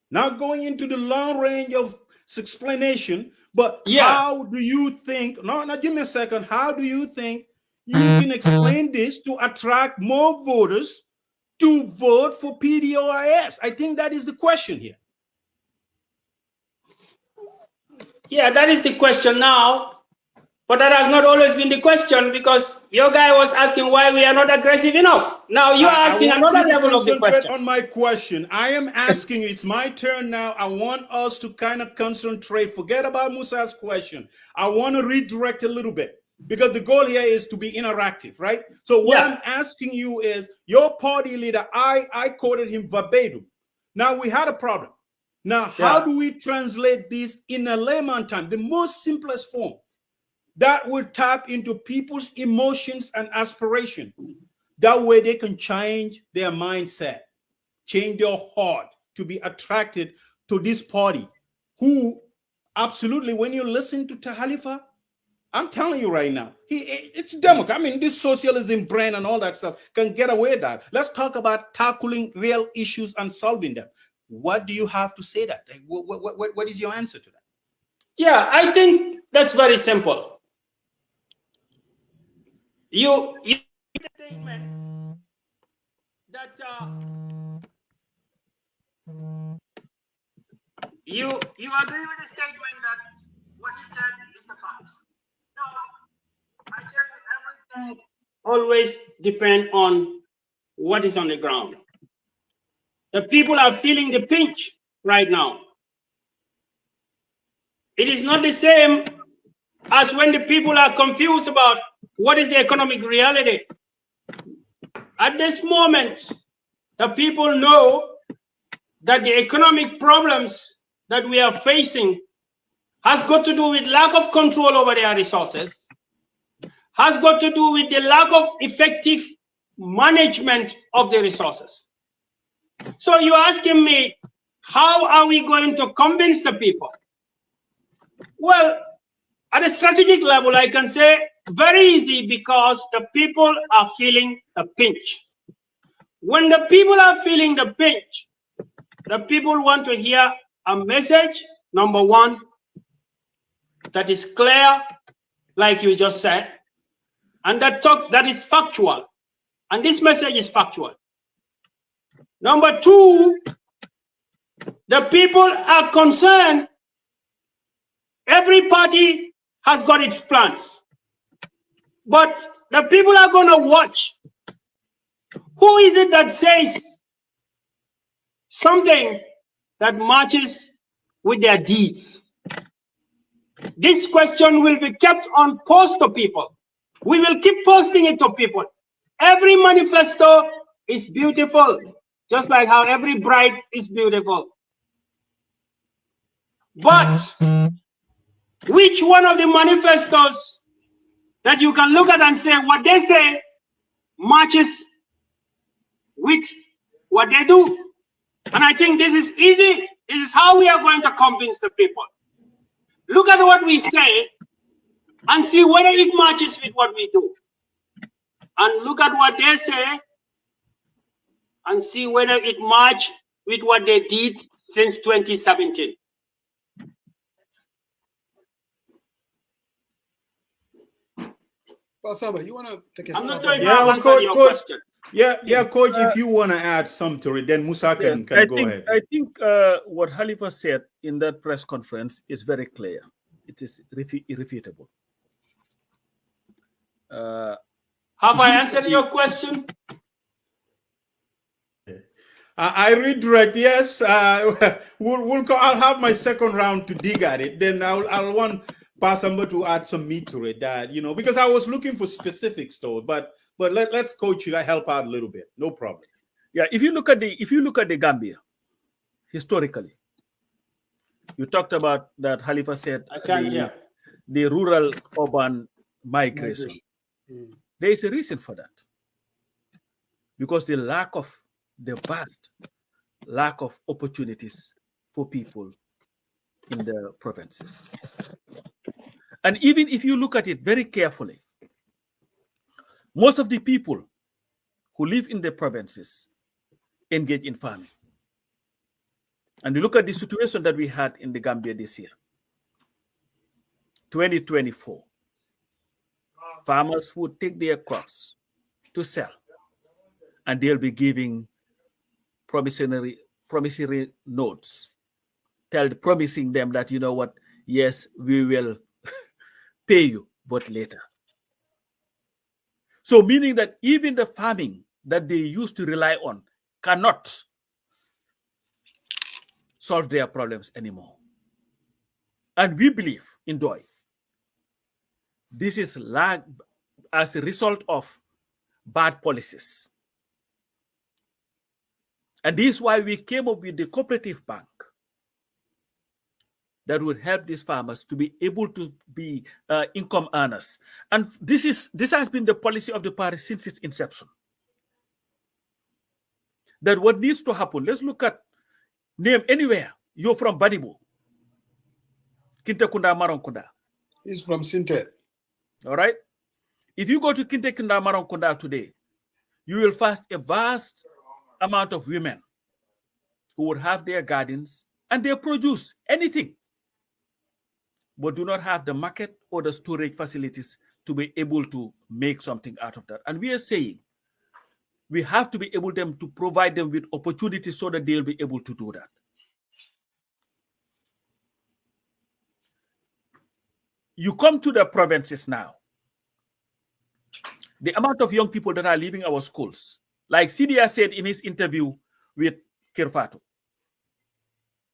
Not going into the long range of explanation, but how do you think, no, give me a second. How do you think you can explain this to attract more voters to vote for PDOIS? I think that is the question here. Yeah, that is the question now. But that has not always been the question, because your guy was asking why we are not aggressive enough. Now you are asking another level of the question. On my question, I am asking you, it's my turn now. I want us to kind of concentrate. Forget about Musa's question. I want to redirect a little bit, because the goal here is to be interactive, right? So what I'm asking you is, your party leader, I quoted him verbatim. Now we had a problem. Now, how do we translate this in a layman time, the most simplest form that would tap into people's emotions and aspiration? That way they can change their mindset, change their heart to be attracted to this party, who absolutely, when you listen to Tahalifa, I'm telling you right now, it's democrat. I mean, this socialism brand and all that stuff can get away with that. Let's talk about tackling real issues and solving them. What do you have to say that? What is your answer to that? Yeah, I think that's very simple. You made a statement that you agree with the statement that what he said is the facts. Now, I tell you, everything always depends on what is on the ground. The people are feeling the pinch right now. It is not the same as when the people are confused about what is the economic reality. At this moment, the people know that the economic problems that we are facing has got to do with lack of control over their resources, has got to do with the lack of effective management of the resources. So you're asking me, how are we going to convince the people? Well, at a strategic level, I can say very easy, because the people are feeling the pinch. When the people are feeling the pinch, the people want to hear a message, number one, that is clear, like you just said, and that is factual. And this message is factual. Number two, the people are concerned. Every party has got its plans, but the people are going to watch. Who is it that says something that matches with their deeds? This question will be kept on post to people. We will keep posting it to people. Every manifesto is beautiful, just like how every bride is beautiful. But which one of the manifestos that you can look at and say what they say matches with what they do? And I think this is easy. This is how we are going to convince the people. Look at what we say and see whether it matches with what we do. And look at what they say and see whether it matches with what they did since 2017. Well, Saba, you want to take a I'm not sure if I answered your question. Yeah, Coach, if you want to add something to it, then Musa can go ahead. I think what Khalifa said in that press conference is very clear. It is irrefutable. Have I answered your question? I redirect. Yes, I'll have my second round to dig at it. Then I'll want Pasamba to add some meat to it. That, you know, because I was looking for specifics though. But let's Coach help out a little bit. No problem. Yeah, if you look at the Gambia historically, you talked about that. Khalifa said the rural urban migration. There is a reason for that, because the lack of the vast lack of opportunities for people in the provinces. And even if you look at it very carefully, most of the people who live in the provinces engage in farming. And you look at the situation that we had in the Gambia this year, 2024. Farmers would take their crops to sell, and they'll be giving promissory notes, promising them that, you know what, yes, we will pay you, but later. So meaning that even the farming that they used to rely on cannot solve their problems anymore. And we believe in DOI, this is as a result of bad policies. And this is why we came up with the cooperative bank that would help these farmers to be able to be income earners. And this has been the policy of the party since its inception. That what needs to happen, let's look at name anywhere. You're from Badibu, Kintekunda Maronkunda. He's from Sinte. All right. If you go to Kintekunda Maronkunda today, you will find a vast amount of women who would have their gardens and they produce anything, but do not have the market or the storage facilities to be able to make something out of that. And we are saying we have to be able to provide them with opportunities so that they'll be able to do that. You come to the provinces now, the amount of young people that are leaving our schools, like CDA said in his interview with Kirfato,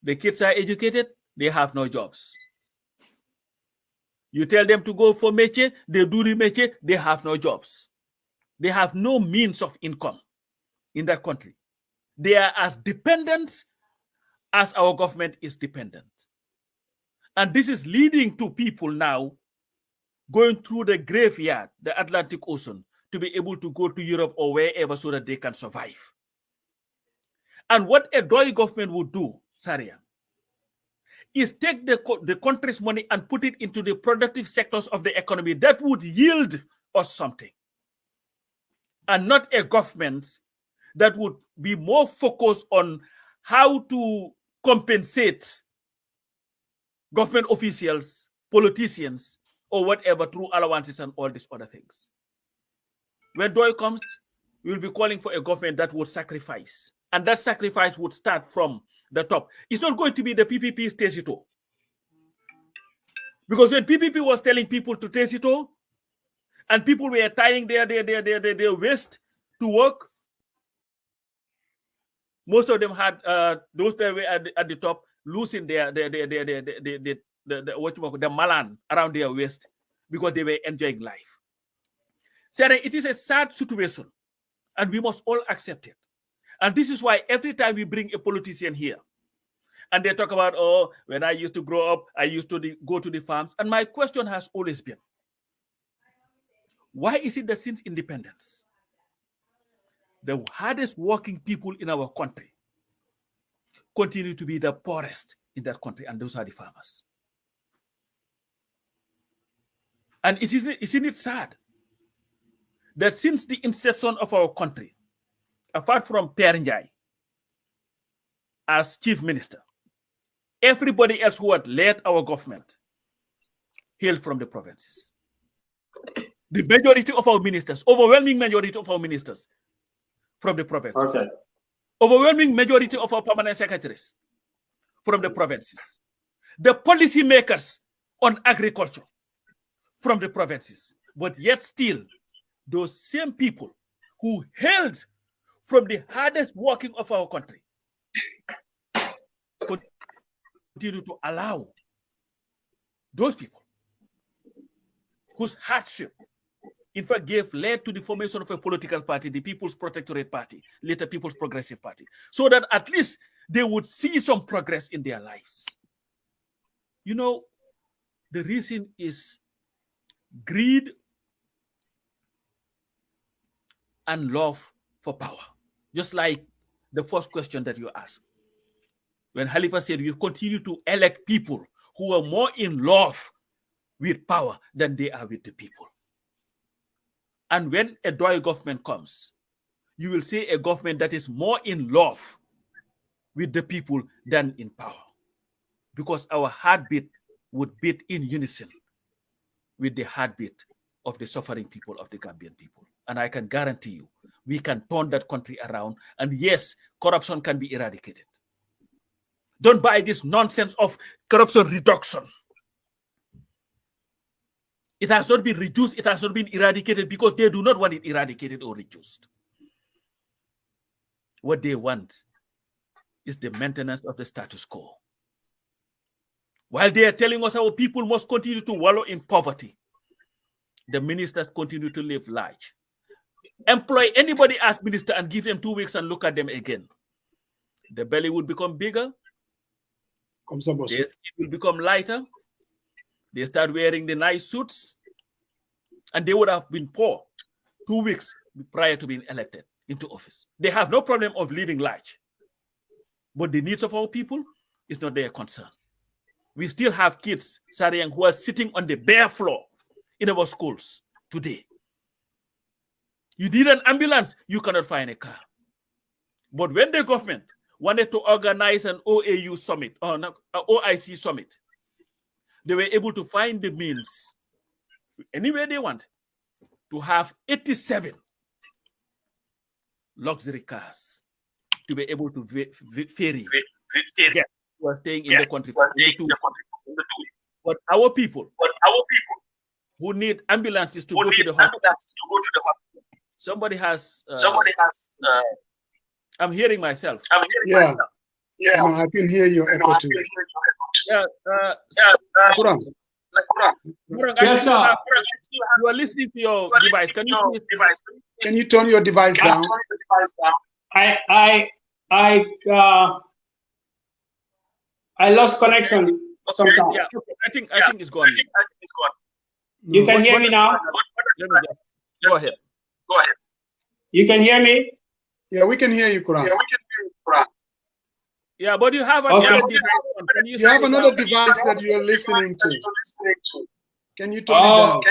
the kids are educated, they have no jobs. You tell them to go for métier, they do the métier, they have no jobs. They have no means of income in that country. They are as dependent as our government is dependent. And this is leading to people now going through the graveyard, the Atlantic Ocean, to be able to go to Europe or wherever so that they can survive. And what a DOI government would do, Saria, is take the country's money and put it into the productive sectors of the economy that would yield us something. And not a government that would be more focused on how to compensate government officials, politicians, or whatever through allowances and all these other things. When DOI comes, we will be calling for a government that would sacrifice. And that sacrifice would start from the top. It's not going to be the PPP's Tesito. Because when PPP was telling people to Tesito, and people were tying their waist to work, most of them had those that were at the top losing the malan around their waist because they were enjoying life. So it is a sad situation, and we must all accept it. And this is why every time we bring a politician here, and they talk about, oh, when I used to grow up, I used to go to the farms. And my question has always been, why is it that since independence, the hardest working people in our country continue to be the poorest in that country, and those are the farmers? And isn't it sad that since the inception of our country, apart from Pierre Njai as chief minister, everybody else who had led our government hailed from the provinces. The majority of our ministers, overwhelming majority of our ministers from the provinces. Okay. Overwhelming majority of our permanent secretaries from the provinces. The policy makers on agriculture from the provinces. But yet still, those same people who hailed from the hardest working of our country continue to allow those people whose hardship in fact led to the formation of a political party, the People's Protectorate Party, later People's Progressive Party, so that at least they would see some progress in their lives. You know, the reason is greed and love for power. Just like the first question that you ask. When Halifa said, we continue to elect people who are more in love with power than they are with the people. And when a DOI government comes, you will see a government that is more in love with the people than in power. Because our heartbeat would beat in unison with the heartbeat of the suffering people of the Gambian people. And I can guarantee you, we can turn that country around. And yes, corruption can be eradicated. Don't buy this nonsense of corruption reduction. It has not been reduced, it has not been eradicated because they do not want it eradicated or reduced. What they want is the maintenance of the status quo. While they are telling us our people must continue to wallow in poverty, the ministers continue to live large. Employ anybody as minister and give them 2 weeks and look at them again. The belly would become bigger. The skin will become lighter. They start wearing the nice suits. And they would have been poor 2 weeks prior to being elected into office. They have no problem of living large. But the needs of our people is not their concern. We still have kids, Sariang, who are sitting on the bare floor in our schools today. You need an ambulance, you cannot find a car. But when the government wanted to organize an OAU summit, or an OIC summit, they were able to find the means, anywhere they want, to have 87 luxury cars to be able to ferry guests who are staying in the country. But our people who need ambulances to go to the hospital. Somebody has. I'm hearing myself. Yeah, I can hear your echo too. Kurang, yes, sir. You are listening to your device. Can you turn your device down? I lost connection sometimes. Yeah, I think it's gone. You can hear me now? Go ahead. You can hear me? Yeah, we can hear you, Kurang. Yeah, but you have another device. You have another device that you're listening to. Can you turn it down?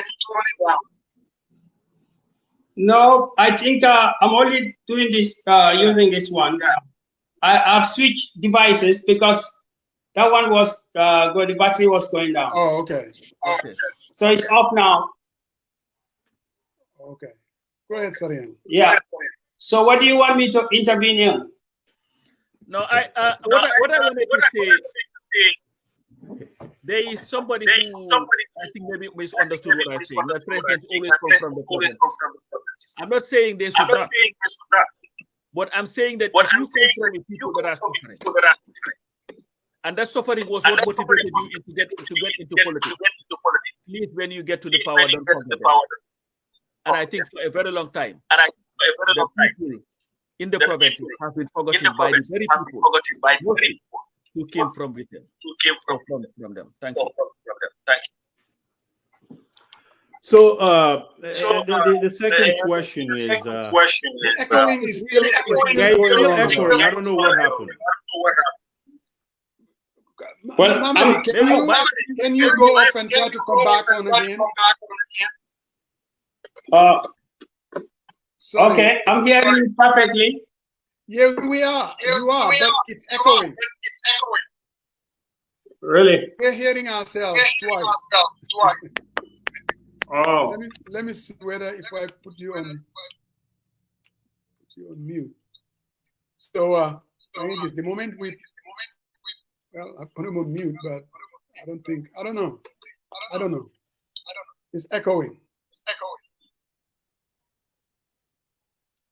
No, I think I'm only doing this using this one. I've switched devices because that one was the battery was going down. Oh, okay. So it's off now. Okay. Go ahead, Sarian. Yeah. So what do you want me to intervene in? No, what I wanted to say, there is somebody who I think maybe misunderstood what I'm saying. The presidents always come from the provinces. I'm not saying they should not, but I'm saying that if you come from the people that are suffering, and that suffering was what motivated you to get into politics. Please, when you get to the power, don't forget that. And I think for a very long time, the people in the provinces have been forgotten by the very people who came from within. From them. Thank you. So the second question is echoing is still echoing. I don't know what happened. Well, Mamadi, can you go off and try to come back on again? Okay, I'm hearing you perfectly. Yeah, we are. You are, but it's echoing. Really? We're hearing ourselves twice. Oh. Let me see whether if I put you on mute. So I think it's the moment well, I put him on mute, but I don't know. It's echoing.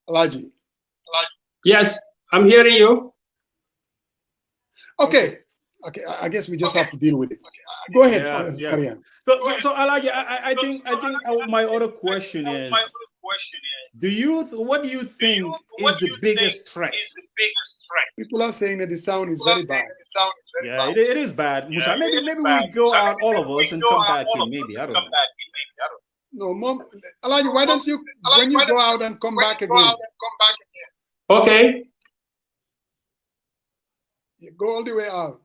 Alhagie. Yes, I'm hearing you. Okay. I guess we just have to deal with it. Go ahead, Sarian. So Alhagie, I think my other question is, what do you think is the biggest threat? People are saying that the sound is very bad. Yeah, it is bad. Musa, maybe we go out, all of us, and come back in. Maybe I don't know. No, Mom, Alhagie, when you go out and come back again? Okay. Yeah, go all the way out.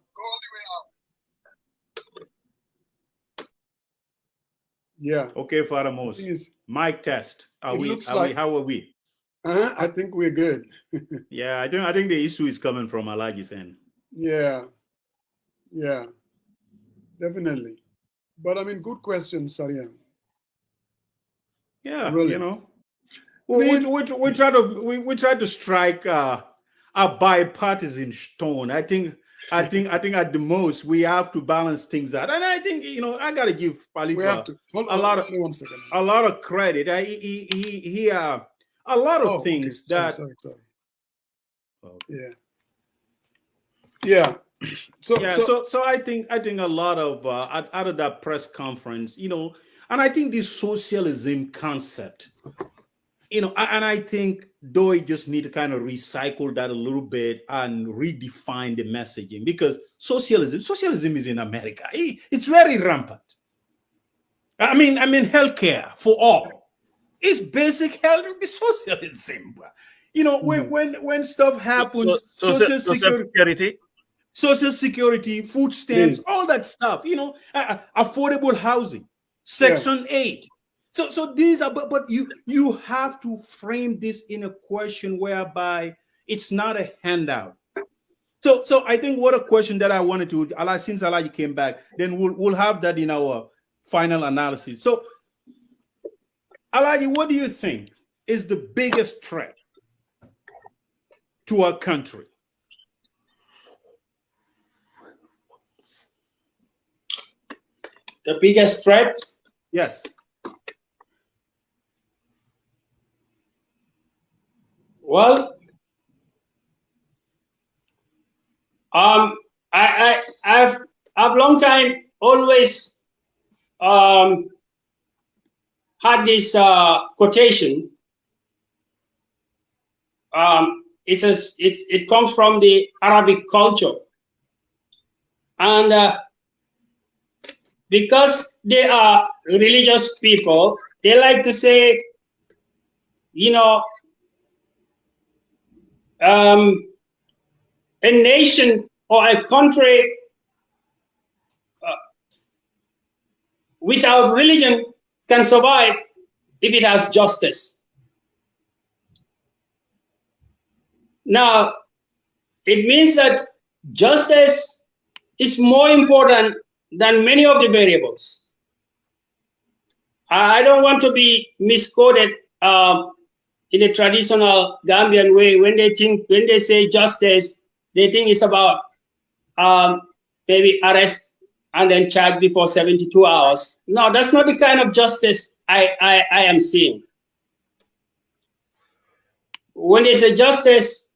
Yeah. Okay, Father Mose. Mic test. How are we? I think we're good. Yeah, I think the issue is coming from Alhagie's end. Yeah. Yeah. Definitely. But I mean, good question, Sarian. Yeah, really. You know. We try to strike a bipartisan tone. I think at the most we have to balance things out, and I think I gotta give Palifa a lot of credit. He a lot of things that. Sorry. Okay. Yeah. So I think a lot of out of that press conference, and I think this socialism concept. And I think DOI just need to kind of recycle that a little bit and redefine the messaging, because socialism is in America. It's very rampant. I mean, healthcare for all. It's basic health. It's socialism. When stuff happens, social security, food stamps, all that stuff. Affordable housing, Section 8. So these are, but you have to frame this in a question whereby it's not a handout. So I think what a question that I wanted to, since Alhagie came back, then we'll have that in our final analysis. So Alhagie, what do you think is the biggest threat to our country? The biggest threat? Yes. Well, I've long time always had this quotation. It comes from the Arabic culture, and because they are religious people, they like to say, a nation or a country without religion can survive if it has justice. Now, it means that justice is more important than many of the variables. I don't want to be misquoted in a traditional Gambian way. When they say justice, they think it's about maybe arrest and then charge before 72 hours. No, that's not the kind of justice I am seeing. When they say justice,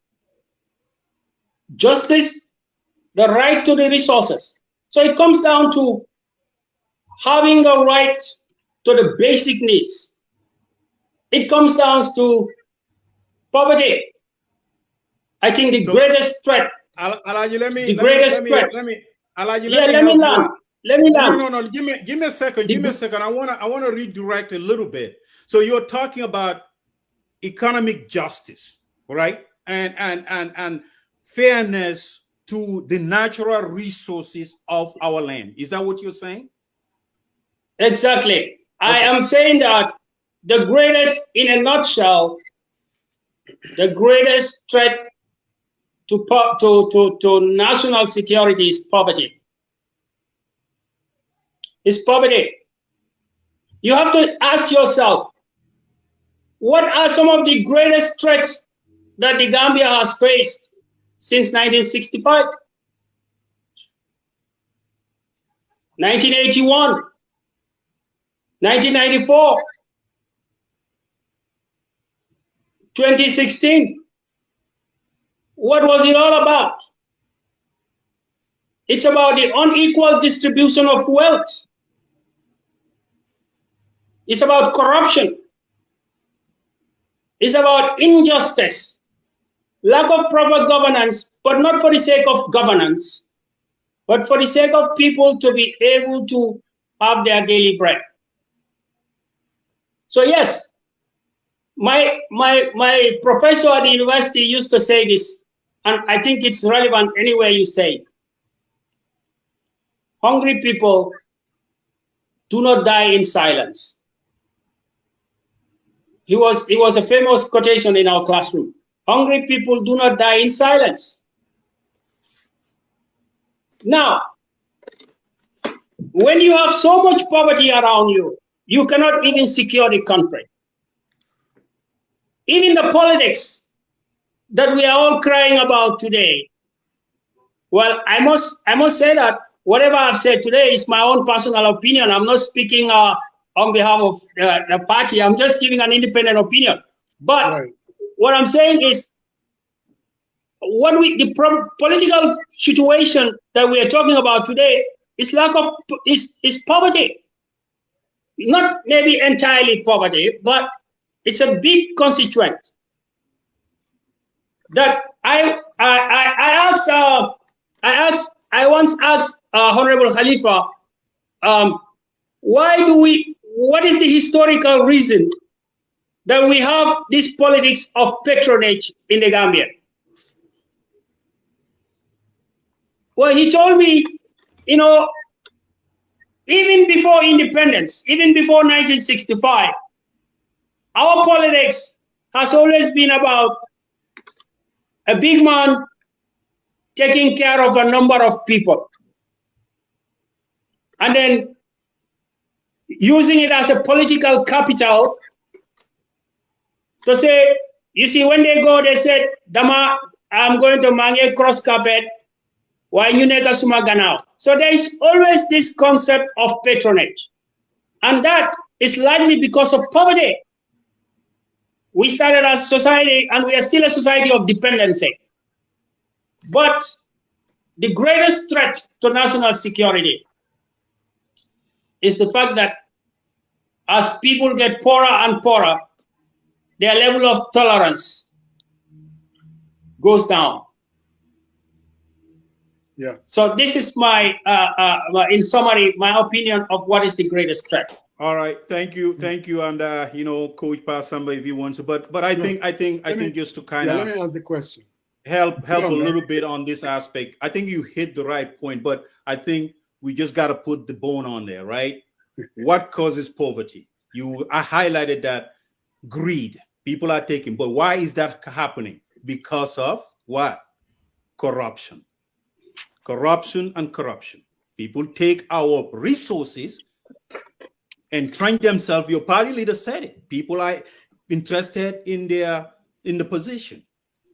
the right to the resources. So it comes down to having a right to the basic needs. It comes down to poverty. I think the greatest threat. Alhagie, let me land. No. Give me a second. I want to redirect a little bit. So you're talking about economic justice, right? And fairness to the natural resources of our land. Is that what you're saying? Exactly. Okay. I am saying that the greatest, in a nutshell, the greatest threat to national security is poverty. It's poverty. You have to ask yourself, what are some of the greatest threats that the Gambia has faced since 1965? 1981, 1994, 2016. What was it all about? It's about the unequal distribution of wealth. It's about corruption. It's about injustice, lack of proper governance, but not for the sake of governance, but for the sake of people to be able to have their daily bread. So yes, my professor at the university used to say this, and I think it's relevant anywhere you say. Hungry people do not die in silence. It was a famous quotation in our classroom. Hungry people do not die in silence. Now, when you have so much poverty around you, you cannot even secure the country. Even the politics that we are all crying about today, well, I must say that whatever I've said today is my own personal opinion. I'm not speaking on behalf of the party. I'm just giving an independent opinion. But what I'm saying is, the political situation that we are talking about today is is poverty. Not maybe entirely poverty, but it's a big constituent. That I once asked Honorable Khalifa, what is the historical reason that we have this politics of patronage in the Gambia? Well, he told me, even before independence, even before 1965, our politics has always been about a big man taking care of a number of people and then using it as a political capital to say, you see, when they go, they said, Dama, I'm going to mange cross carpet. Why you neka suma ganao? So there is always this concept of patronage. And that is largely because of poverty. We started as a society, and we are still a society of dependency. But the greatest threat to national security is the fact that as people get poorer and poorer, their level of tolerance goes down. Yeah. So this is my, in summary, my opinion of what is the greatest threat. All right, thank you, and Coach Pasamba, if you want to, but I think just to kind of let me ask the question. Help a little bit on this aspect. I think you hit the right point, but I think we just got to put the bone on there, right? What causes poverty? I highlighted that greed. People are taking, but why is that happening? Because of what? Corruption. Corruption and corruption. People take our resources and train themselves. Your party leader said it. People are interested in the position.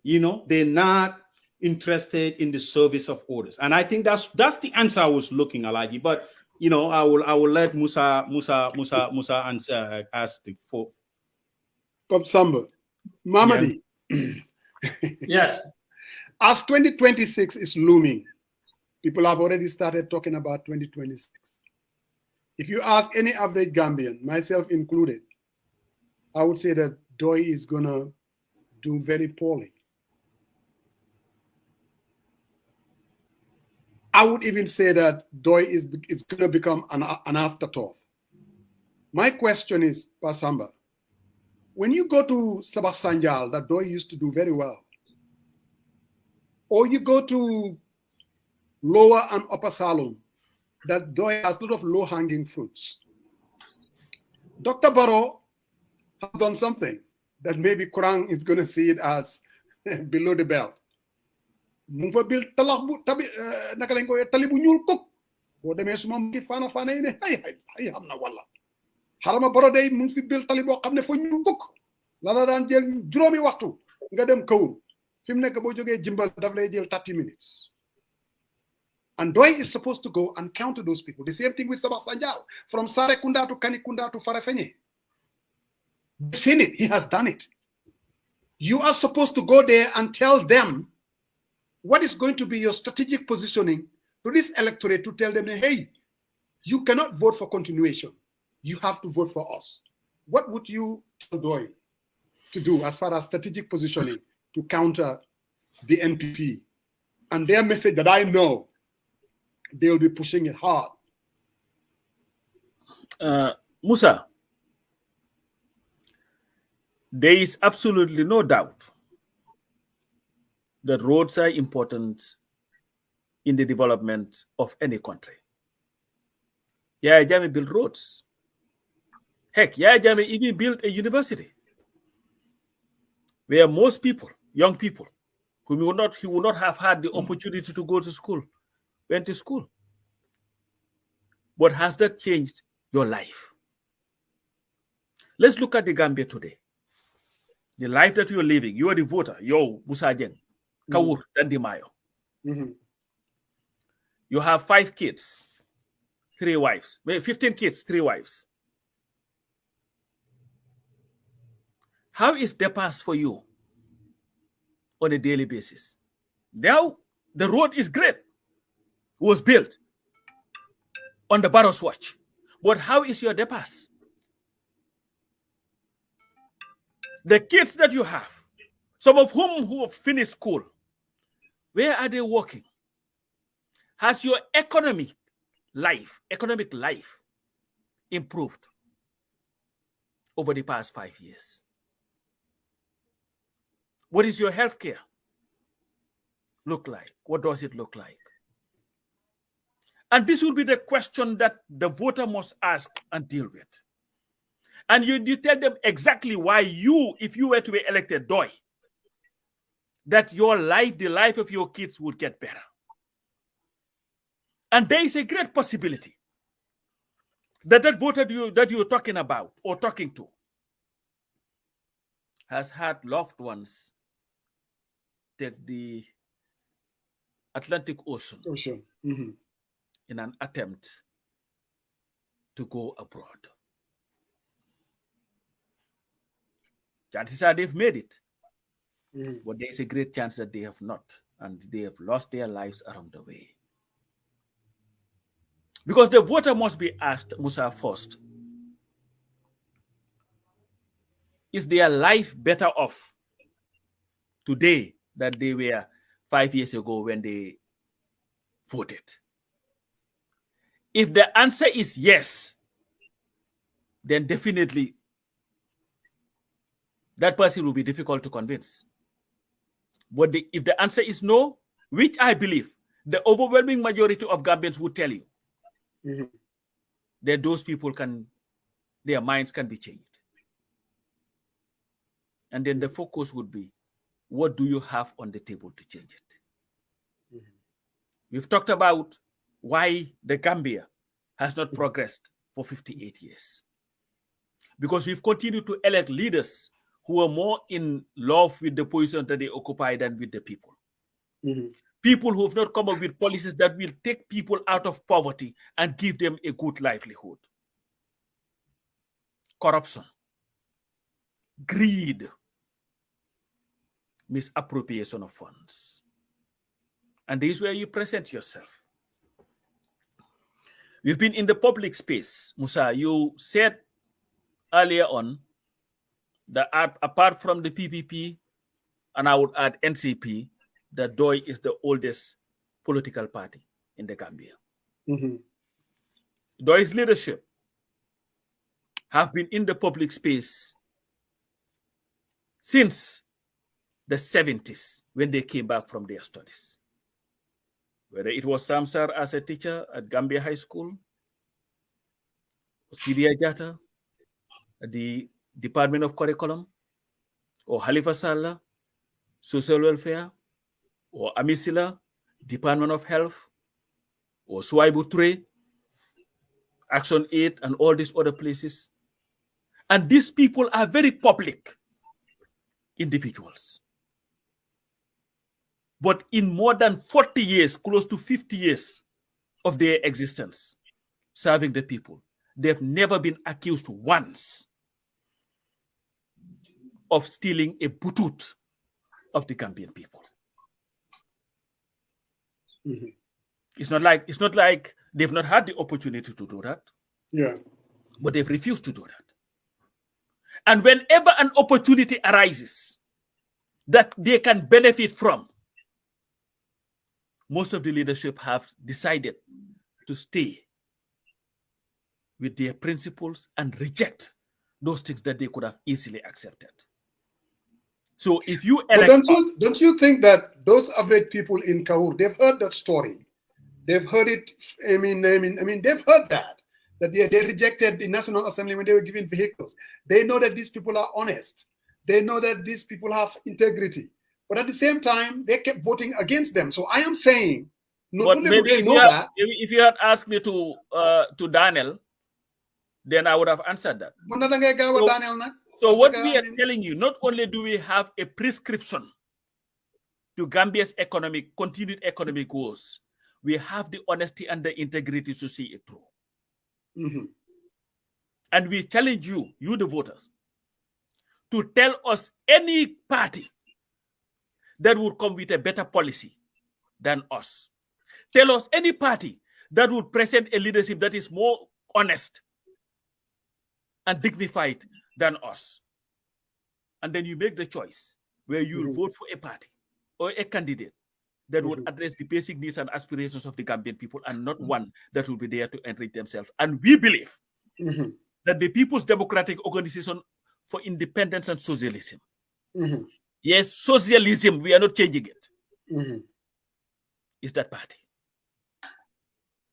They're not interested in the service of others. And I think that's the answer I was looking, Alhagie. But I will let Musa answer ask the four. Pop Samba, Mamadi. Yeah. Yes. As 2026 is looming, people have already started talking about 2026. If you ask any average Gambian, myself included, I would say that DOI is going to do very poorly. I would even say that DOI is going to become an afterthought. My question is, Pasamba, when you go to Sabah Sanjal, that DOI used to do very well, or you go to Lower and Upper Salon, that DOI has a lot of low-hanging fruits. Dr. Barrow has done something that maybe Kurang is going to see it as below the belt. Mu fa bil talax bu tabi naka lañ ko tali bu ñuul kuk bo demee suma ki fana yi ne ay xam na wala harama Barrow day mu fi bil tali boo xam ne fa ñuul kuk la la daan jël juróomi waxtu nga dem kawul fi mu nekk boo jógee jimbal daf lay jël 30 minutes. And DOI is supposed to go and counter those people. The same thing with Sabah Sanjal, from Sarekunda to Kanikunda to Farafenye. You've seen it. He has done it. You are supposed to go there and tell them what is going to be your strategic positioning to this electorate, to tell them, hey, you cannot vote for continuation. You have to vote for us. What would you tell DOI to do as far as strategic positioning to counter the NPP? And their message that I know, they will be pushing it hard. Musa, there is absolutely no doubt that roads are important in the development of any country. Yaya Jammeh built roads. Heck, Yaya Jammeh even built a university where most people, young people, he would not have had the opportunity to go to school, went to school. But has that changed your life? Let's look at the Gambia today. The life that you're living, you are the voter, yo, Musa Jeng, Kawur, Dandimayo. You have 5 kids, 3 wives, 15 kids, 3 wives. How is the pass for you on a daily basis? Now, the road is great. It was built on the Barrow's watch. But how is your depass? The kids that you have, some of whom who have finished school, where are they working? Has your economic life improved over the past 5 years? What is your healthcare look like? What does it look like? And this will be the question that the voter must ask and deal with. And you tell them exactly why you, if you were to be elected, DOI, that your life, the life of your kids would get better. And there is a great possibility that that voter that you're talking about or talking to has had loved ones take the Atlantic Ocean in an attempt to go abroad. Chances are they've made it, but there's a great chance that they have not, and they have lost their lives along the way. Because the voter must be asked, Musa, first, is their life better off today than they were 5 years ago when they voted? If the answer is yes, then definitely that person will be difficult to convince. But if the answer is no, which I believe the overwhelming majority of Gambians would tell you, then those people their minds can be changed. And then the focus would be, what do you have on the table to change it? We've talked about why the Gambia has not progressed for 58 years. Because we've continued to elect leaders who are more in love with the position that they occupy than with the people. People who have not come up with policies that will take people out of poverty and give them a good livelihood. Corruption, greed, misappropriation of funds. And this is where you present yourself. We've been in the public space. Musa, you said earlier on that apart from the PPP, and I would add NCP, that DOI is the oldest political party in the Gambia. DOI's leadership have been in the public space since the 70s when they came back from their studies. Whether it was Samsar as a teacher at Gambia High School, Sidia Jata at the Department of Curriculum, or Halifa Sallah, Social Welfare, or Amisila, Department of Health, or Swaibu Ture, Action 8, and all these other places. And these people are very public individuals. But in more than 40 years, close to 50 years of their existence, serving the people, they've never been accused once of stealing a butut of the Gambian people. It's not like they've not had the opportunity to do that. But they've refused to do that. And whenever an opportunity arises that they can benefit from, most of the leadership have decided to stay with their principles and reject those things that they could have easily accepted. So if you elect, don't you think that those average people in Kaur, they've heard that story, they've heard it. I mean, they've heard that they rejected the National Assembly when they were given vehicles. They know that these people are honest. They know that these people have integrity. But at the same time, they kept voting against them. So I am saying, not only do they know that. If you had asked me to Daniel, then I would have answered that. So what we are telling you, not only do we have a prescription to Gambia's continued economic woes, we have the honesty and the integrity to see it through. Mm-hmm. And we challenge you, the voters, to tell us any party that would come with a better policy than us. Tell us any party that would present a leadership that is more honest and dignified than us. And then you make the choice where you vote for a party or a candidate that would address the basic needs and aspirations of the Gambian people, and not one that will be there to enrich themselves. And we believe that the People's Democratic Organization for Independence and Socialism, yes, socialism, we are not changing it, is that party.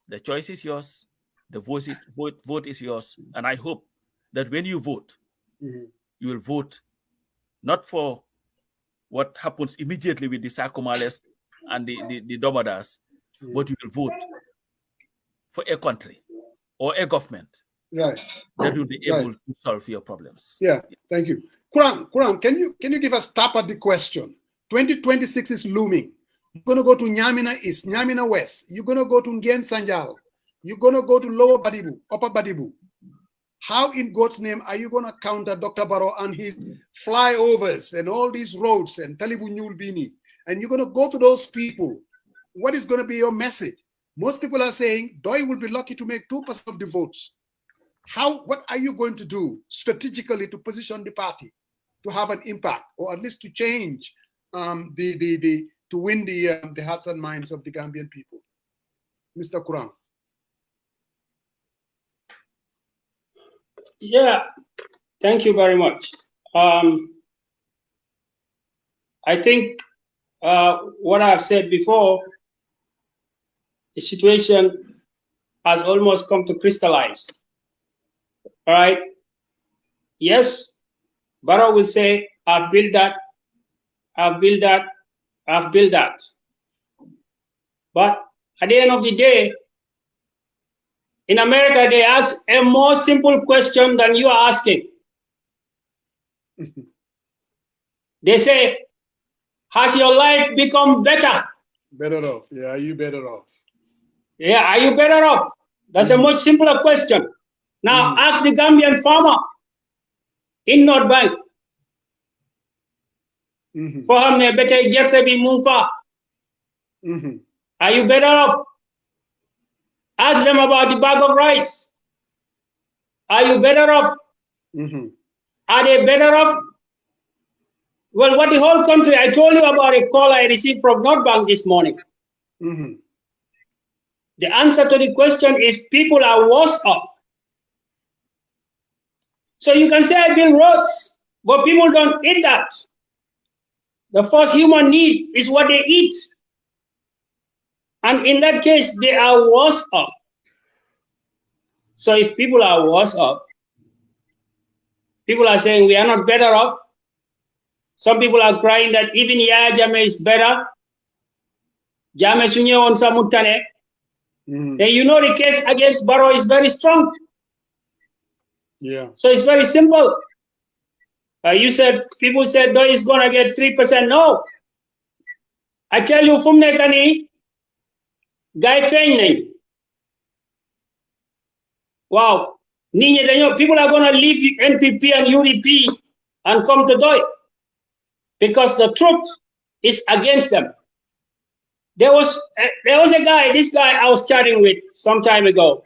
The choice is yours. The vote is yours. And I hope that when you vote, you will vote not for what happens immediately with the Saikou Camara's and the Domadas, but you will vote for a country or a government that will be able to solve your problems. Yeah, thank you. Kurang, can you give us tap at the question? 2026 is looming. You're going to go to Nyamina East, Nyamina West. You're going to go to Ngien Sanjal. You're going to go to Lower Badibu, Upper Badibu. How in God's name are you going to counter Dr. Barrow and his flyovers and all these roads and Talibu Nyulbini? And you're going to go to those people. What is going to be your message? Most people are saying Doi will be lucky to make 2% of the votes. What are you going to do strategically to position the party to have an impact, or at least to change to win the hearts and minds of the Gambian people? Mr. Kurang. Yeah, thank you very much. I think what I've said before, the situation has almost come to crystallize. All right. Yes, Barrow will say, I've built that, I've built that, I've built that. But at the end of the day, in America, they ask a more simple question than you are asking. They say, has your life become better? Better off. Yeah, are you better off? Yeah, are you better off? That's a much simpler question. Now, ask the Gambian farmer in North Bank. For him, they better get to be Munfa. Are you better off? Ask them about the bag of rice. Are you better off? Are they better off? Well, what the whole country, I told you about a call I received from North Bank this morning. The answer to the question is people are worse off. So you can say I build roads, but people don't eat that. The first human need is what they eat. And in that case, they are worse off. So if people are worse off, people are saying we are not better off. Some people are crying that even Yaya Jammeh is better. Jammeh sunye on samutane. And you know the case against Barrow is very strong. Yeah. So it's very simple. People said Doi is gonna get 3%. No. I tell you, Fumne Kani, Guy Fein. Wow. People are gonna leave NPP and UDP and come to Doi because the truth is against them. There was a guy, this guy I was chatting with some time ago.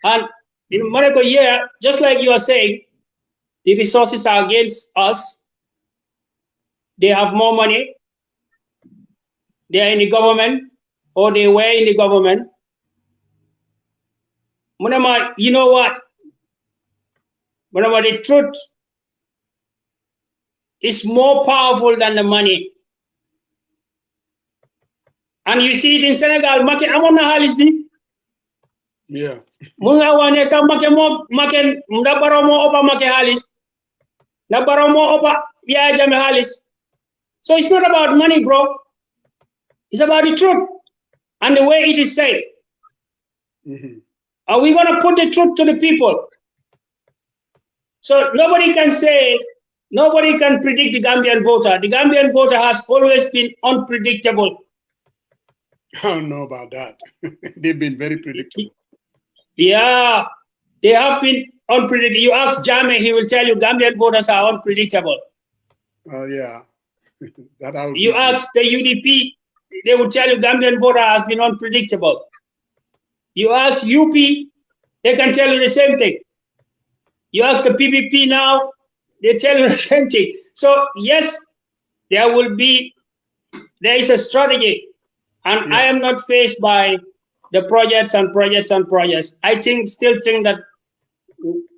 And in Monaco, yeah, just like you are saying, the resources are against us. They have more money. They are in the government, or they were in the government. Munama, you know what? Munama, the truth is more powerful than the money. And you see it in Senegal. Make amon na halis di. Yeah. Munga wane sa make mo make ndabaro mo opa make halis. Ndabaro mo opa ya jame halis. So it's not about money, bro. It's about the truth and the way it is said. Are we going to put the truth to the people? So nobody can say, nobody can predict the Gambian voter. The Gambian voter has always been unpredictable. I don't know about that. They've been very predictable. Yeah, they have been unpredictable. You ask Jame, he will tell you Gambian voters are unpredictable. Oh, yeah. You ask the UDP, they will tell you Gambian voter has been unpredictable. You ask UP, they can tell you the same thing. You ask the PPP now, they tell you the same thing. So yes, there is a strategy. And I am not faced by the projects and projects and projects. I still think that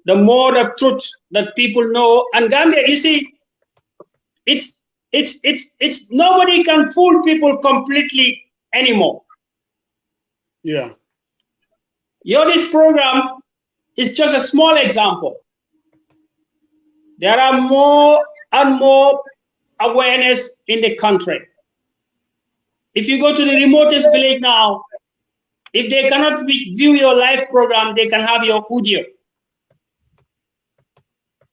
the more the truth that people know, and Gambia, you see, it's nobody can fool people completely anymore. Yeah. This program is just a small example. There are more and more awareness in the country. If you go to the remotest village now, if they cannot view your live program, they can have your audio.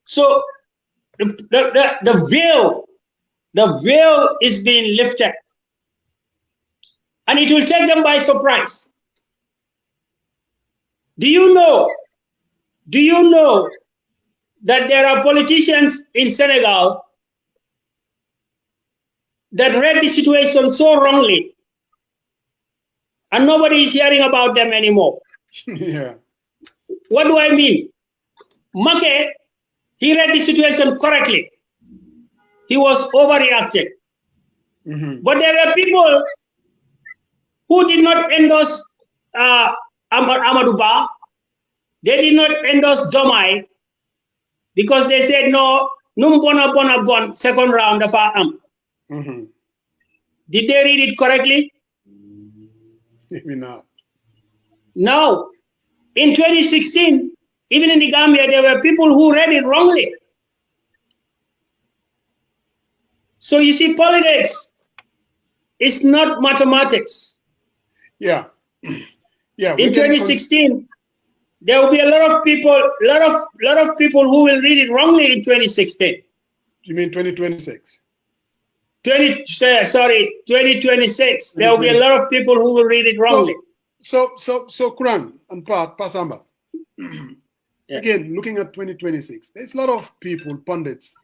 So the veil is being lifted, and it will take them by surprise. Do you know that there are politicians in Senegal that read the situation so wrongly, and nobody is hearing about them anymore? Yeah. What do I mean? Make, he read the situation correctly. He was overreacting. But there were people who did not endorse Amadou Ba. They did not endorse Domai because they said, no, num bona bon, second round of am. Did they read it correctly? Maybe not. No. In 2016, even in the Gambia, there were people who read it wrongly. So you see, politics is not mathematics. Yeah. Yeah. In 2016, there will be a lot of people who will read it wrongly in 2016. You mean 2026? 2026. There will be a lot of people who will read it wrongly. So Kurang and Pasamba. Again, looking at 2026, there's a lot of people, pundits,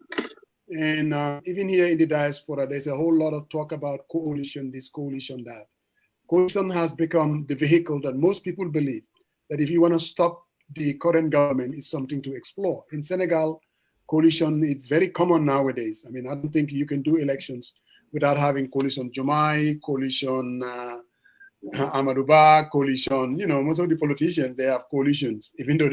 and even here in the diaspora, there's a whole lot of talk about coalition, this coalition, that. Coalition has become the vehicle that most people believe that if you want to stop the current government, is something to explore. In Senegal, coalition is very common nowadays. I mean, I don't think you can do elections without having coalition Jomai, coalition Amadou Ba, coalition, most of the politicians, they have coalitions, even though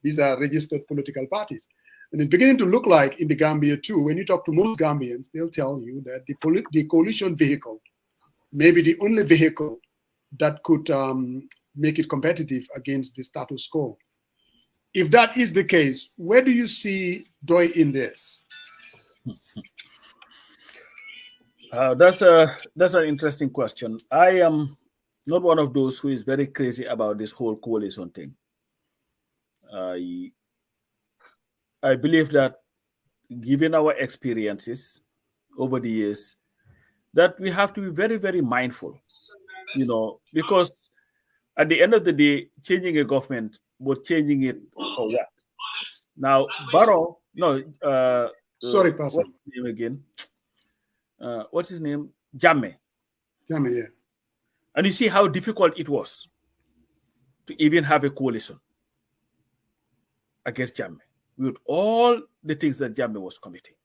these are registered political parties. And it's beginning to look like in the Gambia too, when you talk to most Gambians, they'll tell you that the coalition vehicle may be the only vehicle that could make it competitive against the status quo. If that is the case, where do you see DOI in this? That's an interesting question. I am not one of those who is very crazy about this whole coalition thing. I believe that given our experiences over the years, that we have to be very, very mindful, because at the end of the day, changing a government, but changing it for what? Now, Barrow, sorry, Pastor. What's his name again? What's his name? Jammeh. Jammeh, yeah. And you see how difficult it was to even have a coalition against Jammeh with all the things that Jammeh was committing.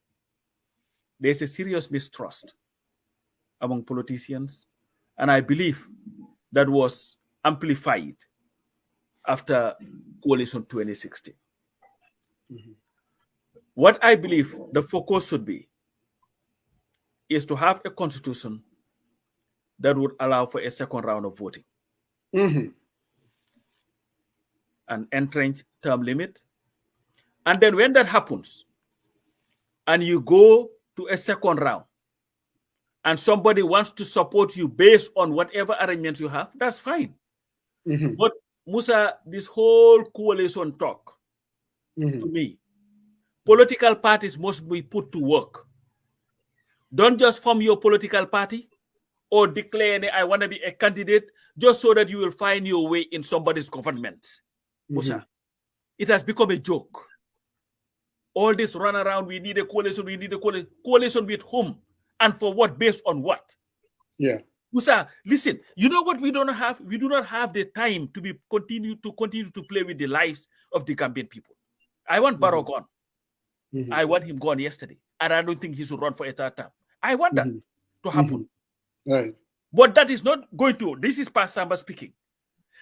There's a serious mistrust among politicians, and I believe that was amplified after coalition 2016. What I believe the focus should be is to have a constitution that would allow for a second round of voting. An entrenched term limit. And then when that happens, and you go to a second round, and somebody wants to support you based on whatever arrangements you have, that's fine. But Musa, this whole coalition talk, to me, political parties must be put to work. Don't just form your political party or declare I want to be a candidate just so that you will find your way in somebody's government. Musa, it has become a joke. All this run around, we need a coalition, we need a coalition. Coalition with whom? And for what? Based on what? Yeah. Musa, listen, you know what we don't have? We do not have the time to continue to play with the lives of the Gambian people. I want Barrow gone. I want him gone yesterday. And I don't think he should run for a third term. I want that to happen. Right. But that is not going to, this is Pa Samba speaking.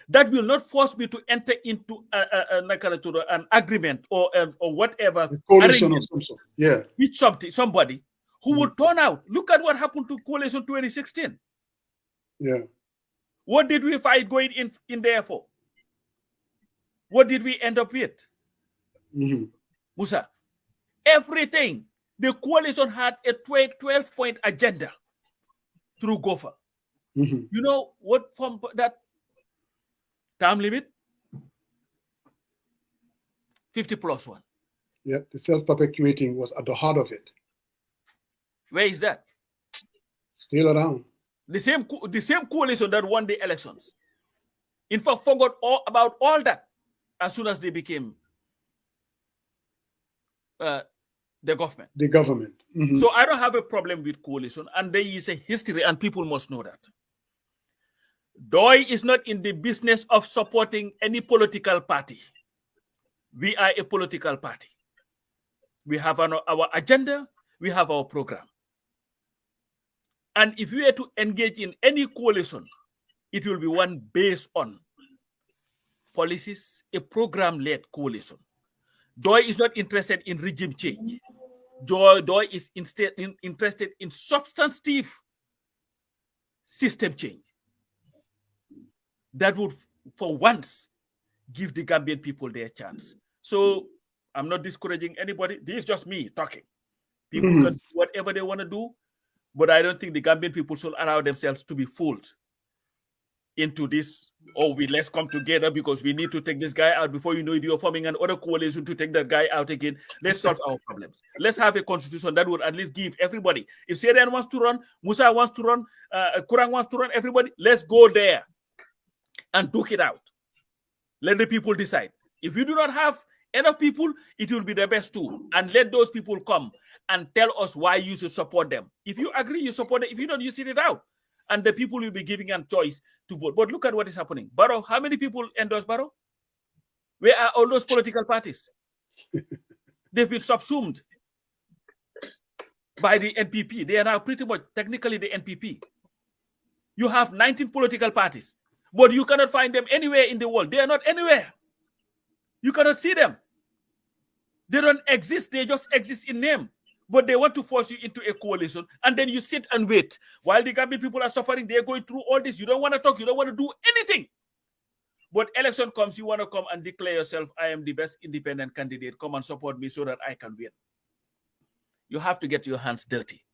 That will not force me to enter into an agreement or whatever. A coalition of some sort. Yeah. With somebody who would turn out. Look at what happened to Coalition 2016. Yeah. What did we fight going in there for? What did we end up with? Musa, everything. The coalition had a 12-point agenda through GOFA. You know what from that term limit? 50+1. Yeah, the self-perpetuating was at the heart of it. Where is that? Still around. The same coalition that won the elections. In fact, forgot all about all that as soon as they became the government. The government. So I don't have a problem with coalition, and there is a history, and people must know that. DOI is not in the business of supporting any political party. We are a political party. We have our agenda, we have our program. And if we are to engage in any coalition, it will be one based on policies, a program-led coalition. DOI is not interested in regime change. DOI is instead interested in substantive system change that would, for once, give the Gambian people their chance. So I'm not discouraging anybody. This is just me talking. People can do whatever they want to do, but I don't think the Gambian people should allow themselves to be fooled into this, let's come together because we need to take this guy out. Before you know it, you're forming another coalition to take that guy out again. Let's solve our problems. Let's have a constitution that would at least give everybody. If Syrian wants to run, Musa wants to run, Kurang wants to run, everybody, let's go there and duke it out. Let the people decide. If you do not have enough people, it will be the best tool. And let those people come and tell us why you should support them. If you agree, you support them. If you don't, you sit it out. And the people will be giving them choice to vote. But look at what is happening. Barrow, how many people endorse Barrow? Where are all those political parties? They've been subsumed by the NPP. They are now pretty much technically the NPP. You have 19 political parties, but you cannot find them anywhere in the world. They are not anywhere. You cannot see them. They don't exist. They just exist in name. But they want to force you into a coalition, and then you sit and wait. While the Gambian people are suffering, they're going through all this. You don't want to talk. You don't want to do anything. But election comes, you want to come and declare yourself, I am the best independent candidate. Come and support me so that I can win. You have to get your hands dirty.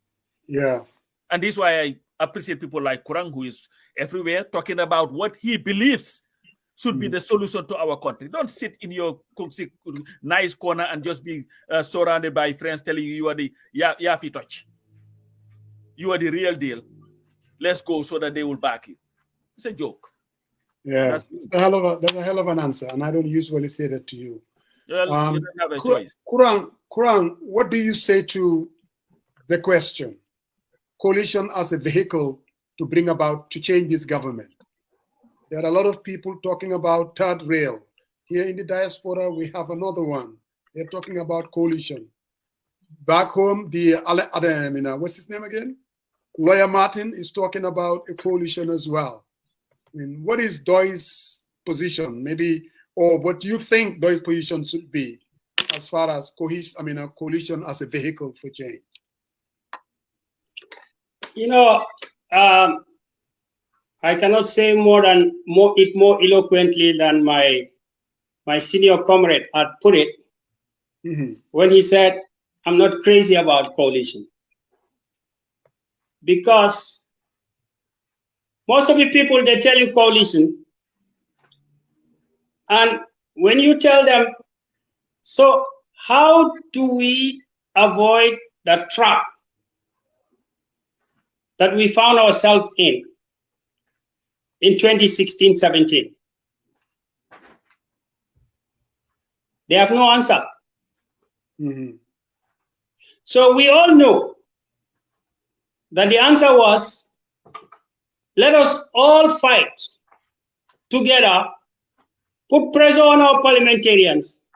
Yeah. And this is why I appreciate people like Kurang, who is everywhere talking about what he believes should be the solution to our country. Don't sit in your nice corner and just be surrounded by friends telling you are the Yafi touch. You are the real deal. Let's go so that they will back you. It's a joke. Yeah, that's a hell of an answer, and I don't usually say that to you. Well, you don't have a choice. Kurang, what do you say to the question? Coalition as a vehicle to change this government. There are a lot of people talking about third rail. Here in the diaspora, we have another one. They're talking about coalition. Back home, what's his name again? Lawyer Martin is talking about a coalition as well. I mean, what is DOI's position? Maybe, or what do you think DOI's position should be as as far as coalition as a vehicle for change? You know, I cannot say more eloquently than my senior comrade had put it when he said, "I'm not crazy about coalition," because most of the people, they tell you coalition, and when you tell them, so how do we avoid the trap that we found ourselves in 2016-17? They have no answer. So we all know that the answer was, let us all fight together, put pressure on our parliamentarians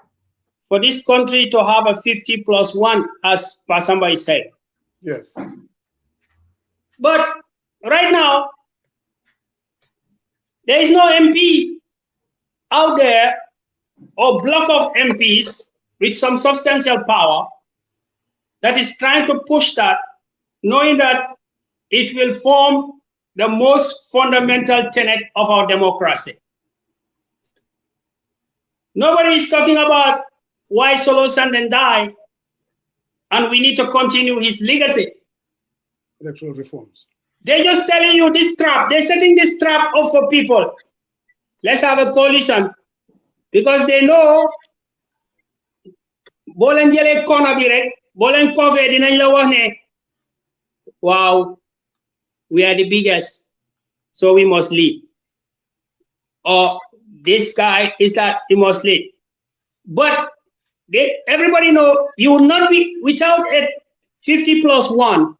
for this country to have a 50+1, as Pasamba is saying. Yes. But right now, there is no MP out there or block of MPs with some substantial power that is trying to push that, knowing that it will form the most fundamental tenet of our democracy. Nobody is talking about why Solo Sanden died and we need to continue his legacy. Electoral reforms. They're just telling you this trap. They're setting this trap up for people. Let's have a coalition, because they know bolen jele kona bi rek bolen cover dinañ la wax ne wow, we are the biggest, so we must lead, or this guy is that he must lead. But everybody know you will not be, without a 50+1,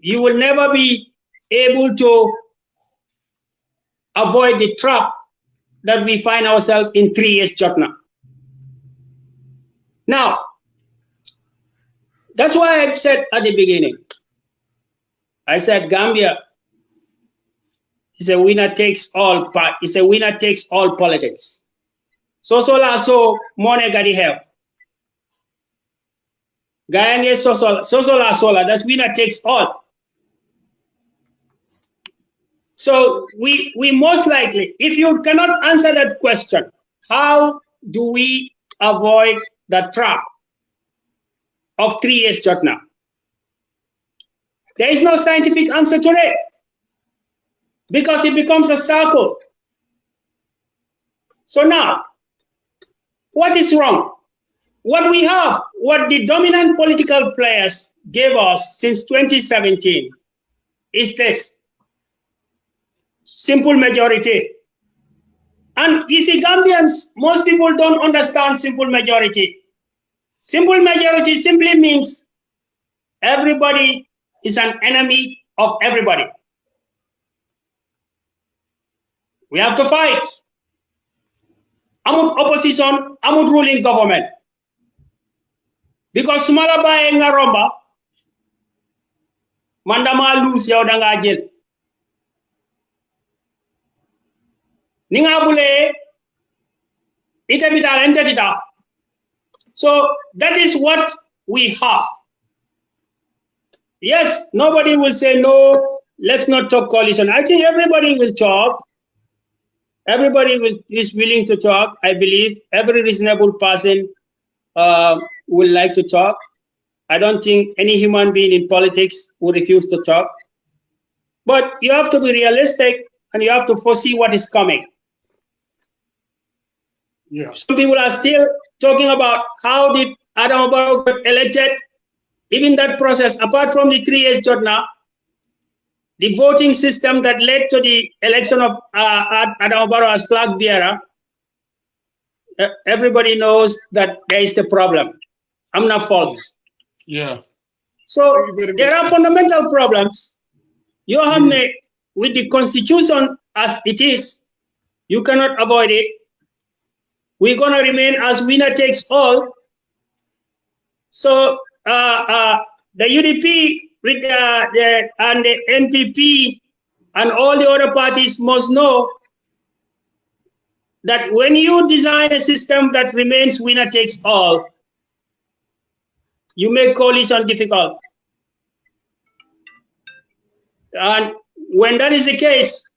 you will never be able to avoid the trap that we find ourselves in 3 years Jotna. Now, that's why I said at the beginning, I said Gambia is a winner takes all part. It's a winner takes all politics. So money got the help. Gayange sola, that's winner takes all. So we most likely, if you cannot answer that question, how do we avoid the trap of 3 years Jotna? There is no scientific answer to it, because it becomes a circle. So now, what is wrong? What we have, what the dominant political players gave us since 2017 is this: simple majority. And you see, Gambians, most people don't understand simple majority. Simple majority simply means everybody is an enemy of everybody. We have to fight. Among opposition, among ruling government. Because sumala baye nga romba, mandama lose yaw da nga jël. Ninga bule ita bitala entetita. So that is what we have. Yes, nobody will say no, let's not talk coalition. I think everybody will talk. Everybody is willing to talk. I believe every reasonable person would like to talk. I don't think any human being in politics would refuse to talk. But you have to be realistic and you have to foresee what is coming. Yeah. Some people are still talking about how did Adam Barrow get elected. Even that process, apart from the 3 years Jotna, the voting system that led to the election of Adam Barrow as flag bearer, everybody knows that there is the problem. I'm not false. Yeah. So there are fundamental problems. You have made with the constitution as it is, you cannot avoid it. We're going to remain as winner takes all. So the UDP with and the NPP and all the other parties must know that when you design a system that remains winner takes all, you make coalition difficult. And when that is the case,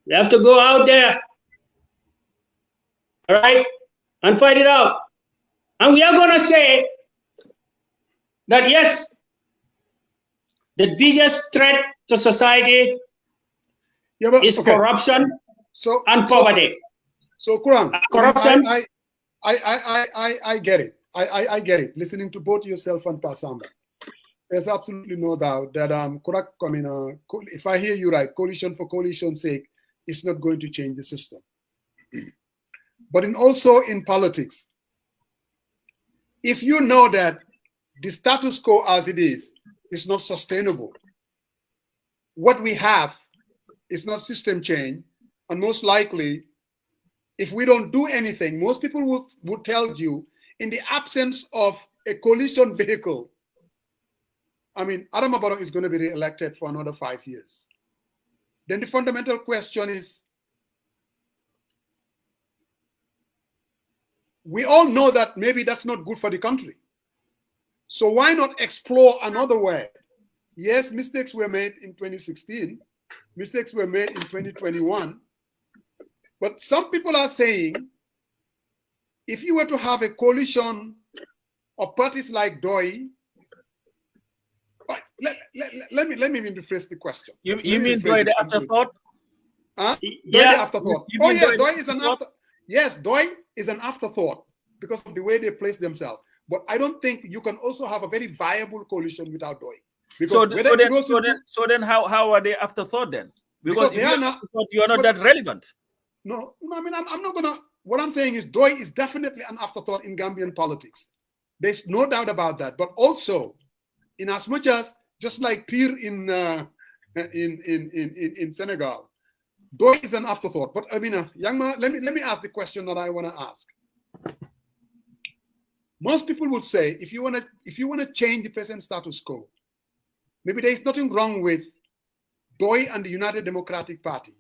you have to go out there, all right, and fight it out. And we are going to say that, yes, the biggest threat to society is corruption and poverty. So Kurang, corruption. I get it. I get it. Listening to both yourself and Pasamba, there's absolutely no doubt that if I hear you right, coalition for coalition's sake is not going to change the system. But also in politics, if you know that the status quo as it is not sustainable, what we have is not system change, and most likely, if we don't do anything, most people would tell you, in the absence of a coalition vehicle, Adama Barrow is going to be re-elected for another 5 years. Then the fundamental question is, we all know that maybe that's not good for the country. So why not explore another way? Yes, mistakes were made in 2016. Mistakes were made in 2021. But some people are saying, if you were to have a coalition of parties like DOI, let me rephrase the question. You mean DOI the afterthought? DOI the afterthought. Oh yes, DOI is an afterthought. Yes, DOI is an afterthought because of the way they place themselves. But I don't think you can also have a very viable coalition without DOI. So then how are they afterthought then? Because they are not. You are not that relevant. No, I'm not gonna. What I'm saying is DOI is definitely an afterthought in Gambian politics. There's no doubt about that. But also, in as much as just like Pir in Senegal, DOI is an afterthought. But young man, let me ask the question that I want to ask. Most people would say, if you want to change the present status quo, maybe there is nothing wrong with DOI and the United Democratic Party,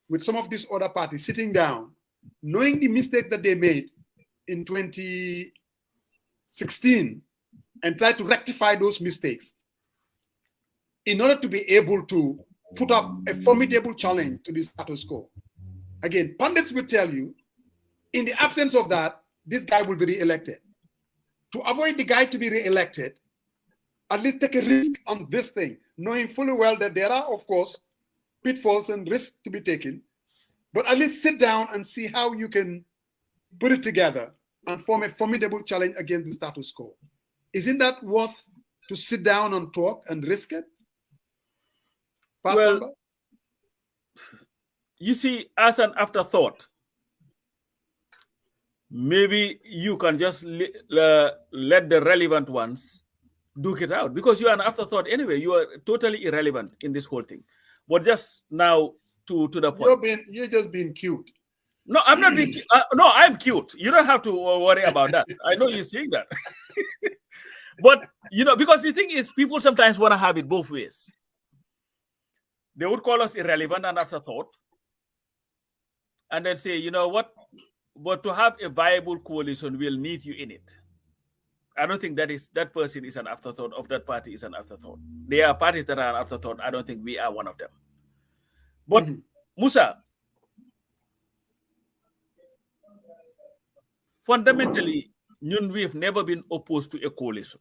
with some of these other parties sitting down, knowing the mistake that they made in 2016, and try to rectify those mistakes in order to be able to put up a formidable challenge to the status quo. Again, pundits will tell you, in the absence of that, this guy will be re-elected. To avoid the guy to be re-elected, at least take a risk on this thing, knowing fully well that there are, of course, pitfalls and risks to be taken, but at least sit down and see how you can put it together and form a formidable challenge against the status quo. Isn't that worth to sit down and talk and risk it? Well, you see, as an afterthought, maybe you can just let the relevant ones duke it out, because you are an afterthought anyway. You are totally irrelevant in this whole thing. But just now to the point. You're just being cute. No, I'm not being cute. No, I'm cute. You don't have to worry about that. I know you're saying that. But, because the thing is, people sometimes want to have it both ways. They would call us irrelevant and afterthought. And then say, you know what? But to have a viable coalition, we'll need you in it. I don't think that person is an afterthought, of that party is an afterthought. There are parties that are an afterthought. I don't think we are one of them. But Musa, fundamentally, we've never been opposed to a coalition.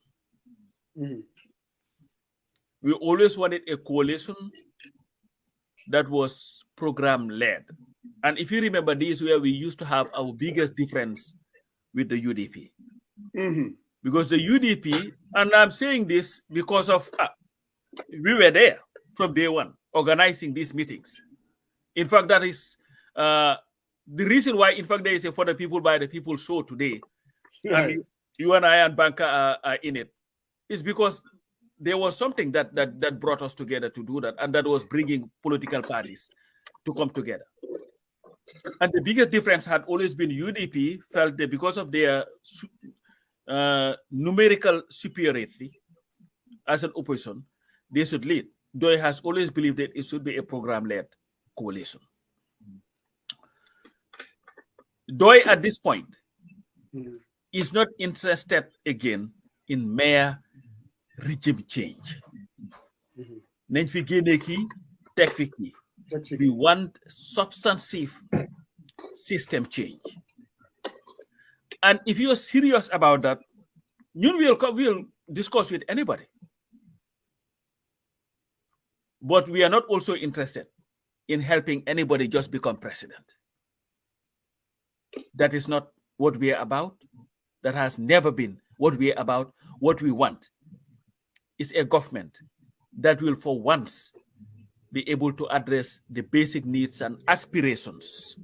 We always wanted a coalition that was program-led. And if you remember, this is where we used to have our biggest difference with the UDP. Because the UDP, and I'm saying this because of, we were there from day one, organizing these meetings. In fact, that is the reason why, in fact, there is a For the People, by the People show today. Right. And you and I and Banka are in it. It's because there was something that brought us together to do that, and that was bringing political parties to come together. And the biggest difference had always been UDP felt that because of their numerical superiority as an opposition, they should lead. DOI has always believed that it should be a program-led coalition. DOI at this point is not interested again in mere regime change. We want substantive system change. And if you're serious about that, we'll discuss with anybody. But we are not also interested in helping anybody just become president. That is not what we are about. That has never been what we are about. What we want is a government that will for once be able to address the basic needs and aspirations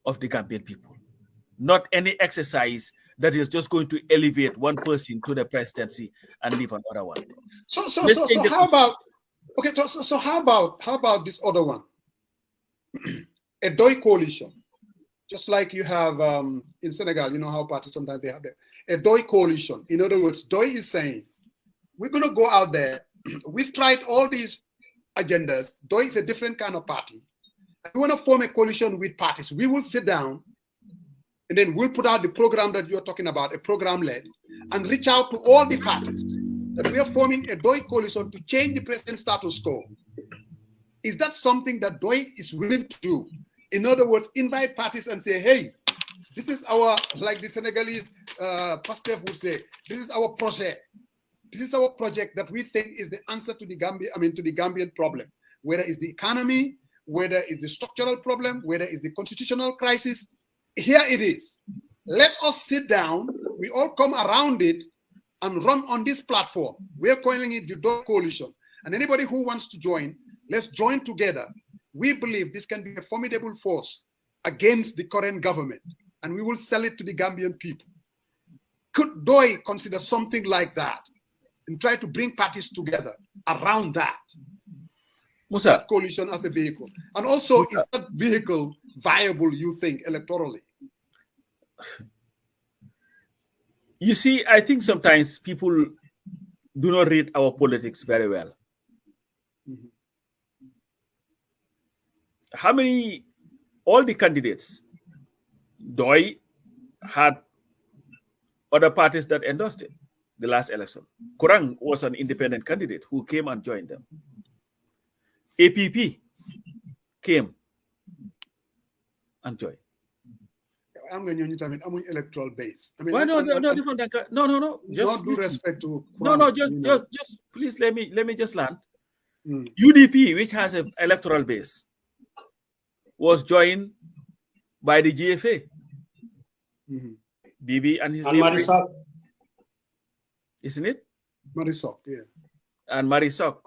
of the Gambian people. Not any exercise that is just going to elevate one person to the presidency and leave another one. So how about, okay, so how about this other one? A DOI coalition. Just like you have in Senegal, you know how parties sometimes they have a DOI coalition. In other words, DOI is saying, we're going to go out there. We've tried all these agendas. DOI is a different kind of party. We want to form a coalition with parties. We will sit down and then we'll put out the program that you're talking about, a program-led, and reach out to all the parties that we are forming a DOI coalition to change the present status quo. Is that something that DOI is willing to do? In other words, invite parties and say, hey, this is our, like the Senegalese pastor would say, this is our project. This is our project that we think is the answer to the Gambian problem. Whether it's the economy, whether it's the structural problem, whether it's the constitutional crisis, here it is. Let us sit down. We all come around it and run on this platform. We're calling it the DOI Coalition. And anybody who wants to join, let's join together. We believe this can be a formidable force against the current government, and we will sell it to the Gambian people. Could DOI consider something like that and try to bring parties together around that? Musa, that coalition as a vehicle. And also, Musa, is that vehicle viable, you think, electorally? You see, I think sometimes people do not read our politics very well. Mm-hmm. How many, all the candidates, DOI had other parties that endorsed it the last election. Kurang was an independent candidate who came and joined them. APP came and joined. I'm going to use electoral base. I mean, why no, different. No. Just due respect to Kurang, just please let me just land. UDP, which has an electoral base, was joined by the GFA. Bibi and his name, Marisok. Isn't it? Marisok, yeah. And Marisok.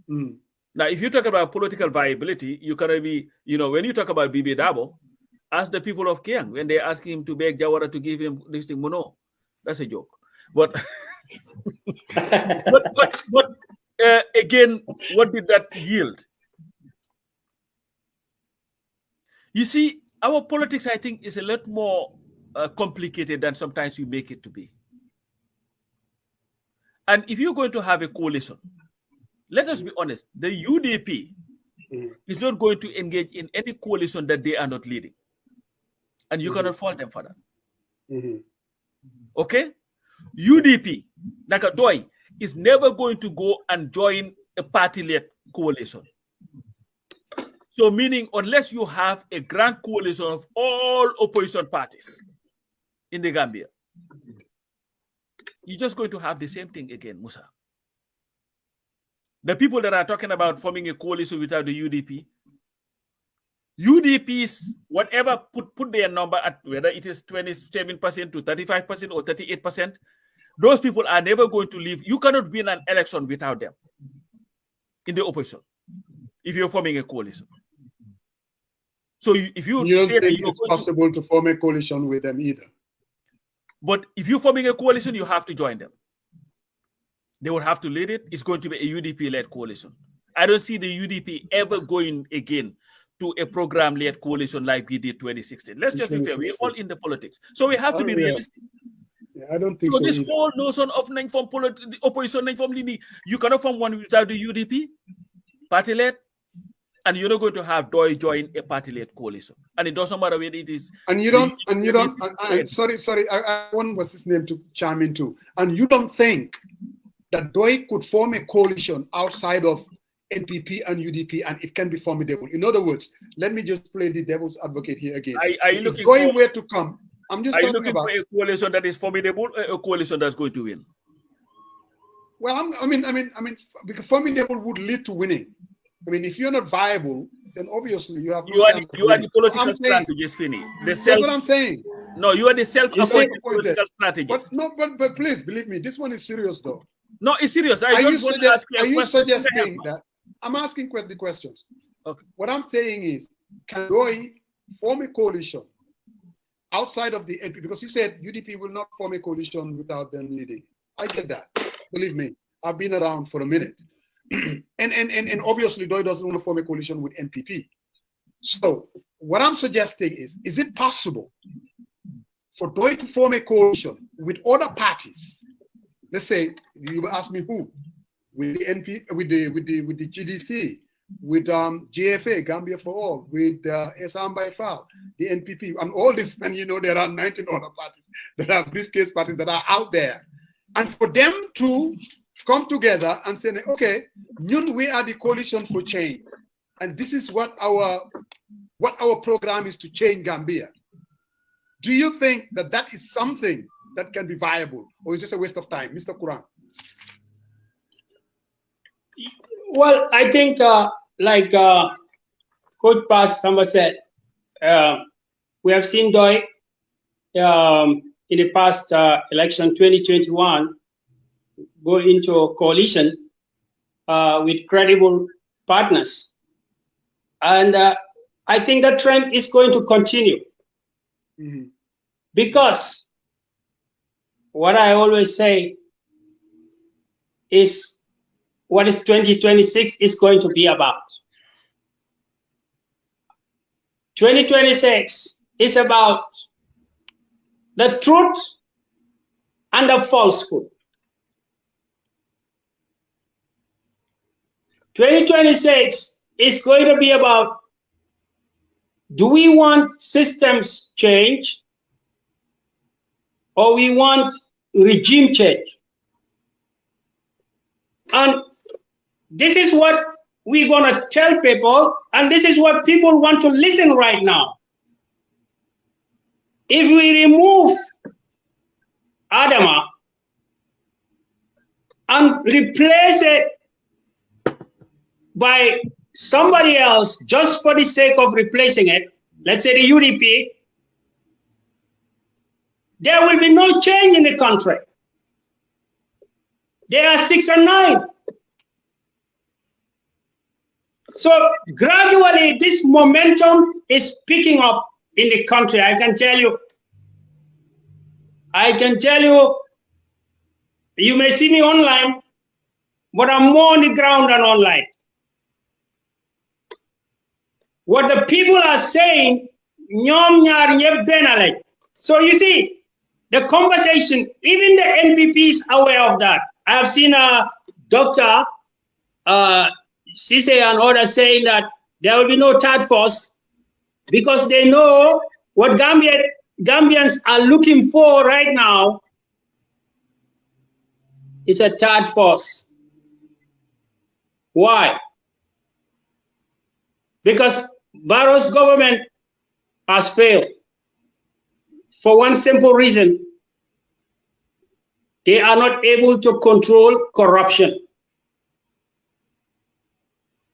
Now, if you talk about political viability, you can be, when you talk about Bibi Dabo, ask the people of Kiang when they ask him to beg Jawara to give him this thing, no, that's a joke. But, again, what did that yield? You see, our politics, I think, is a lot more complicated than sometimes we make it to be. And if you're going to have a coalition, let us be honest, the UDP is not going to engage in any coalition that they are not leading. And you cannot fault them for that. Okay? UDP, like a DOI, is never going to go and join a party-led coalition. So meaning, unless you have a grand coalition of all opposition parties in the Gambia, you're just going to have the same thing again, Musa. The people that are talking about forming a coalition without the UDPs, whatever, put their number at, whether it is 27% to 35% or 38%, those people are never going to leave. You cannot win an election without them in the opposition if you're forming a coalition. So if you don't think it's possible to form a coalition with them either. But if you're forming a coalition, you have to join them. They would have to lead it. It's going to be a UDP-led coalition. I don't see the UDP ever going again to a program-led coalition like we did 2016. Let's just be fair. We're all in the politics. So we have to be realistic. Yeah, I don't think so. So this whole notion of opposition, you cannot form one without the UDP, party-led. and you're not going to have DOI join a party-led coalition. And it doesn't matter whether it is. And you don't. Sorry. I want what's his name to chime in too. And you don't think that DOI could form a coalition outside of NPP and UDP, and it can be formidable. In other words, let me just play the devil's advocate here again. Are you looking DOI were to come? I'm just. Are you looking for a coalition that is formidable, or a coalition that's going to win? Well, I mean, because formidable would lead to winning. I mean, if you're not viable, then obviously you have. You are the political strategist, Finny. That's what I'm saying. No, you are the self-appointed political strategist. But please believe me, this one is serious though. No, it's serious. Are you suggesting that? I'm asking the questions. Okay. What I'm saying is, can DOI form a coalition outside of the NP? Because you said UDP will not form a coalition without them leading. I get that. Believe me, I've been around for a minute. and obviously DOI doesn't want to form a coalition with NPP. So what I'm suggesting is it possible for DOI to form a coalition with other parties? Let's say you ask me who, with the NP, with the GDC, with GFA, Gambia for All, with Esam by Fal, the NPP, and all this. And you know there are 19 other parties that are briefcase parties that are out there, and for them to come together and say, okay, we are the coalition for change, and this is what our program is to change Gambia. Do you think that is something that can be viable, or is it a waste of time, Mr. Kurang? Well, I think like Coach Pass Samba said, we have seen DOI in the past election 2021 go into a coalition with credible partners. And I think that trend is going to continue. Mm-hmm. Because what I always say is what is 2026 is going to be about. 2026 is about the truth and the falsehood. 2026 is going to be about, do we want systems change or we want regime change? And this is what we're going to tell people, and this is what people want to listen right now. If we remove Adama and replace it by somebody else just for the sake of replacing it, let's say the UDP, there will be no change in the country. There are 6 and 9. So gradually, this momentum is picking up in the country. I can tell you, you may see me online, but I'm more on the ground than online. What the people are saying, so you see, the conversation, even the NPP is aware of that. I have seen a doctor, Cisse and others saying that there will be no third force because they know what Gambians are looking for right now is a third force. Why? Because Barrow's government has failed for one simple reason. They are not able to control corruption.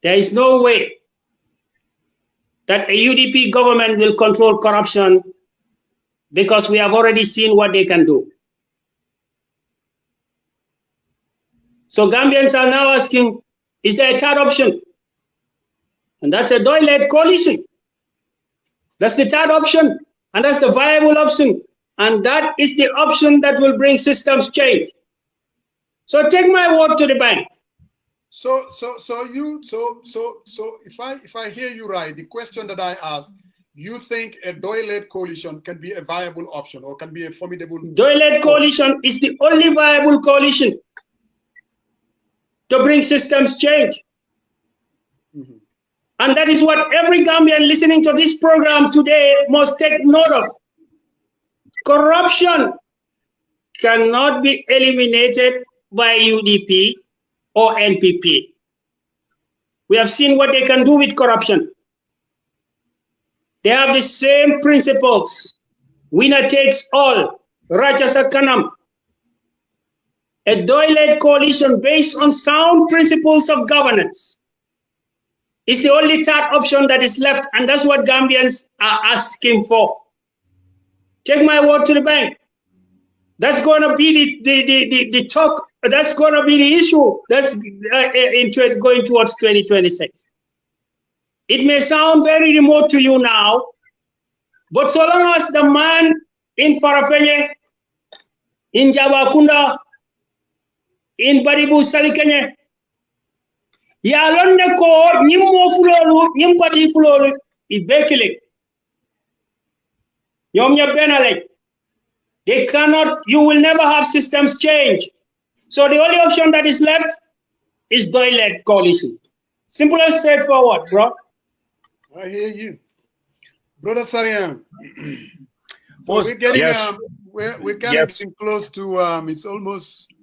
There is no way that a UDP government will control corruption because we have already seen what they can do. So Gambians are now asking, is there a third option? And that's a DOI-led coalition. That's the third option, and that's the viable option. And that is the option that will bring systems change. So take my word to the bank. So if I hear you right, the question that I asked, you think a DOI-led coalition can be a viable option or can be a formidable? DOI-led coalition is the only viable coalition to bring systems change. Mm-hmm. And that is what every Gambian listening to this program today must take note of. Corruption cannot be eliminated by UDP or NPP. We have seen what they can do with corruption. They have the same principles. Winner takes all. Rajasa Kanam. A DOI-led coalition based on sound principles of governance is the only third option that is left, and that's what Gambians are asking for. Take my word to the bank. That's going to be the talk. That's going to be the issue. That's going towards 2026. It may sound very remote to you now, but so long as the man in Farafenye, in Jabakunda, in Baribu Salikenye, Yalonde ko nyimmo fulolu nyimpati fulolu ibekile yomnya benale. They cannot, you will never have systems change. So the only option that is left is DOI-led coalition. Simple and straightforward, bro. I hear you, brother Sarian. So we're getting we're kind of getting close to it's almost.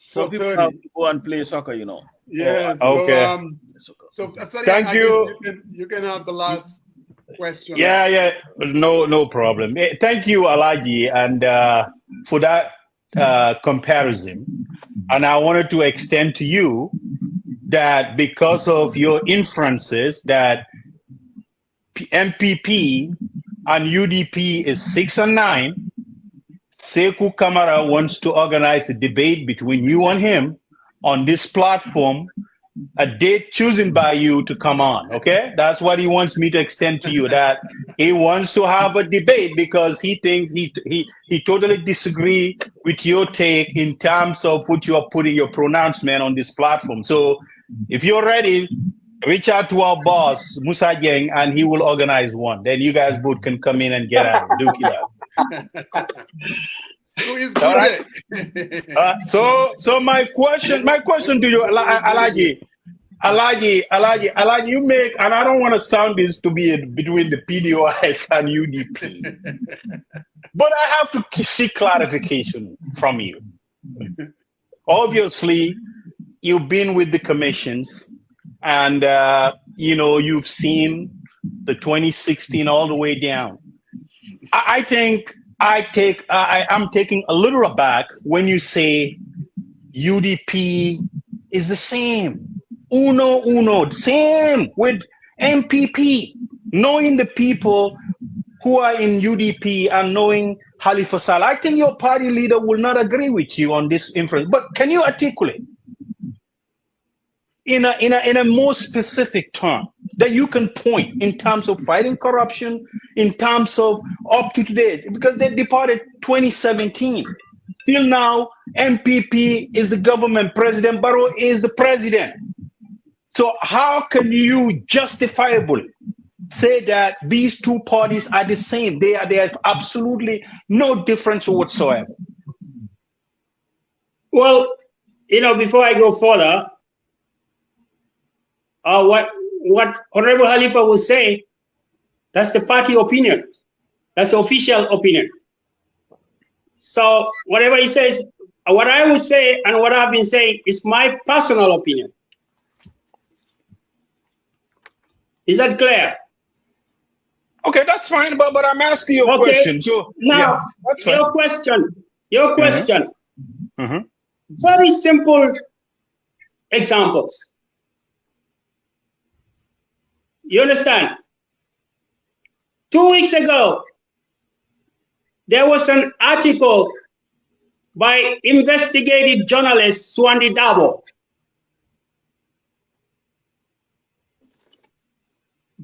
So people have to go and play soccer, you know. Yeah. Okay. So thank you. You can have the last question. Yeah. No problem. Thank you, Alhagie, and for that comparison. And I wanted to extend to you that because of your inferences that MPP and UDP is 6 and 9, Saikou Camara wants to organize a debate between you and him on this platform, a date chosen by you to come on, okay? That's what he wants me to extend to you, that he wants to have a debate because he thinks he totally disagree with your take in terms of what you are putting your pronouncement on this platform. So if you're ready, reach out to our boss, Musa Jeng, and he will organize one. Then you guys both can come in and get at it. Duke it out. Who is all right. So my question to you, Alhagie, you make, and I don't want to sound this to be between the PDOIS and UDP, but I have to seek clarification from you. Obviously, you've been with the commissions, and you've seen the 2016 all the way down. I think I'm taking a little aback when you say UDP is the same. Uno, same with MPP. Knowing the people who are in UDP and knowing Halifa Sallah, I think your party leader will not agree with you on this inference. But can you articulate in a more specific term that you can point in terms of fighting corruption, in terms of up to today, because they departed 2017. Still now, MPP is the government, President Barrow is the president. So how can you justifiably say that these two parties are the same? They are absolutely no difference whatsoever. Well, before I go further, what Honorable Halifa will say, that's the party opinion. That's the official opinion. So whatever he says, what I would say and what I've been saying is my personal opinion. Is that clear? Okay, that's fine, but I'm asking you a question. So now, your question. Very simple examples. You understand? 2 weeks ago, there was an article by investigative journalist Swandi Dabo.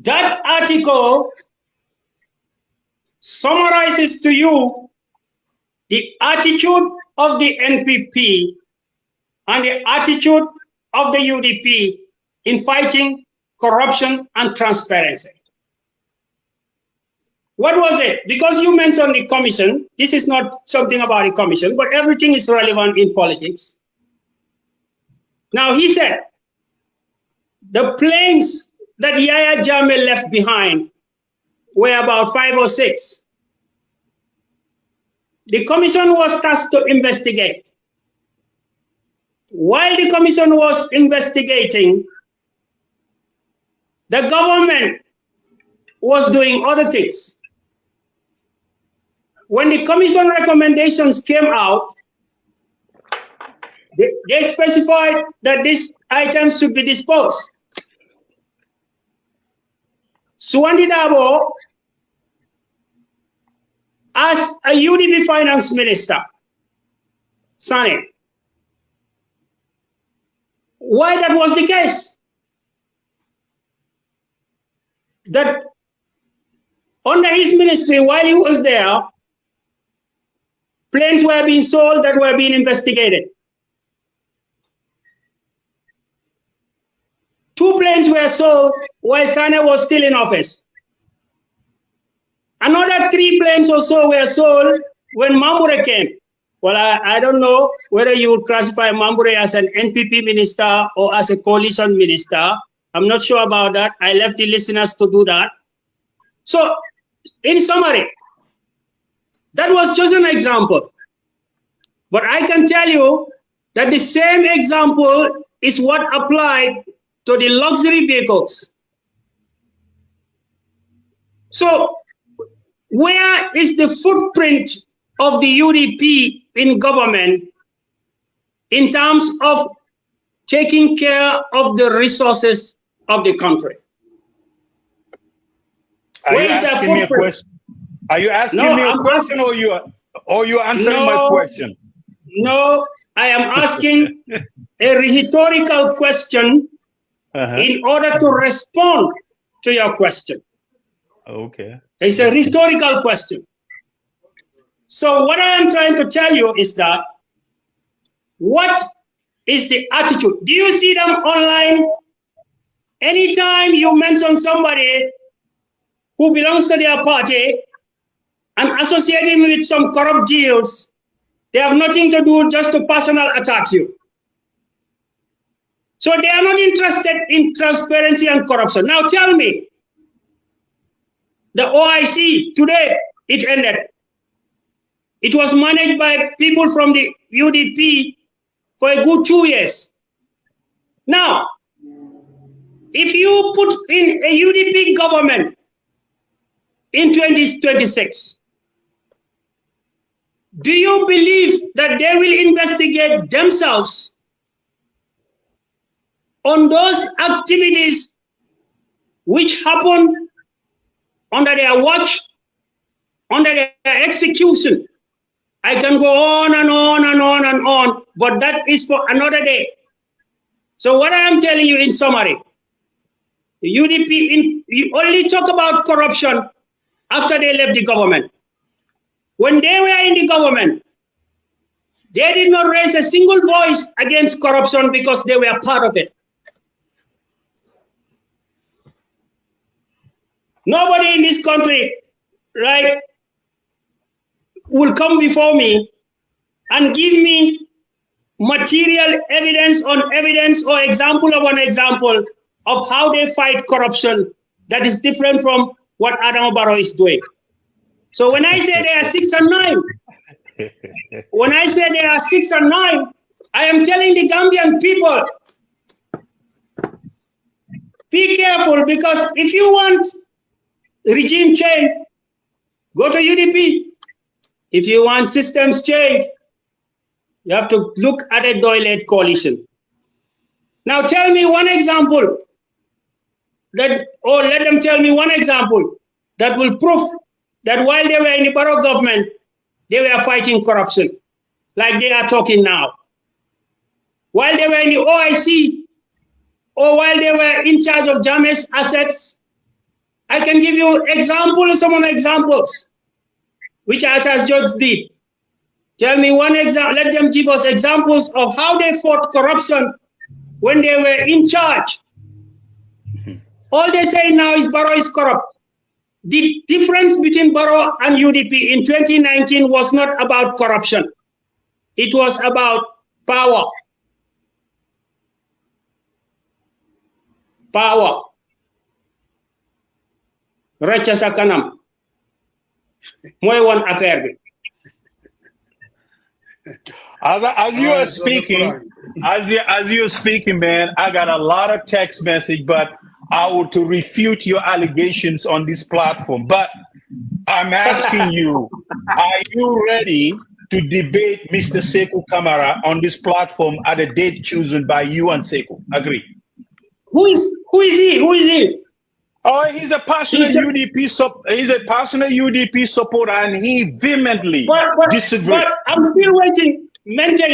That article summarizes to you the attitude of the NPP and the attitude of the UDP in fighting corruption and transparency. What was it? Because you mentioned the commission, this is not something about the commission, but everything is relevant in politics. Now he said, the planes that Yaya Jammeh left behind were about 5 or 6. The commission was tasked to investigate. While the commission was investigating, the government was doing other things. When the commission recommendations came out, they specified that these items should be disposed. Suwandi Dabo, as a UDP finance minister, Sane, why that was the case? That under his ministry, while he was there, planes were being sold that were being investigated. 2 planes were sold while Sane was still in office. Another 3 planes or so were sold when Mambure came. Well, I don't know whether you would classify Mambure as an NPP minister or as a coalition minister. I'm not sure about that. I left the listeners to do that. So, in summary, that was just an example. But I can tell you that the same example is what applied to the luxury vehicles. So, where is the footprint of the UDP in government in terms of taking care of the resources of the country? Are you asking me a question? Are you asking me a question, or you answering my question? No, I am asking a rhetorical question in order to respond to your question. Okay. It's a rhetorical question. So what I am trying to tell you is that, what is the attitude? Do you see them online? Anytime you mention somebody who belongs to their party and associate him with some corrupt deals, they have nothing to do just to personal attack you. So they are not interested in transparency and corruption. Now tell me, the OIC, today it ended. It was managed by people from the UDP for a good 2 years. Now, if you put in a UDP government in 2026, do you believe that they will investigate themselves on those activities which happened under their watch, under their execution? I can go on and on and on and on, but that is for another day. So what I am telling you in summary, the UDP, you only talk about corruption after they left the government. When they were in the government, they did not raise a single voice against corruption because they were part of it. Nobody in this country, right, will come before me and give me material evidence on evidence or example of an example of how they fight corruption that is different from what Adam Barrow is doing. So when I say they are 6 and 9, when I say they are 6 and 9, I am telling the Gambian people, be careful, because if you want regime change, go to UDP. If you want systems change, you have to look at a DOI-led coalition. Now tell me one example or let them tell me one example that will prove that while they were in the Barrow government, they were fighting corruption, like they are talking now. While they were in the OIC, or while they were in charge of Jammeh's assets, I can give you some examples, which as Judge did. Tell me one example, let them give us examples of how they fought corruption when they were in charge. All they say now is Barrow is corrupt. The difference between Barrow and UDP in 2019 was not about corruption. It was about power. rocca sa kanam mooy woon affaire bi. As you are speaking, as you're speaking, man, I got a lot of text message, but I want to refute your allegations on this platform. But I'm asking you, are you ready to debate Mr. Saikou Camara on this platform at a date chosen by you and Saikou? Agree. Who is he? Who is he? Oh, he's a passionate UDP supporter, and he vehemently disagrees. But I'm still waiting. Mental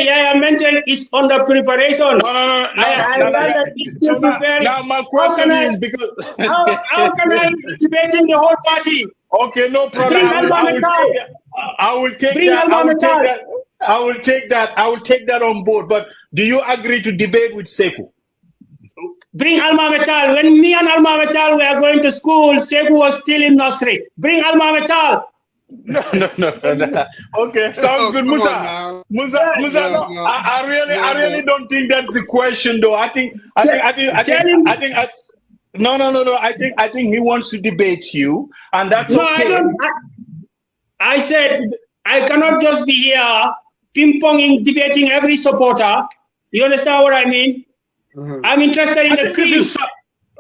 is under preparation. No. I learned that he's still preparing. Now my question is because how can I be debating the whole party? Okay, no problem. I will take that on board. But do you agree to debate with Saikou? Bring Alma Metal. When me and Alma Metal were going to school, Saikou was still in nursery. Bring Alma Metal. No. Okay, sounds good, Musa. Musa, I really don't think that's the question, though. I think he wants to debate you, and that's okay. I said I cannot just be here ping-ponging, debating every supporter. You understand what I mean? I'm interested in the cream.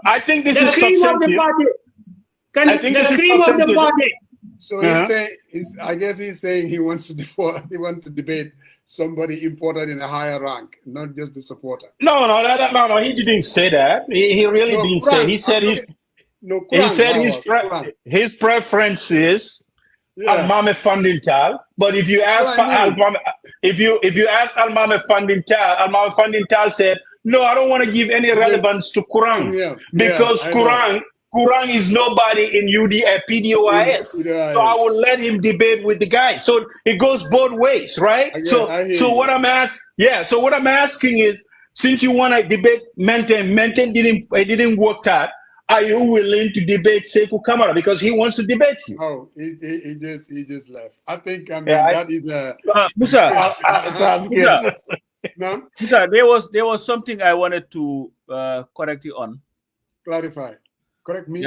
I think this is cream of the party. The cream of the party. So I guess he's saying he wants to debate somebody important in a higher rank, not just the supporter. No. He didn't say that. He really didn't say. He said his preference is Almame Fundintal. But if you ask Almame Fundintal said, no, I don't want to give any relevance to Kurang because Kurang is nobody in PDOIS. So I will let him debate with the guy. So it goes both ways, right? So what I'm asking is, since you want to debate Menten didn't work out, are you willing to debate Saikou Camara because he wants to debate you? Oh, he just left. I think that is Musa. No? Musa, there was something I wanted to correct you on. Clarify. Correct me?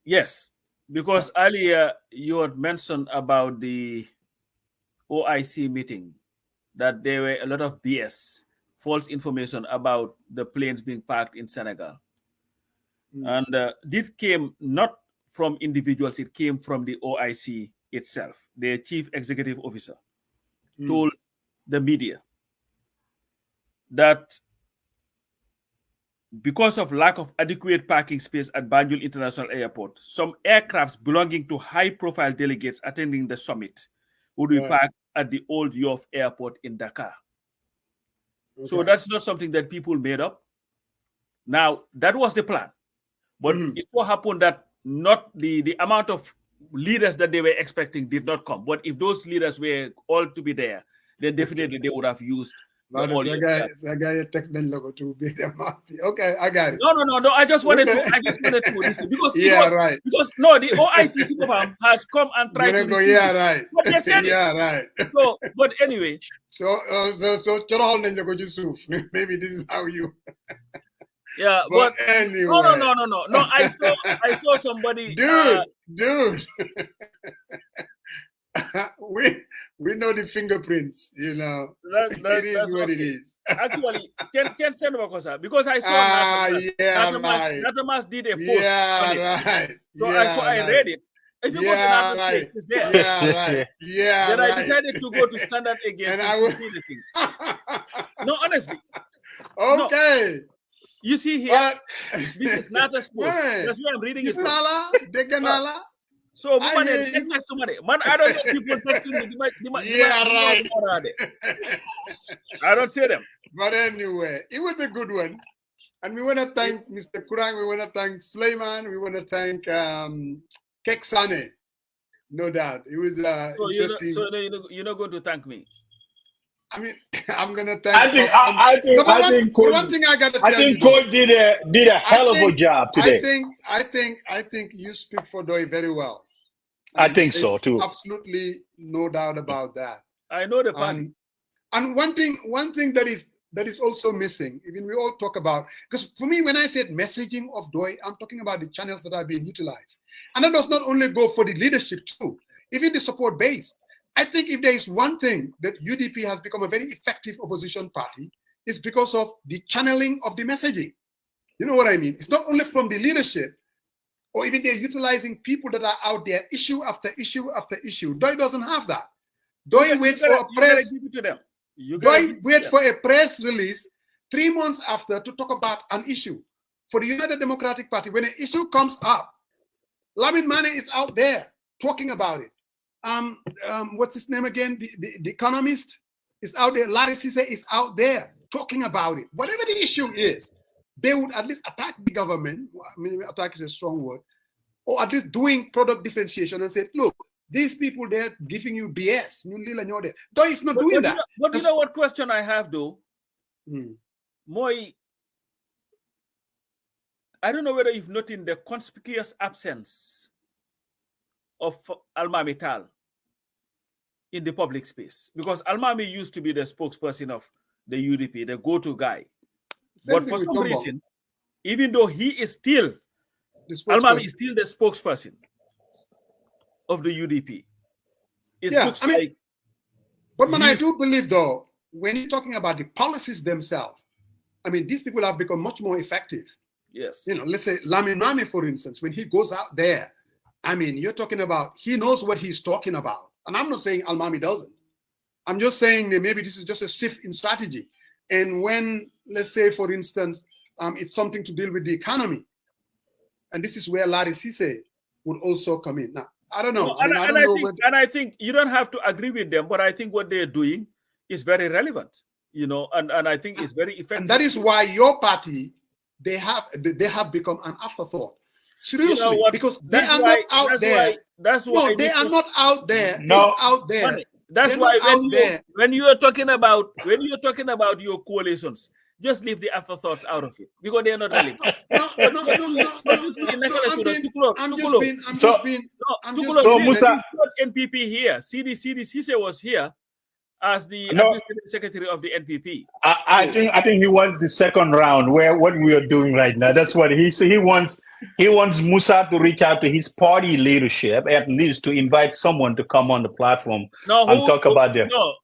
Yes, because earlier you had mentioned about the OIC meeting that there were a lot of BS, false information about the planes being parked in Senegal. And this came not from individuals, it came from the OIC itself. The chief executive officer told the media that because of lack of adequate parking space at Banjul International Airport, some aircrafts belonging to high-profile delegates attending the summit would be parked at the old Yoff Airport in Dakar. Okay. So that's not something that people made up. Now, that was the plan. But it so happened that not the amount of leaders that they were expecting did not come. But if those leaders were all to be there, then definitely they would have used that guy text them logo to be the mafia. Okay, I got it. No. I just wanted to listen because the OIC has come and tried to go, but they said right. So, but anyway. So maybe this is how you. Yeah, but anyway. No. I saw somebody. Dude. We know the fingerprints, it is what it is. Actually, can send because I saw Natamas did a post. I read it. If you go to Natamas page, it's there. Then I decided to go to Standard again to see the thing. No, honestly. Okay. No. You see here, this is Nata's post. That's why I'm reading it. Deganala. So, man, I don't know people texting me. Right. I don't see them. But anyway, it was a good one. And we want to thank Mr. Kurang. We want to thank Suleiman. We want to thank Keksane. No doubt. It was you're not going to thank me. I mean, I'm gonna thank. I think one thing I got to tell you. I think Coach did a hell of a job today. I think you speak for Doi very well. I think so too. Absolutely, no doubt about that. I know the party. And one thing that is that is also missing. Even we all talk about, because for me, when I said messaging of DOI, I'm talking about the channels that are being utilized. And that does not only go for the leadership too, even the support base. I think if there is one thing that UDP has become a very effective opposition party, it's because of the channeling of the messaging. You know what I mean? It's not only from the leadership, or even they're utilizing people that are out there, issue after issue after issue. DOI doesn't have that. DOI wait for a press. DOI wait for a press release 3 months after to talk about an issue. For the United Democratic Party, when an issue comes up, Lamin Mane is out there talking about it. What's his name again? The economist is out there. Larry Sise is out there talking about it. Whatever the issue is, they would at least attack the government. I mean, attack is a strong word, or at least doing product differentiation and say, look, these people, they're giving you BS. DOI is not doing that. But you know what question I have, though? Moi, I don't know whether you've noted the conspicuous absence of Almami Tal in the public space, because Almami used to be the spokesperson of the UDP, the go-to guy. But for some reason, even though he is still, Almami is still the spokesperson of the UDP. It looks like. But man, I do believe though, when you're talking about the policies themselves, I mean, these people have become much more effective. Yes. You know, let's say Lamin Mane, for instance, when he goes out there, I mean, you're talking about, he knows what he's talking about. And I'm not saying Almami doesn't. I'm just saying that maybe this is just a shift in strategy. And when, let's say, for instance, it's something to deal with the economy, and this is where Larry Sise would also come in. Now, I don't know. No, I think you don't have to agree with them, but I think what they're doing is very relevant, you know, and I think it's very effective. And that is why your party, they have become an afterthought. Seriously, you know because they are not out there. That's why they are not out there. No, out there. That's why when you are talking about your coalitions, just leave the afterthoughts out of it because they are not relevant. So Musa, NPP here. CDC was here as the administrative secretary of the NPP. I think he wants the second round where what we are doing right now. That's what he wants. He wants Musa to reach out to his party leadership, at least to invite someone to come on the platform and talk about them. No,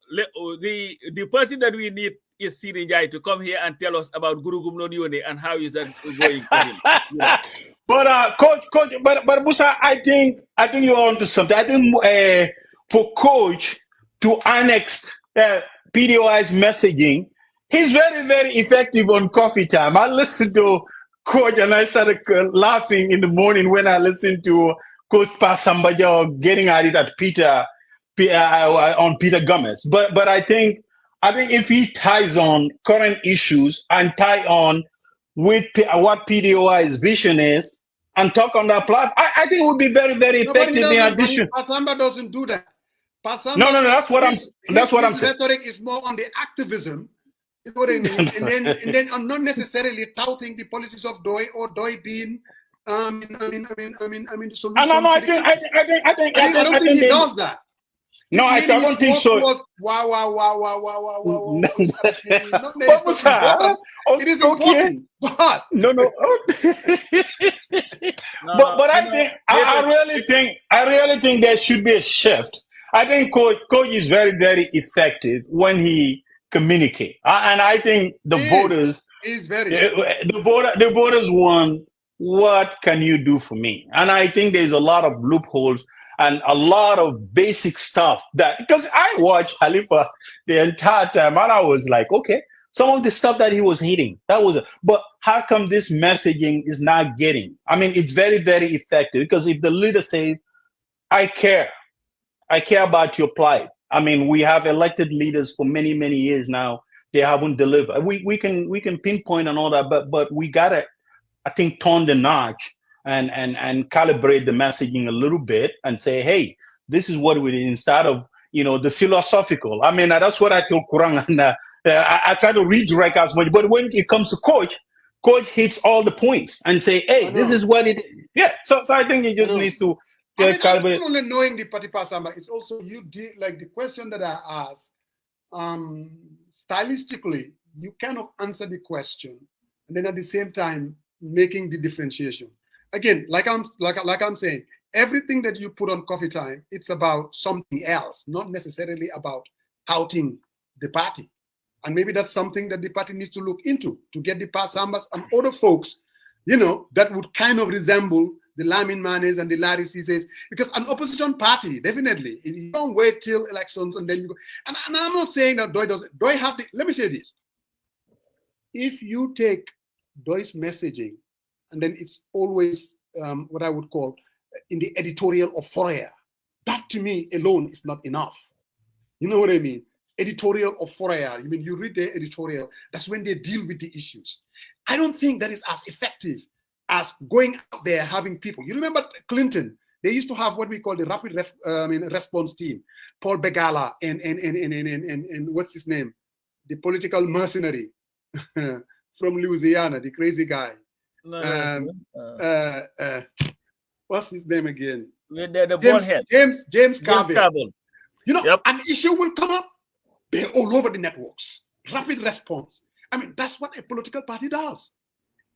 the person that we need is Sidi Njai to come here and tell us about Guru Gumno Nione and how is that going for him. Yeah. But coach, but Musa, I think you're onto something. I think for coach to annex PDOIS messaging, he's very, very effective on coffee time. I listened to Coach and I started laughing in the morning when I listened to Coach Pasambaja getting at it at on Peter Gomez. But I think if he ties on current issues and tie on with what PDOI's vision is and talk on that platform, I think it would be very, very effective in addition. Pasamba doesn't do that. Pasamba, no, that's what I'm saying. Rhetoric is more on the activism. You know what I mean? and then I'm not necessarily touting the policies of DOI or DOI being the solution. I don't think he does that. No, I don't think so. Wow. It is important, but no. But I really think there should be a shift. I think coach is very, very effective when he communicate, and I think the voters want, what can you do for me? And I think there's a lot of loopholes and a lot of basic stuff that, because I watched Khalifa the entire time and I was like, okay, some of the stuff that he was hitting, but how come this messaging is not getting? I mean, it's very, very effective, because if the leader says, I care about your plight. I mean, we have elected leaders for many, many years now. They haven't delivered. We can pinpoint and all that, but we gotta, I think, turn the notch and calibrate the messaging a little bit and say, hey, this is what we did, instead of, the philosophical. I mean, that's what I told Kurang, and I try to redirect as much. But when it comes to coach hits all the points and say, hey, this is what it is. Yeah. So I think it just needs to. It's not only knowing the party Pasamba, it's also like the question that I asked, stylistically, you cannot answer the question and then at the same time making the differentiation. Again, like I'm saying, everything that you put on Coffee Time, it's about something else, not necessarily about touting the party. And maybe that's something that the party needs to look into to get the Passambas and other folks, you know, that would kind of resemble the Lamin Manes and the Larry Cisses, because an opposition party, definitely, you don't wait till elections and then you go. And I'm not saying that DOI doesn't. DOI have the, let me say this. If you take DOI's messaging, and then it's always what I would call in the editorial of Fourier, that to me alone is not enough. You know what I mean? Editorial of Fourier. I mean, you read their editorial, that's when they deal with the issues. I don't think that is as effective as going out there having people. You remember Clinton? They used to have what we call the rapid response team. Paul Begala and what's his name? The political mercenary from Louisiana, the crazy guy. What's his name again? James Carville. You know, an issue will come up. They're all over the networks. Rapid response. I mean, that's what a political party does.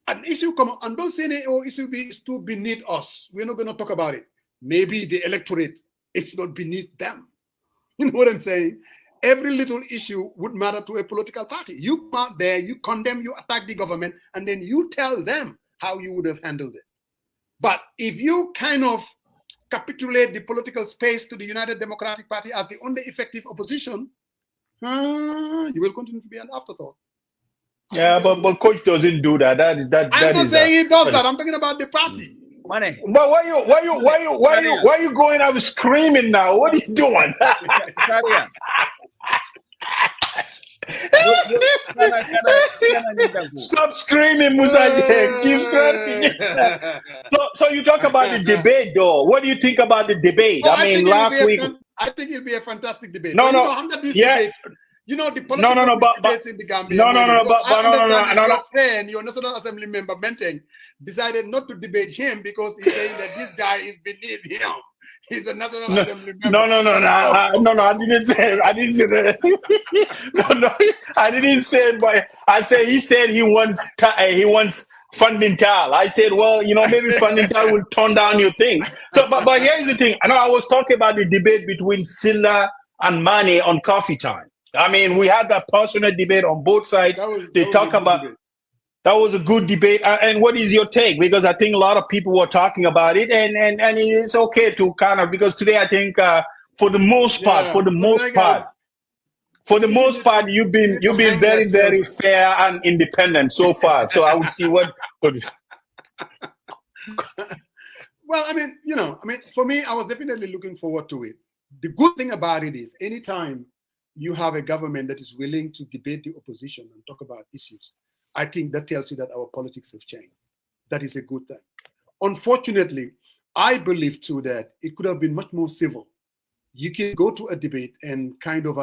An issue come up, and don't say, oh, issue is too beneath us. We're not going to talk about it. Maybe the electorate, it's not beneath them. You know what I'm saying? Every little issue would matter to a political party. You come out there, you condemn, you attack the government, and then you tell them how you would have handled it. But if you kind of capitulate the political space to the United Democratic Party as the only effective opposition, you will continue to be an afterthought. Yeah, but Coach doesn't do that. I'm not saying he does that. I'm talking about the party. Money. But why you going out screaming now? What are you doing? Stop screaming, Musaje. Keep screaming. So you talk about the debate, though. What do you think about the debate? Oh, I mean, last week. I think it'll be a fantastic debate. No, debate, you know, the political debates in the Gambia. Your friend, your National Assembly member, Menteng, decided not to debate him because he's saying that this guy is beneath him. He's a National Assembly member. No, I didn't say. I didn't say that. I didn't say it. But I said he said he wants Funding Tal. I said, well, you know, maybe Funding Tal will turn down your thing. So, but here's the thing. I know I was talking about the debate between Silla and Mane on Coffee Time. I mean, we had that passionate debate on both sides. That was a good debate. And what is your take? Because I think a lot of people were talking about it, and it's okay to kind of, because today I think for the most part, you've been very, very fair and independent so far. So I would see what. Well, I mean, for me, I was definitely looking forward to it. The good thing about it is anytime you have a government that is willing to debate the opposition and talk about issues, I think that tells you that our politics have changed. That is a good thing. Unfortunately, I believe too that it could have been much more civil. You can go to a debate and kind of,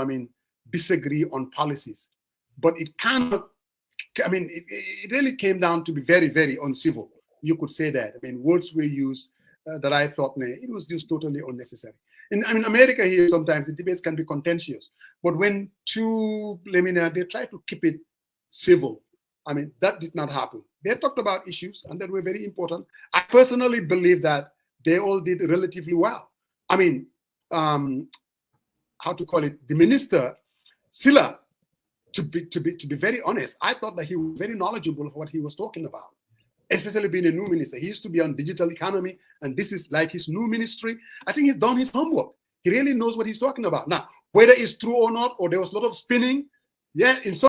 disagree on policies, but it cannot, it really came down to be very, very uncivil. You could say that. Words were used that I thought, it was just totally unnecessary. In America here, sometimes the debates can be contentious, but when they try to keep it civil, that did not happen. They talked about issues and that were very important. I personally believe that they all did relatively well. How to call it? The minister, Silla, to be very honest, I thought that he was very knowledgeable of what he was talking about, especially being a new minister. He used to be on digital economy, and this is like his new ministry. I think he's done his homework. He really knows what he's talking about. Now, whether it's true or not, or there was a lot of spinning, in some